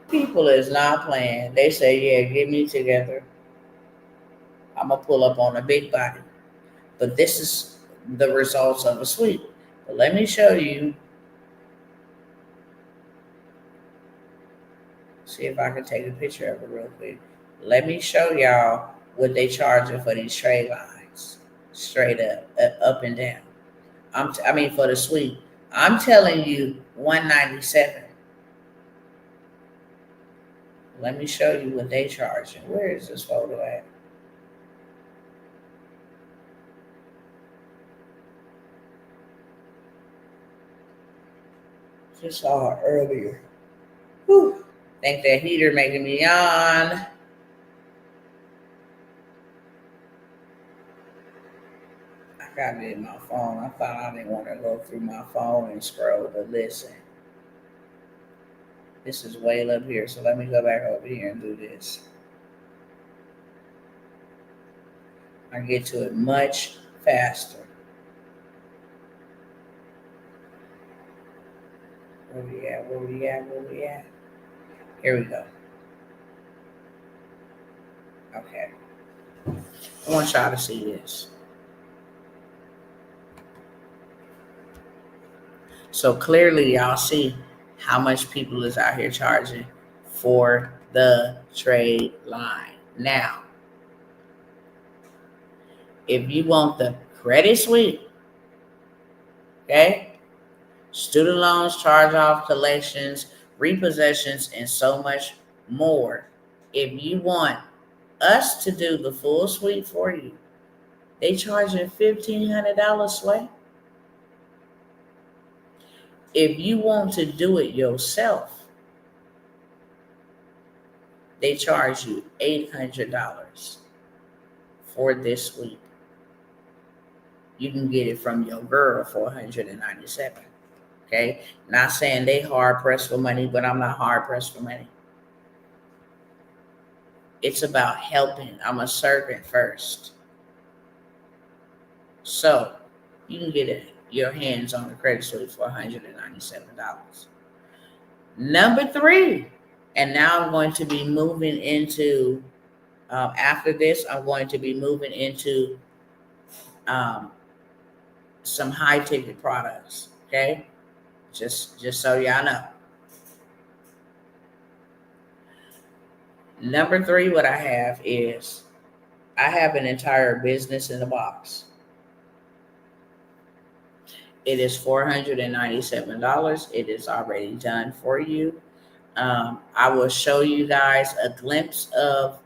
People is not playing. They say, yeah, get me together. I'm going to pull up on a big body. But this is the results of a sweep. But let me show you. See if I can take a picture of it real quick. Let me show y'all what they charging for these trade lines. Straight up and down. For the sweep. I'm telling you 197. Let me show you what they charging. Where is this photo at? Just saw it earlier. Whew. Think that heater making me yawn. I got it in my phone. I thought I didn't want to go through my phone and scroll, but listen. This is way up here, so let me go back over here and do this. I get to it much faster. Where we at? Where we at? Where we at? Here we go. Okay. I want y'all to see this. So clearly y'all see how much people is out here charging for the trade line. Now, if you want the credit suite, okay, student loans, charge-off, collections, repossessions, and so much more. If you want us to do the full suite for you, they charging $1,500, Sway. If you want to do it yourself, they charge you $800 for this suite. You can get it from your girl for $197. Okay, not saying they hard pressed for money, but I'm not hard pressed for money. It's about helping. I'm a servant first. So you can get your hands on the credit suite for $197. Number 3, and now I'm going to be moving into, after this, I'm going to be moving into some high ticket products. Okay, just so y'all know. Number 3, what I have is I have an entire business in a box. It is $497. It is already done for you. I will show you guys a glimpse of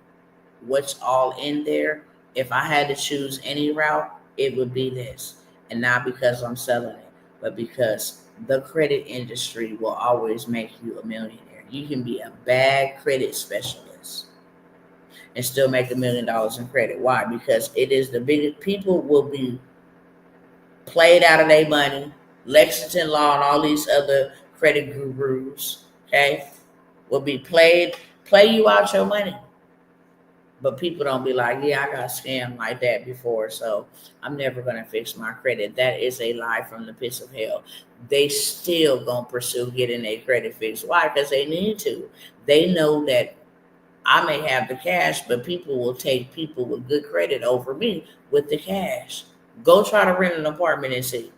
what's all in there. If I had to choose any route, it would be this. And not because I'm selling it, but because the credit industry will always make you a millionaire. You can be a bad credit specialist and still make $1 million in credit. Why? Because it is the biggest. People will be played out of their money. Lexington Law and all these other credit gurus, okay, will be play you out your money. But people don't be like, yeah, I got scammed like that before, so I'm never going to fix my credit. That is a lie from the pits of hell. They still going to pursue getting their credit fixed. Why? Because they need to. They know that I may have the cash, but people will take people with good credit over me with the cash. Go try to rent an apartment and see.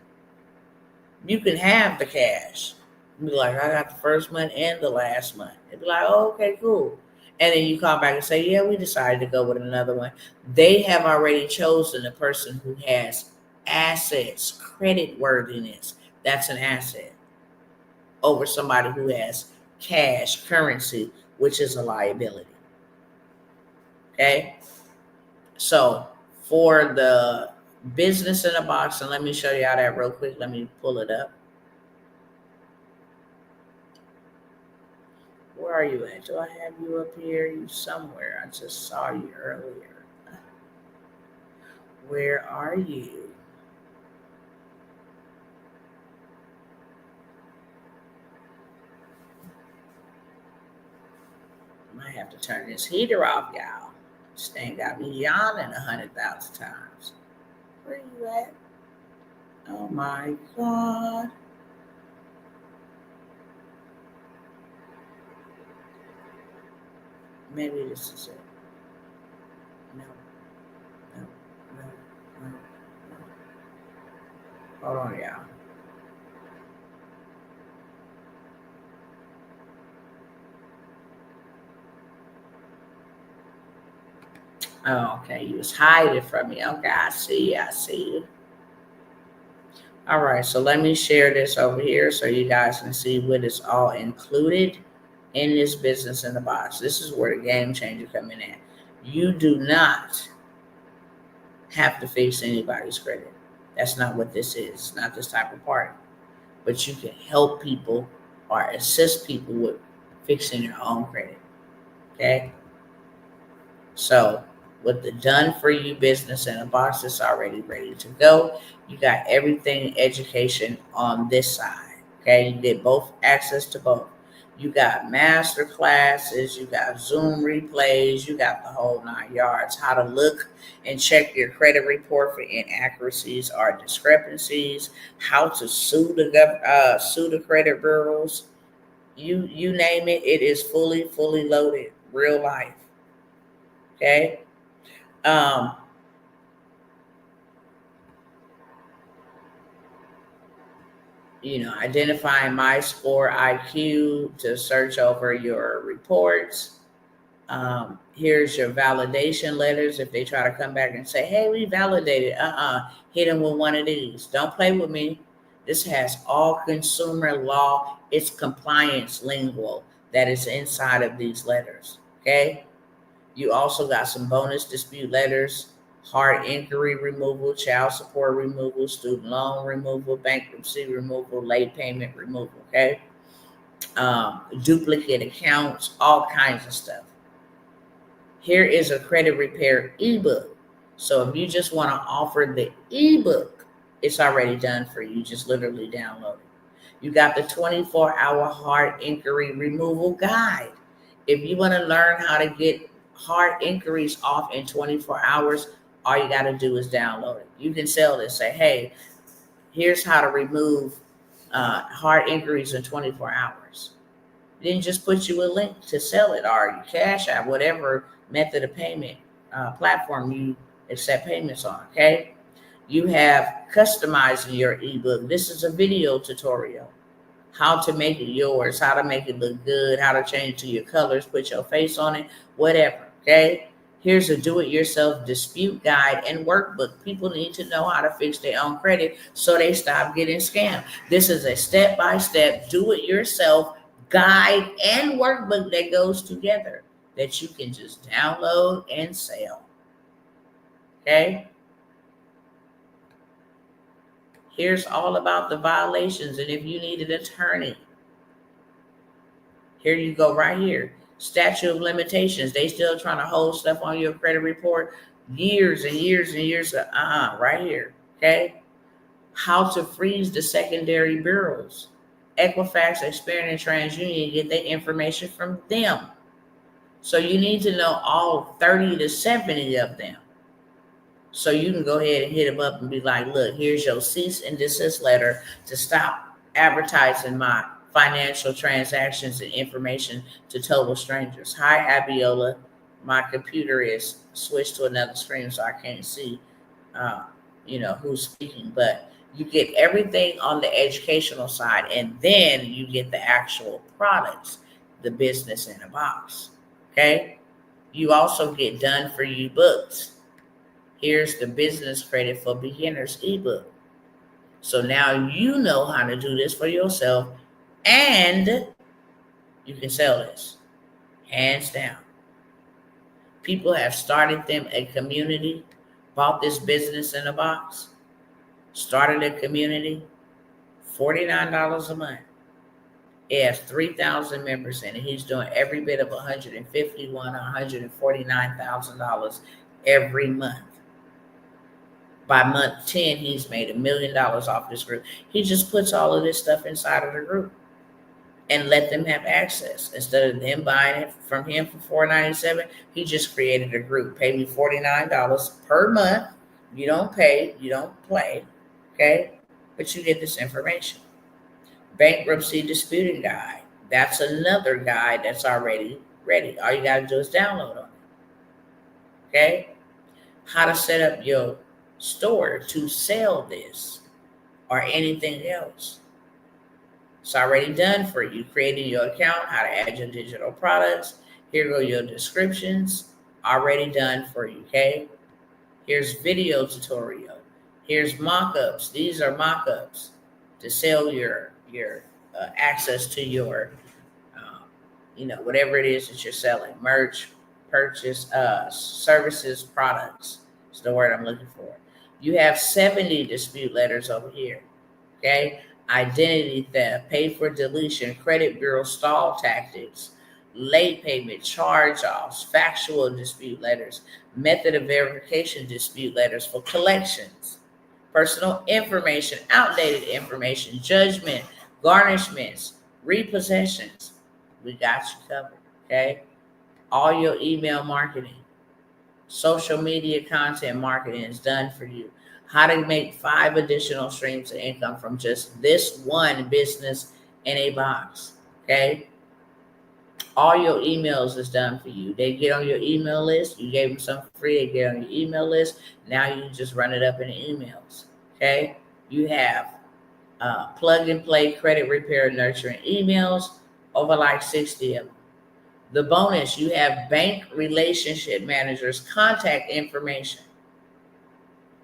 You can have the cash. Be like, I got the first month and the last month. They'd be like, oh, okay, cool. And then you call back and say, yeah, we decided to go with another one. They have already chosen a person who has assets, credit worthiness. That's an asset over somebody who has cash, currency, which is a liability. Okay? So for the business in a box, and let me show y'all that real quick. Let me pull it up. Where are you at? Do I have you up here? You somewhere. I just saw you earlier. Where are you? I might have to turn this heater off, y'all. This thing got me yawning 100,000 times. Where you at? Oh my God. Maybe this is it. No. Hold on, y'all. Oh, okay. You was hiding from me. Okay, I see you. All right, so let me share this over here so you guys can see what is all included in this business in the box. This is where the game changer come in at. You do not have to fix anybody's credit. That's not what this is. It's not this type of party. But you can help people or assist people with fixing their own credit. Okay? So with the done for you business in a box, it's already ready to go. You got everything education on this side. Okay, you get both access to both. You got master classes, you got Zoom replays, you got the whole 9 yards. How to look and check your credit report for inaccuracies or discrepancies. How to sue the credit bureaus. You name it, it is fully loaded. Real life. Okay. Um, Identifying my score IQ to search over your reports. Here's your validation letters. If they try to come back and say, hey, we validated, hit them with one of these. Don't play with me. This has all consumer law, it's compliance lingual that is inside of these letters. Okay. You also got some bonus dispute letters, hard inquiry removal, child support removal, student loan removal, bankruptcy removal, late payment removal. Okay. Duplicate accounts, all kinds of stuff. Here is a credit repair ebook. So if you just want to offer the ebook, it's already done for you. Just literally download it. You got the 24-hour hard inquiry removal guide. If you want to learn how to get hard inquiries off in 24 hours, all you got to do is download it. You can sell this. Say, hey, here's how to remove hard inquiries in 24 hours. Then just put you a link to sell it, or you Cash App, whatever method of payment platform you accept payments on. Okay. You have customizing your ebook. This is a video tutorial. How to make it yours, how to make it look good, how to change to your colors, put your face on it, whatever. Okay. Here's a do-it-yourself dispute guide and workbook. People need to know how to fix their own credit so they stop getting scammed. This is a step-by-step do-it-yourself guide and workbook that goes together that you can just download and sell. Okay. Here's all about the violations, and if you need an attorney, here you go right here. Statute of limitations. They still trying to hold stuff on your credit report years and years and years. Right here. Okay. How to freeze the secondary bureaus. Equifax, Experian, and TransUnion, get their information from them. So you need to know all 30 to 70 of them. So you can go ahead and hit them up and be like, look, here's your cease and desist letter to stop advertising my financial transactions and information to total strangers. Hi, Abiola. My computer is switched to another screen, so I can't see, who's speaking. But you get everything on the educational side, and then you get the actual products, the business in a box. Okay. You also get done for you books. Here's the business credit for beginners ebook. So now you know how to do this for yourself, and you can sell this. Hands down. People have started them a community, bought this business in a box, started a community, $49 a month. It has 3,000 members in it. He's doing every bit of $151,000 or $149,000 every month. By month 10, he's made $1 million off this group. He just puts all of this stuff inside of the group and let them have access. Instead of them buying it from him for $497, he just created a group. Pay me $49 per month. You don't pay, you don't play, okay? But you get this information. Bankruptcy disputing guide. That's another guide that's already ready. All you got to do is download on it, okay? How to set up your store to sell this or anything else. It's already done for you. Creating your account, how to add your digital products. Here go your descriptions, already done for you, okay? Here's video tutorial. Here's mock-ups. These are mock-ups to sell your access to your, whatever it is that you're selling, merch, purchase, services, products. It's the word I'm looking for. You have 70 dispute letters over here, okay? Identity theft, pay for deletion, credit bureau stall tactics, late payment, charge-offs, factual dispute letters, method of verification dispute letters for collections, personal information, outdated information, judgment, garnishments, repossessions. We got you covered. Okay. All your email marketing, social media content marketing is done for you. How to make 5 additional streams of income from just this one business in a box. Okay. All your emails is done for you. They get on your email list. You gave them something free. They get on your email list. Now you just run it up in the emails. Okay. You have plug and play credit repair nurturing emails, over like 60 of them. The bonus, you have bank relationship managers contact information.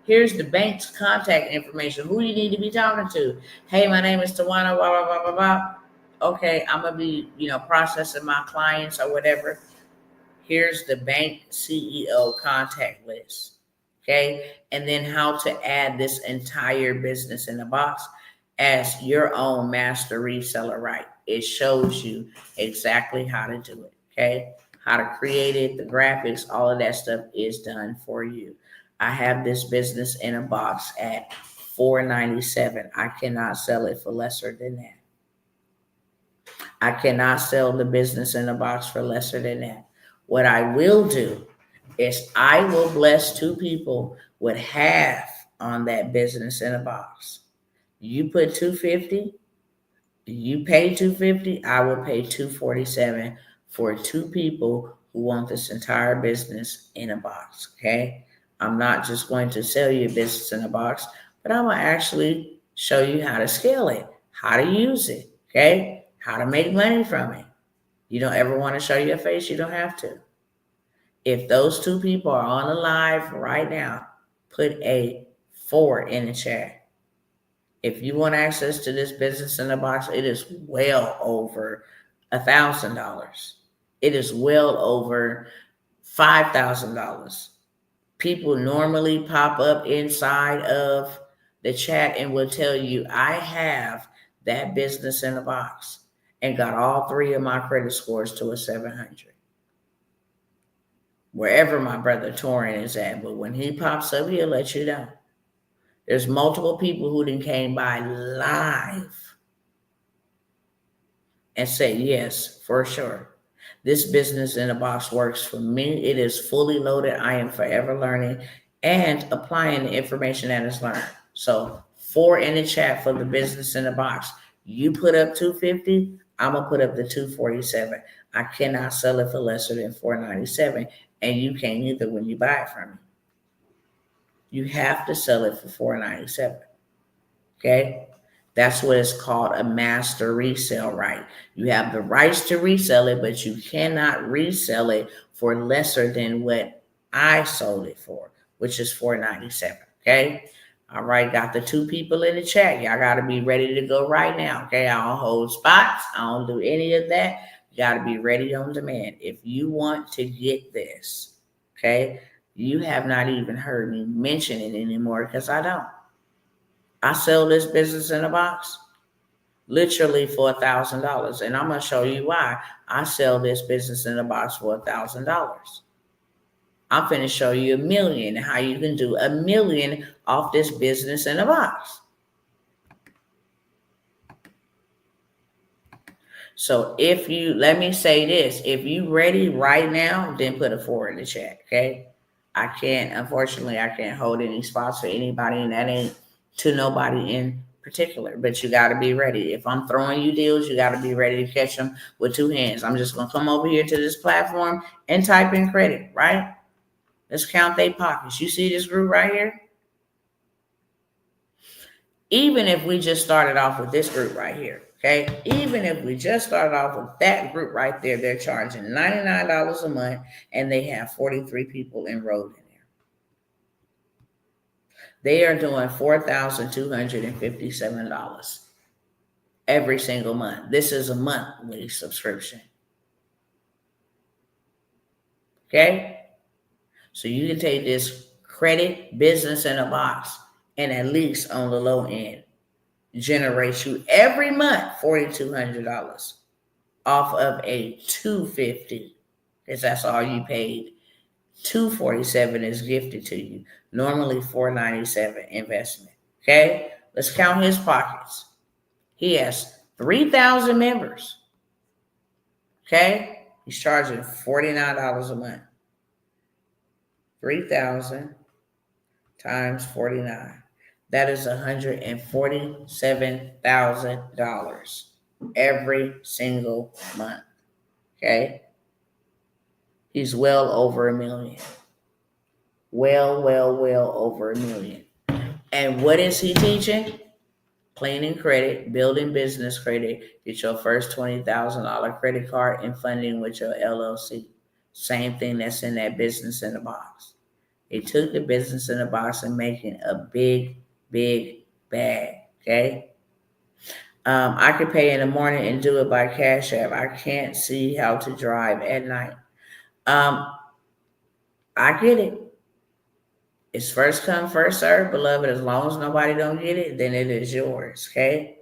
Here's the bank's contact information. Who you need to be talking to. Hey, my name is Tawana, blah, blah, blah, blah, blah. Okay, I'm gonna be, processing my clients or whatever. Here's the bank CEO contact list. Okay, and then how to add this entire business in the box as your own master reseller, right? It shows you exactly how to do it. Okay, how to create it, the graphics, all of that stuff is done for you. I have this business in a box at $4.97. I cannot sell it for lesser than that. I cannot sell the business in a box for lesser than that. What I will do is I will bless 2 people with half on that business in a box. You put $250, you pay $250, I will pay $247 for 2 people who want this entire business in a box. Okay. I'm not just going to sell you a business in a box, but I'm going to actually show you how to scale it, how to use it. Okay. How to make money from it. You don't ever want to show your face, you don't have to. If those 2 people are on the live right now, put a 4 in the chat. If you want access to this business in a box, it is well over $1,000. It is well over $5,000. People normally pop up inside of the chat and will tell you, I have that business in a box and got all 3 of my credit scores to a 700. Wherever my brother Torin is at, but when he pops up, he'll let you know. There's multiple people who then came by live and say, yes, for sure. This business in a box works for me. It is fully loaded. I am forever learning and applying the information that is learned. So 4 in the chat for the business in a box. You put up $250, I'm going to put up the $247. I cannot sell it for lesser than $497, and you can't either when you buy it from me. You have to sell it for $497. Okay? That's what it's called, a master resale right. You have the rights to resell it, but you cannot resell it for lesser than what I sold it for, which is $497. Okay? All right, got the 2 people in the chat. Y'all got to be ready to go right now. Okay, I don't hold spots. I don't do any of that. You got to be ready on demand. If you want to get this, okay, you have not even heard me mention it anymore because I don't. I sell this business in a box literally for $1,000. And I'm going to show you why I sell this business in a box for $1,000. I'm finna show you $1 million, how you can do $1 million off this business in a box. So let me say this, if you ready right now, then put a 4 in the chat, okay? Unfortunately, I can't hold any spots for anybody, and that ain't to nobody in particular, but you got to be ready. If I'm throwing you deals, you got to be ready to catch them with 2 hands. I'm just going to come over here to this platform and type in credit, right? Let's count their pockets. You see this group right here? Even if we just started off with this group right here, okay? Even if we just started off with that group right there, they're charging $99 a month, and they have 43 people enrolled in there. They are doing $4,257 every single month. This is a monthly subscription. Okay? So you can take this credit business in a box and at least on the low end generate you every month $4,200 off of a $250, because that's all you paid. $247 is gifted to you. Normally $497 investment. Okay? Let's count his pockets. He has 3,000 members. Okay? He's charging $49 a month. 3,000 times 49. That is $147,000 every single month. Okay? He's well over $1 million. Well over $1 million. And what is he teaching? Cleaning credit, building business credit, get your first $20,000 credit card and funding with your LLC. Same thing that's in that business in the box. They took the business in the box and making a big bag. Okay. I could pay in the morning and do it by Cash App. I can't see how to drive at night. I get it. It's first come, first serve, beloved. As long as nobody don't get it, then it is yours. Okay.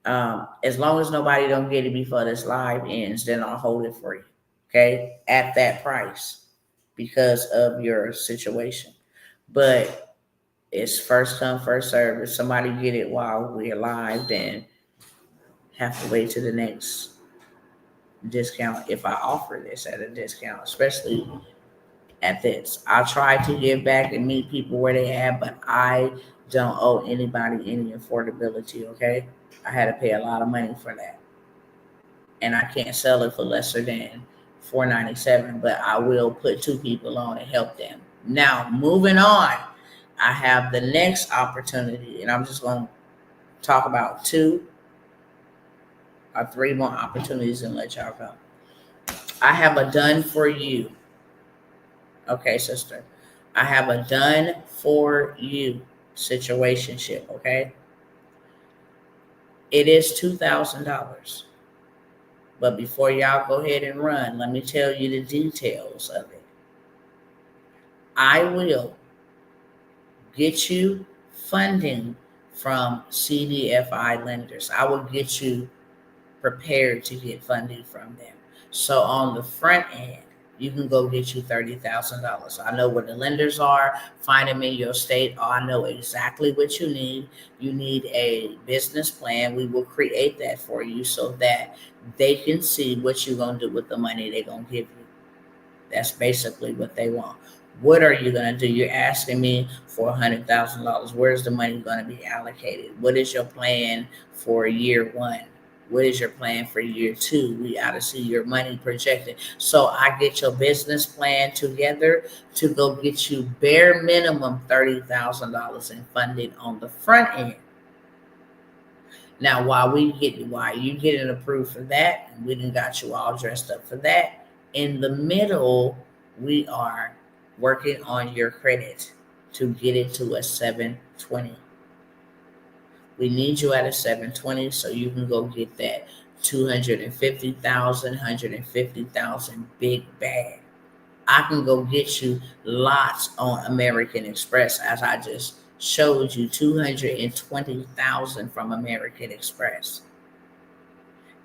As long as nobody don't get it before this live ends, then I'll hold it for you. Okay. At that price because of your situation. But it's first come, first serve. If somebody get it while we're live, then have to wait to the next discount if I offer this at a discount, especially at this. I'll try to give back and meet people where they at, but I don't owe anybody any affordability, okay? I had to pay a lot of money for that. And I can't sell it for lesser than $497, but I will put 2 people on and help them. Now, moving on, I have the next opportunity, and I'm just going to talk about 2 or 3 more opportunities and let y'all go. I have a done for you. Okay, sister. I have a done for you situationship, okay? It is $2,000. But before y'all go ahead and run, let me tell you the details of it. I will get you funding from CDFI lenders. I will get you prepared to get funding from them. So on the front end, you can go get you $30,000. I know where the lenders are. Find them in your state. Oh, I know exactly what you need. You need a business plan. We will create that for you so that they can see what you're going to do with the money they're going to give you. That's basically what they want. What are you going to do? You're asking me for $100,000. Where's the money going to be allocated? What is your plan for year 1? What is your plan for year 2? We ought to see your money projected. So I get your business plan together to go get you bare minimum $30,000 in funding on the front end. Now, while you getting approved for that, and we done got you all dressed up for that, in the middle, we are working on your credit to get it to a 720. We need you at a 720 so you can go get that 250,000, 150,000 big bag. I can go get you lots on American Express, as I just showed you 220,000 from American Express.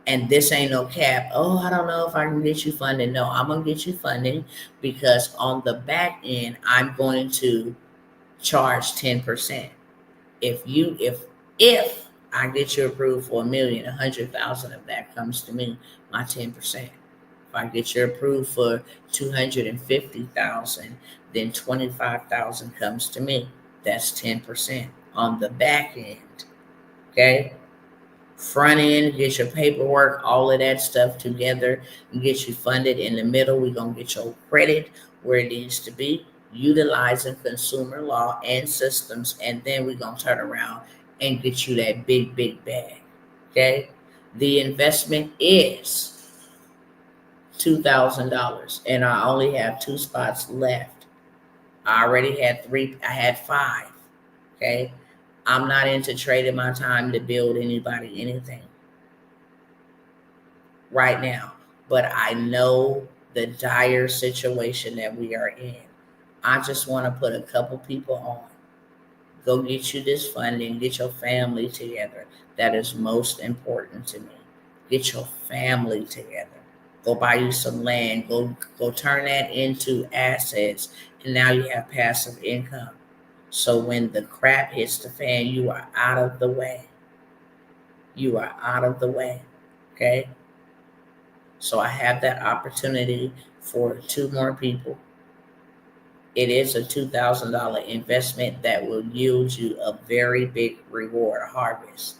And this ain't no cap. Oh, I don't know if I can get you funding. No, I'm gonna get you funding because on the back end, I'm going to charge 10%. If I get you approved for $1 million, 100,000 of that comes to me, my 10%. If I get you approved for 250,000, then 25,000 comes to me. That's 10% on the back end. Okay. Front end, get your paperwork, all of that stuff together and get you funded. In the middle, we're going to get your credit where it needs to be, utilizing consumer law and systems. And then we're going to turn around and get you that big bag. Okay. The investment is $2,000 and I only have 2 spots left. I already had 3. I had 5. Okay. I'm not into trading my time to build anybody anything right now, but I know the dire situation that we are in. I just want to put a couple people on. Go get you this funding, get your family together. That is most important to me. Get your family together. Go buy you some land. Go turn that into assets, and now you have passive income. So when the crap hits the fan, you are out of the way. You are out of the way. Okay? So I have that opportunity for 2 more people. It is a $2,000 investment that will yield you a very big reward, a harvest.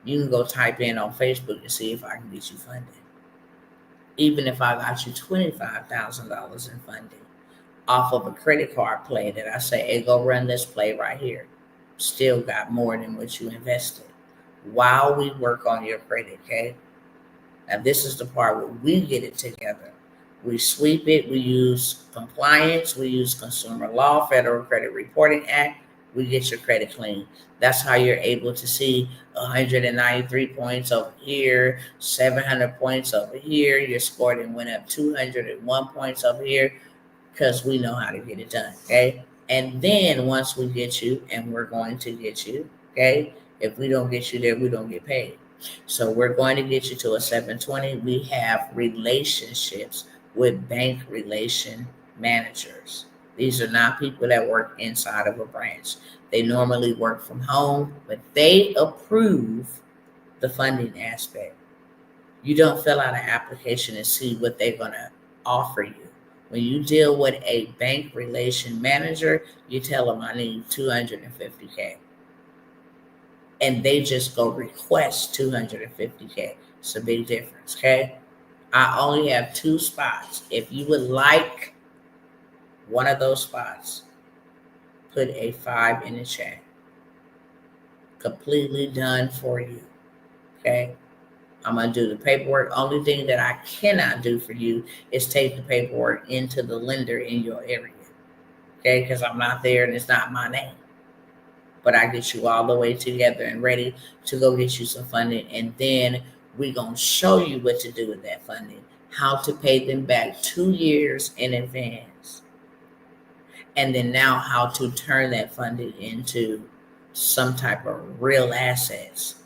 You can go type in on Facebook and see if I can get you funding. Even if I got you $25,000 in funding off of a credit card play that I say, hey, go run this play right here. Still got more than what you invested while we work on your credit, okay? Now, this is the part where we get it together. We sweep it. We use compliance. We use consumer law, Federal Credit Reporting Act. We get your credit clean. That's how you're able to see 193 points over here, 700 points over here. Your scoring went up 201 points over here because we know how to get it done, okay? And then once we get you, and we're going to get you, okay? If we don't get you there, we don't get paid. So we're going to get you to a 720. We have relationships with bank relation managers. These are not people that work inside of a branch. They normally work from home, but they approve the funding aspect. You don't fill out an application and see what they're going to offer you. When you deal with a bank relation manager, you tell them I need 250K. And they just go request 250K. It's a big difference, okay? I only have 2 spots. If you would like one of those spots, put a 5 in the chat. Completely done for you, okay? I'm going to do the paperwork. Only thing that I cannot do for you is take the paperwork into the lender in your area, okay? Because I'm not there and it's not my name. But I get you all the way together and ready to go get you some funding. And then we're going to show you what to do with that funding, how to pay them back 2 years in advance. And then now how to turn that funding into some type of real assets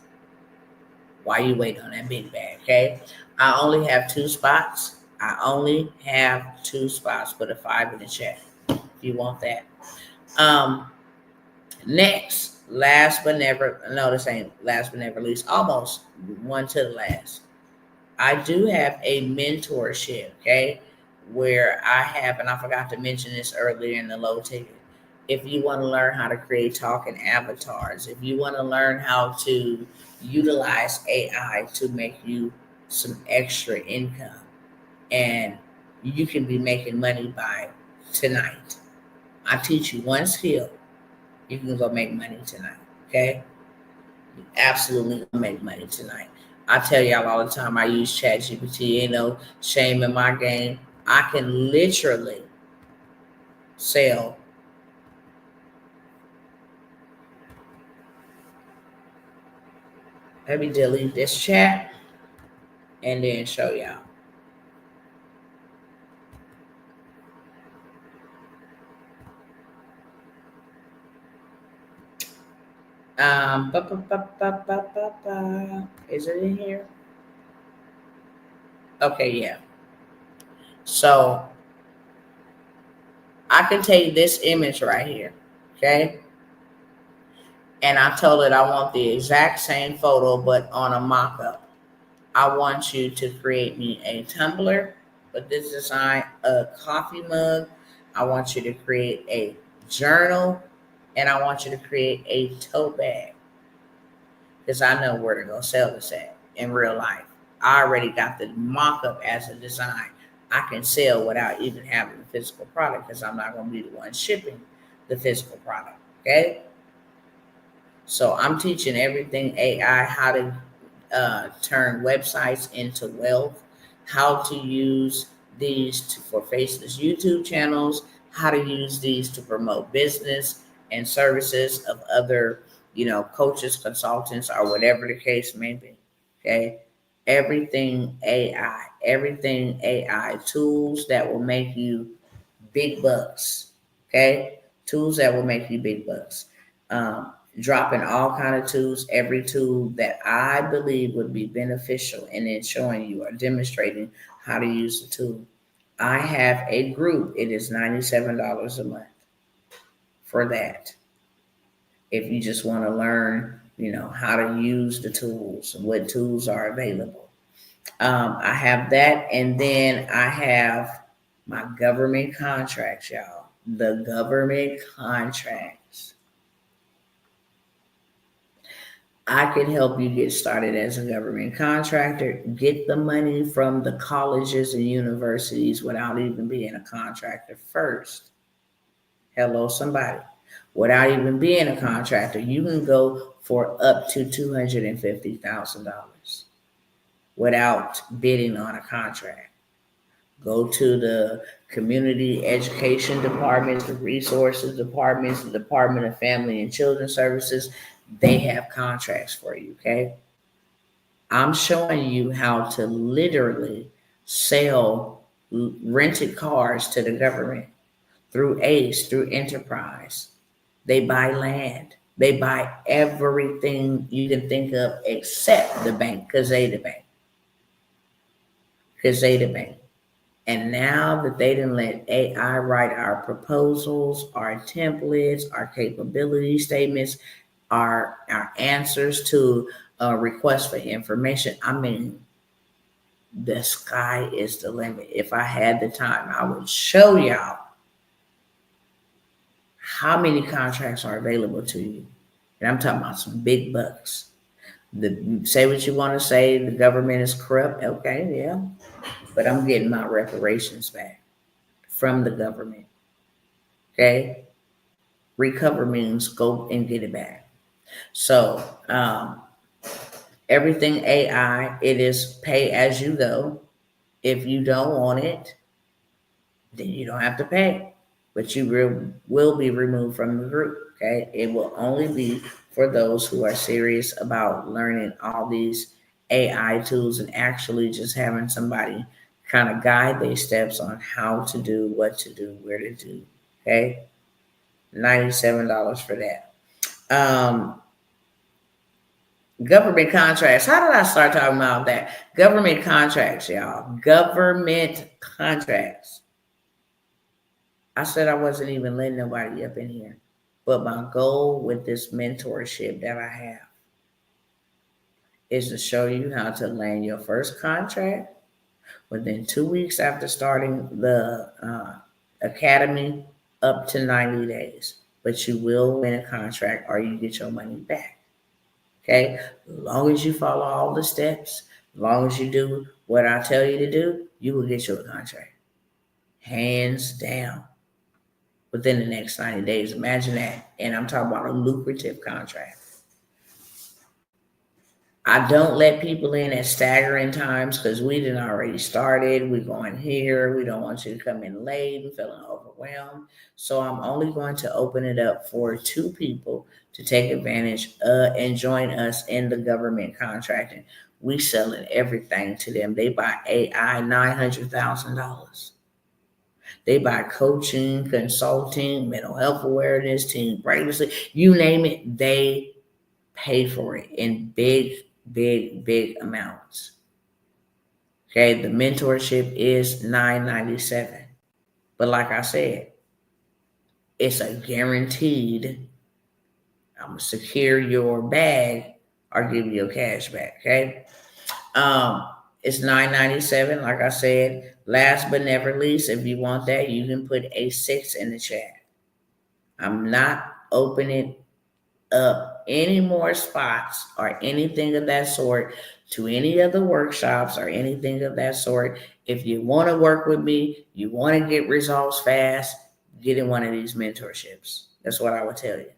while you wait on that big bag, okay? I only have 2 spots. I only have 2 spots. Put a 5 in the chat if you want that. Next, last but never, no, this ain't last but never least, almost one to the last. I do have a mentorship, okay, where I have, and I forgot to mention this earlier in the low ticket. If you want to learn how to create talking avatars, if you want to learn how to utilize AI to make you some extra income, and you can be making money by tonight. I teach you one skill. You can go make money tonight, okay? You absolutely make money tonight. I tell y'all all the time I use ChatGPT. Ain't no shame in my game. I can literally sell. Let me delete this chat and then show y'all. Is it in here? Okay, yeah. So I can take this image right here, okay? And I told it I want the exact same photo, but on a mock-up. I want you to create me a tumbler with this design, a coffee mug. I want you to create a journal, and I want you to create a tote bag because I know where to go sell this at in real life. I already got the mock-up as a design. I can sell without even having the physical product because I'm not going to be the one shipping the physical product, okay? So I'm teaching everything AI, how to turn websites into wealth, how to use these for faceless YouTube channels, how to use these to promote business and services of other, coaches, consultants, or whatever the case may be. Okay. Everything AI, tools that will make you big bucks. Okay. Tools that will make you big bucks. Dropping all kind of tools, every tool that I believe would be beneficial, and then showing you or demonstrating how to use the tool. I have a group. It is $97 a month for that. If you just want to learn, how to use the tools and what tools are available. I have that, and then I have my government contracts, y'all. The government contracts. I can help you get started as a government contractor, get the money from the colleges and universities without even being a contractor first. Hello, somebody. Without even being a contractor, you can go for up to $250,000 without bidding on a contract. Go to the community education departments, the resources departments, the Department of Family and Children Services. They have contracts for you, okay? I'm showing you how to literally sell rented cars to the government through ACE, through Enterprise. They buy land. They buy everything you can think of except the bank, Kazeta Bank. Kazeta Bank. And now that they didn't let AI write our proposals, our templates, our capability statements, our answers to requests for information, I mean, the sky is the limit. If I had the time, I would show y'all how many contracts are available to you. And I'm talking about some big bucks. Say what you want to say, the government is corrupt. Okay, yeah. But I'm getting my reparations back from the government. Okay? Recover means go and get it back. So everything AI, it is pay as you go. If you don't want it, then you don't have to pay. But you will be removed from the group. Okay? It will only be for those who are serious about learning all these AI tools and actually just having somebody kind of guide their steps on how to do, what to do, where to do. Okay? $97 for that. Government contracts. How did I start talking about that? Government contracts, y'all. Government contracts. I said I wasn't even letting nobody up in here. But my goal with this mentorship that I have is to show you how to land your first contract within 2 weeks after starting the academy, up to 90 days. But you will win a contract or you get your money back. Okay? As long as you follow all the steps, as long as you do what I tell you to do, you will get your contract. Hands down. Within the next 90 days. Imagine that. And I'm talking about a lucrative contract. I don't let people in at staggering times because we done already started. We're going here. We don't want you to come in late and feeling overwhelmed. So I'm only going to open it up for 2 people to take advantage and join us in the government contracting. We selling everything to them. They buy AI, $900,000. They buy coaching, consulting, mental health awareness, teen pregnancy, you name it, they pay for it in big amounts. Okay, the mentorship is $997. But like I said, it's a guaranteed, I'm gonna secure your bag or give you your cash back. Okay. It's $997, like I said. Last but never least, if you want that, you can put a 6 in the chat. I'm not opening up any more spots or anything of that sort to any of the workshops or anything of that sort. If you want to work with me, you want to get results fast, get in one of these mentorships. That's what I would tell you.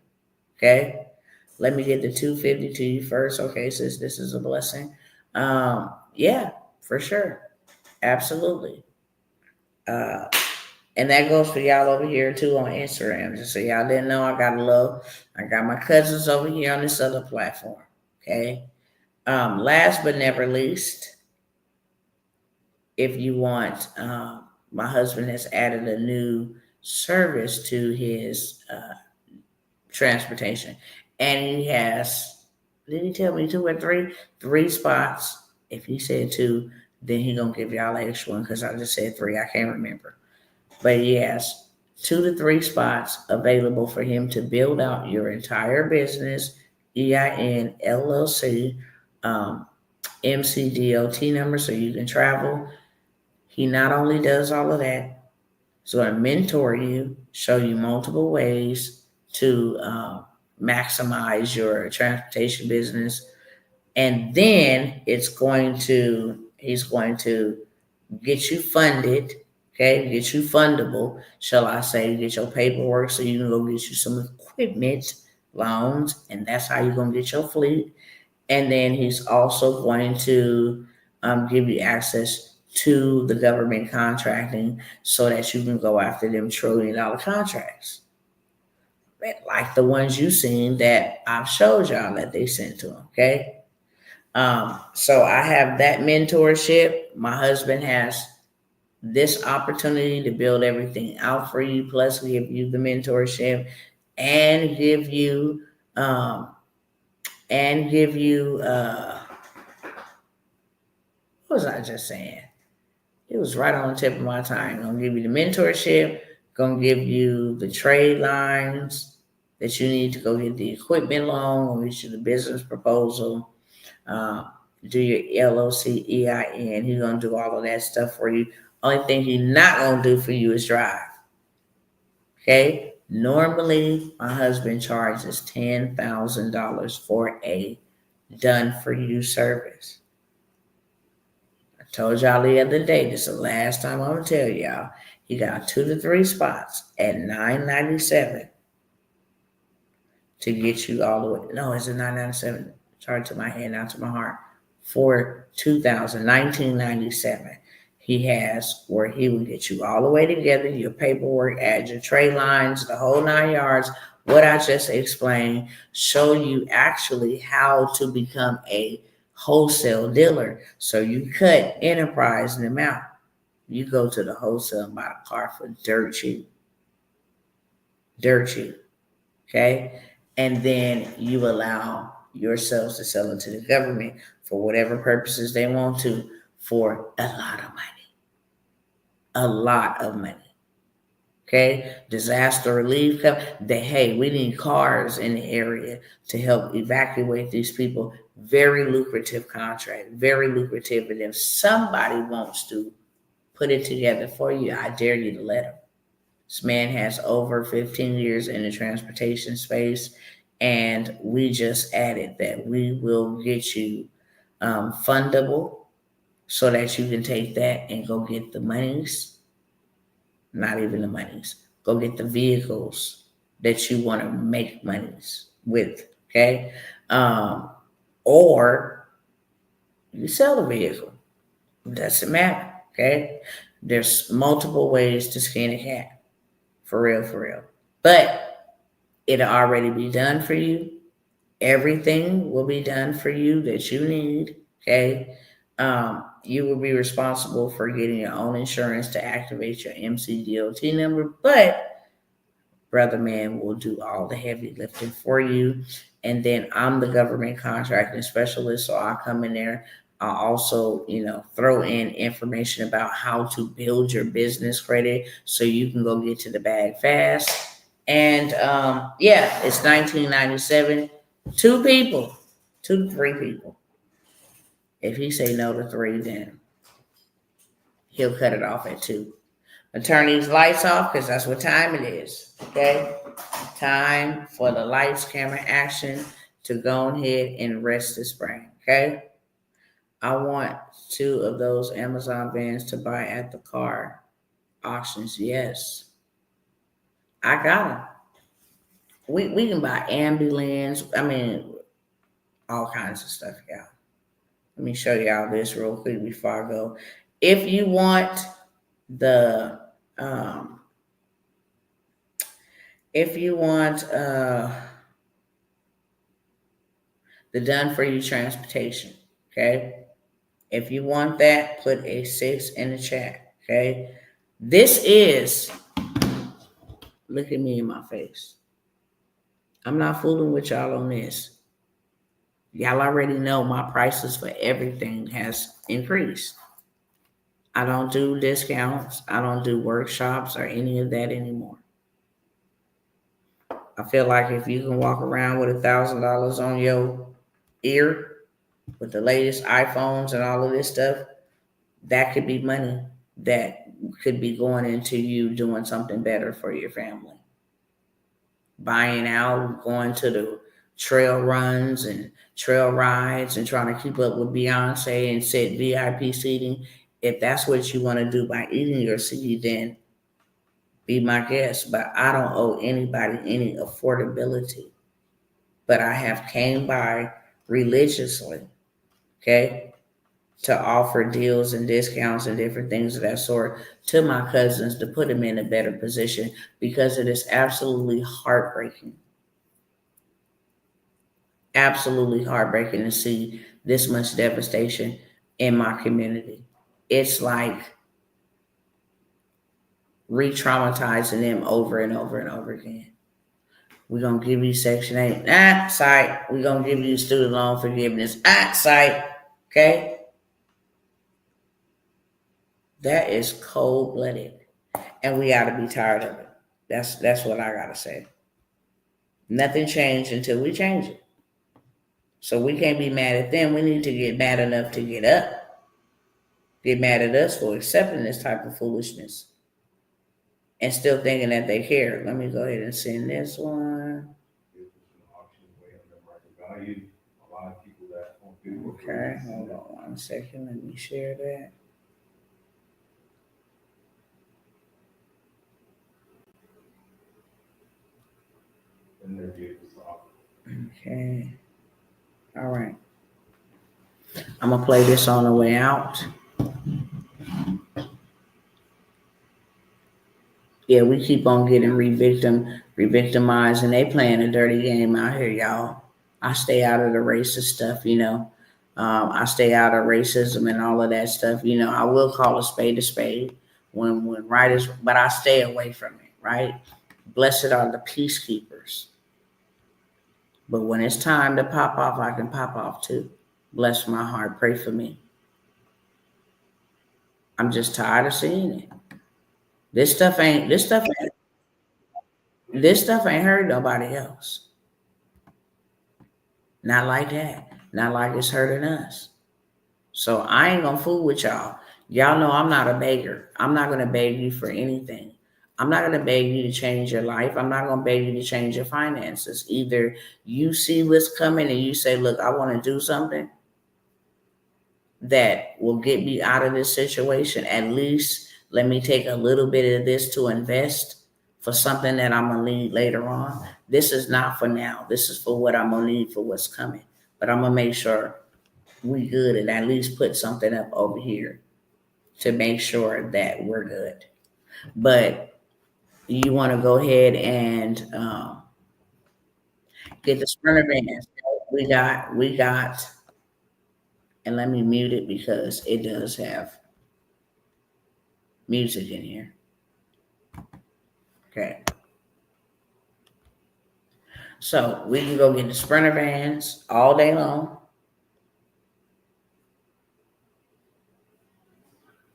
Okay? Let me get the 250 to you first. Okay, sis, this is a blessing. Yeah, for sure. Absolutely. And that goes for y'all over here too on Instagram. Just so y'all didn't know, I got my cousins over here on this other platform. Okay. Last but never least, if you want, my husband has added a new service to his transportation. And he has, did he tell me 2 or 3? 3 spots. If he said 2, then he gonna give y'all an extra one because I just said 3. I can't remember. But he has 2 to 3 spots available for him to build out your entire business, EIN, LLC, MCDOT number so you can travel. He not only does all of that, he's going to mentor you, show you multiple ways to maximize your transportation business. And then he's going to get you funded, okay, get you fundable, shall I say, get your paperwork so you can go get you some equipment loans, and that's how you're going to get your fleet. And then he's also going to give you access to the government contracting so that you can go after them $1 trillion contracts, like the ones you've seen that I've showed y'all that they sent to him, okay? So I have that mentorship. My husband has this opportunity to build everything out for you, plus give you the mentorship and give you what was I just saying? It was right on the tip of my tongue. Gonna give you the mentorship, gonna give you the trade lines that you need to go get the equipment loan, gonna get you the business proposal, do your LOC EIN. He's gonna do all of that stuff for you. Only thing he's not gonna do for you is drive. Okay? Normally, my husband charges $10,000 for a done for you service. I told y'all the other day, this is the last time I'm gonna tell y'all. He got 2 to 3 spots at $9.97 to get you all the way. No, it's a $9.97. Sorry, to my head, not to my heart. For $19.97. He has where he will get you all the way together, your paperwork, add your trade lines, the whole 9 yards. What I just explained, show you actually how to become a wholesale dealer. So you cut enterprise them out. You go to the wholesale and buy a car for dirt cheap. Dirt cheap. Okay? And then you allow yourselves to sell it to the government for whatever purposes they want to for a lot of money. A lot of money. Okay? Disaster relief. Hey, we need cars in the area to help evacuate these people. Very lucrative contract. Very lucrative. And if somebody wants to put it together for you, I dare you to let them. This man has over 15 years in the transportation space. And we just added that we will get you fundable so that you can take that and go get the monies. Not even the monies. Go get the vehicles that you want to make monies with, okay? Or you sell the vehicle. It doesn't matter, okay? There's multiple ways to skin a cat. For real, for real. But it'll already be done for you. Everything will be done for you that you need, okay? You will be responsible for getting your own insurance to activate your MCDOT number, but Brother Man will do all the heavy lifting for you. And then I'm the government contracting specialist, so I'll come in there. I'll also, throw in information about how to build your business credit so you can go get to the bag fast. And it's $19.97. 2 people, 2 to 3 people. If he say no to 3, then he'll cut it off at 2. Turn these lights off because that's what time it is. Okay? Time for the lights, camera, action to go ahead and rest this brain. Okay? I want 2 of those Amazon vans to buy at the car auctions. Yes. I got them. We can buy ambulance. All kinds of stuff, y'all. Let me show y'all this real quick before I go. If you want the done for you transportation, okay? If you want that, put a 6 in the chat, okay? This is, look at me in my face. I'm not fooling with y'all on this. Y'all already know my prices for everything has increased. I don't do discounts. I don't do workshops or any of that anymore. I feel like if you can walk around with $1,000 on your ear, with the latest iPhones and all of this stuff, that could be money that could be going into you doing something better for your family. Buying out, going to the trail runs and trail rides and trying to keep up with Beyonce and sit VIP seating. If that's what you want to do by eating your seed, then be my guest. But I don't owe anybody any affordability. But I have came by religiously, okay, to offer deals and discounts and different things of that sort to my cousins to put them in a better position, because it is absolutely heartbreaking to see this much devastation in my community. It's like re-traumatizing them over and over and over again. We're going to give you Section 8. Psych. We're going to give you student loan forgiveness. Psych. Okay? That is cold-blooded. And we got to be tired of it. That's what I got to say. Nothing changed until we change it. So we can't be mad at them. We need to get mad enough to get up. Get mad at us for accepting this type of foolishness and still thinking that they care. Let me go ahead and send this one. Okay, hold on 1 second. Let me share that. Okay. All right. I'm going to play this on the way out. Yeah, we keep on getting re-victimized, and they playing a dirty game out here, y'all. I stay out of the racist stuff, you know. I stay out of racism and all of that stuff. You know, I will call a spade when right is, but I stay away from it, right? Blessed are the peacekeepers. But when it's time to pop off, I can pop off too. Bless my heart. Pray for me. I'm just tired of seeing it. This stuff ain't hurt nobody else. Not like that. Not like it's hurting us. So I ain't gonna fool with y'all. Y'all know I'm not a beggar. I'm not gonna beg you for anything. I'm not gonna beg you to change your life. I'm not gonna beg you to change your finances. Either you see what's coming and you say, look, I want to do something that will get me out of this situation. At least let me take a little bit of this to invest for something that I'm gonna need later on. This is not for now. This is for what I'm gonna need for what's coming. But I'm gonna make sure we good and at least put something up over here to make sure that we're good. But you want to go ahead and get the Sprinter vans. We got, and let me mute it because it does have music in here. Okay. So we can go get the Sprinter vans all day long.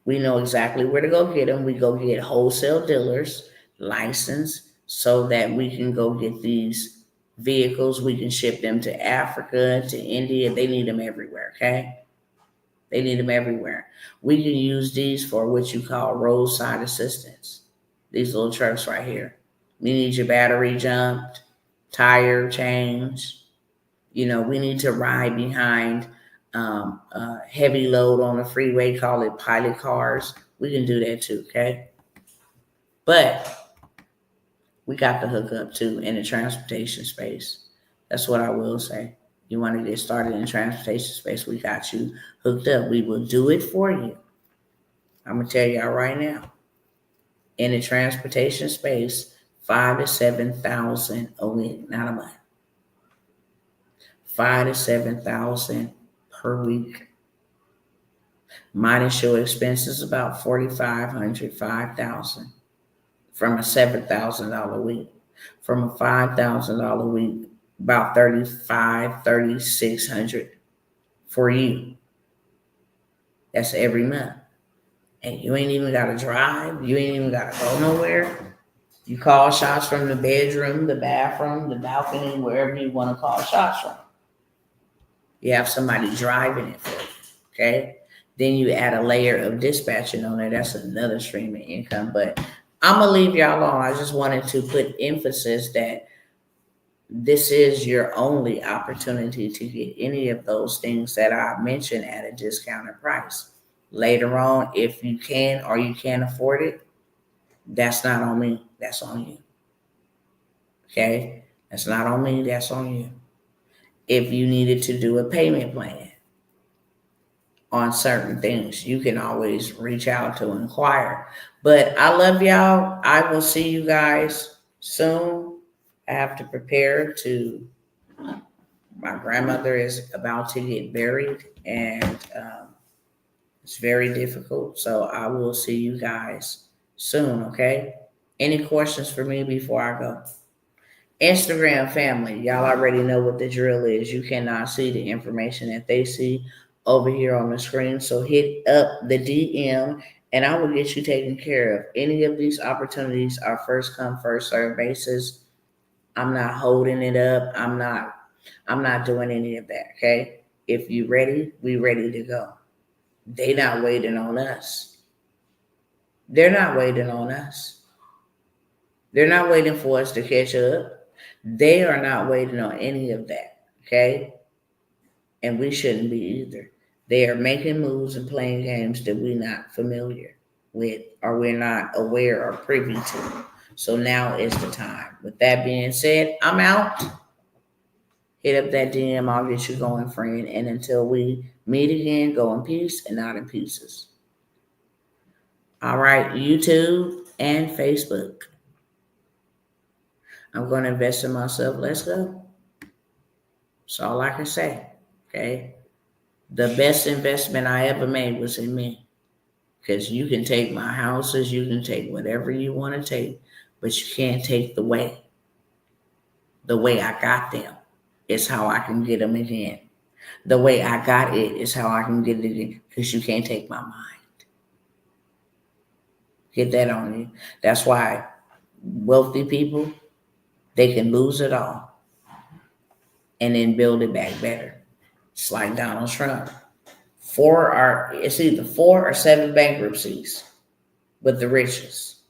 We know exactly where to go get them. We go get wholesale dealers licensed so that we can go get these vehicles. We can ship them to Africa, to India. They need them everywhere, okay? They need them everywhere. We can use these for what you call roadside assistance. These little trucks right here. We need your battery jumped, tire changed. You know, we need to ride behind heavy load on the freeway, call it pilot cars. We can do that too, okay? But we got to hook up too in the transportation space. That's what I will say. You want to get started in transportation space, we got you hooked up. We will do it for you. I'm going to tell y'all right now. In the transportation space, 5,000 to 7,000 a week, not a month. 5,000 to 7,000 per week. Minus your expenses about 4,500, 5,000 from a $7,000 week. From a $5,000 week, about 3,500, 3,600 for you. That's every month. And you ain't even got to drive. You ain't even got to go nowhere. You call shots from the bedroom, the bathroom, the balcony, wherever you want to call shots from. You have somebody driving it for you. Okay. Then you add a layer of dispatching on there. That's another stream of income. But I'm going to leave y'all alone. I just wanted to put emphasis that this is your only opportunity to get any of those things that I mentioned at a discounted price. Later on, if you can or you can't afford it, that's not on me. That's on you. Okay? That's not on me. That's on you. If you needed to do a payment plan on certain things, you can always reach out to inquire. But I love y'all. I will see you guys soon. I have to prepare to, my grandmother is about to get buried, and it's very difficult. So I will see you guys soon, okay? Any questions for me before I go? Instagram family, y'all already know what the drill is. You cannot see the information that they see over here on the screen. So hit up the DM and I will get you taken care of. Any of these opportunities are first come, first serve basis. I'm not holding it up. I'm not doing any of that. Okay. If you ready, we ready to go. They not waiting on us. They're not waiting on us. They're not waiting for us to catch up. They are not waiting on any of that, okay? And we shouldn't be either. They are making moves and playing games that we're not familiar with or we're not aware or privy to. So now is the time. With that being said, I'm out. Hit up that DM. I'll get you going, friend. And until we meet again, go in peace and not in pieces. All right, YouTube and Facebook. I'm going to invest in myself. Let's go. That's all I can say. Okay. The best investment I ever made was in me. Because you can take my houses, you can take whatever you want to take, but you can't take the way. The way I got them is how I can get them again. The way I got it is how I can get it again. Because you can't take my mind. Get that on you. That's why wealthy people, they can lose it all and then build it back better. It's like Donald Trump. It's either 4 or 7 bankruptcies with the richest.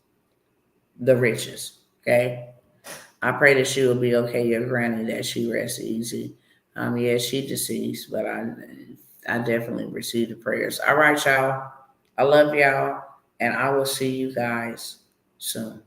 The richest. Okay. I pray that she will be okay. Your granny, that she rests easy. Yeah, she deceased, but I definitely received the prayers. All right, y'all. I love y'all, and I will see you guys soon.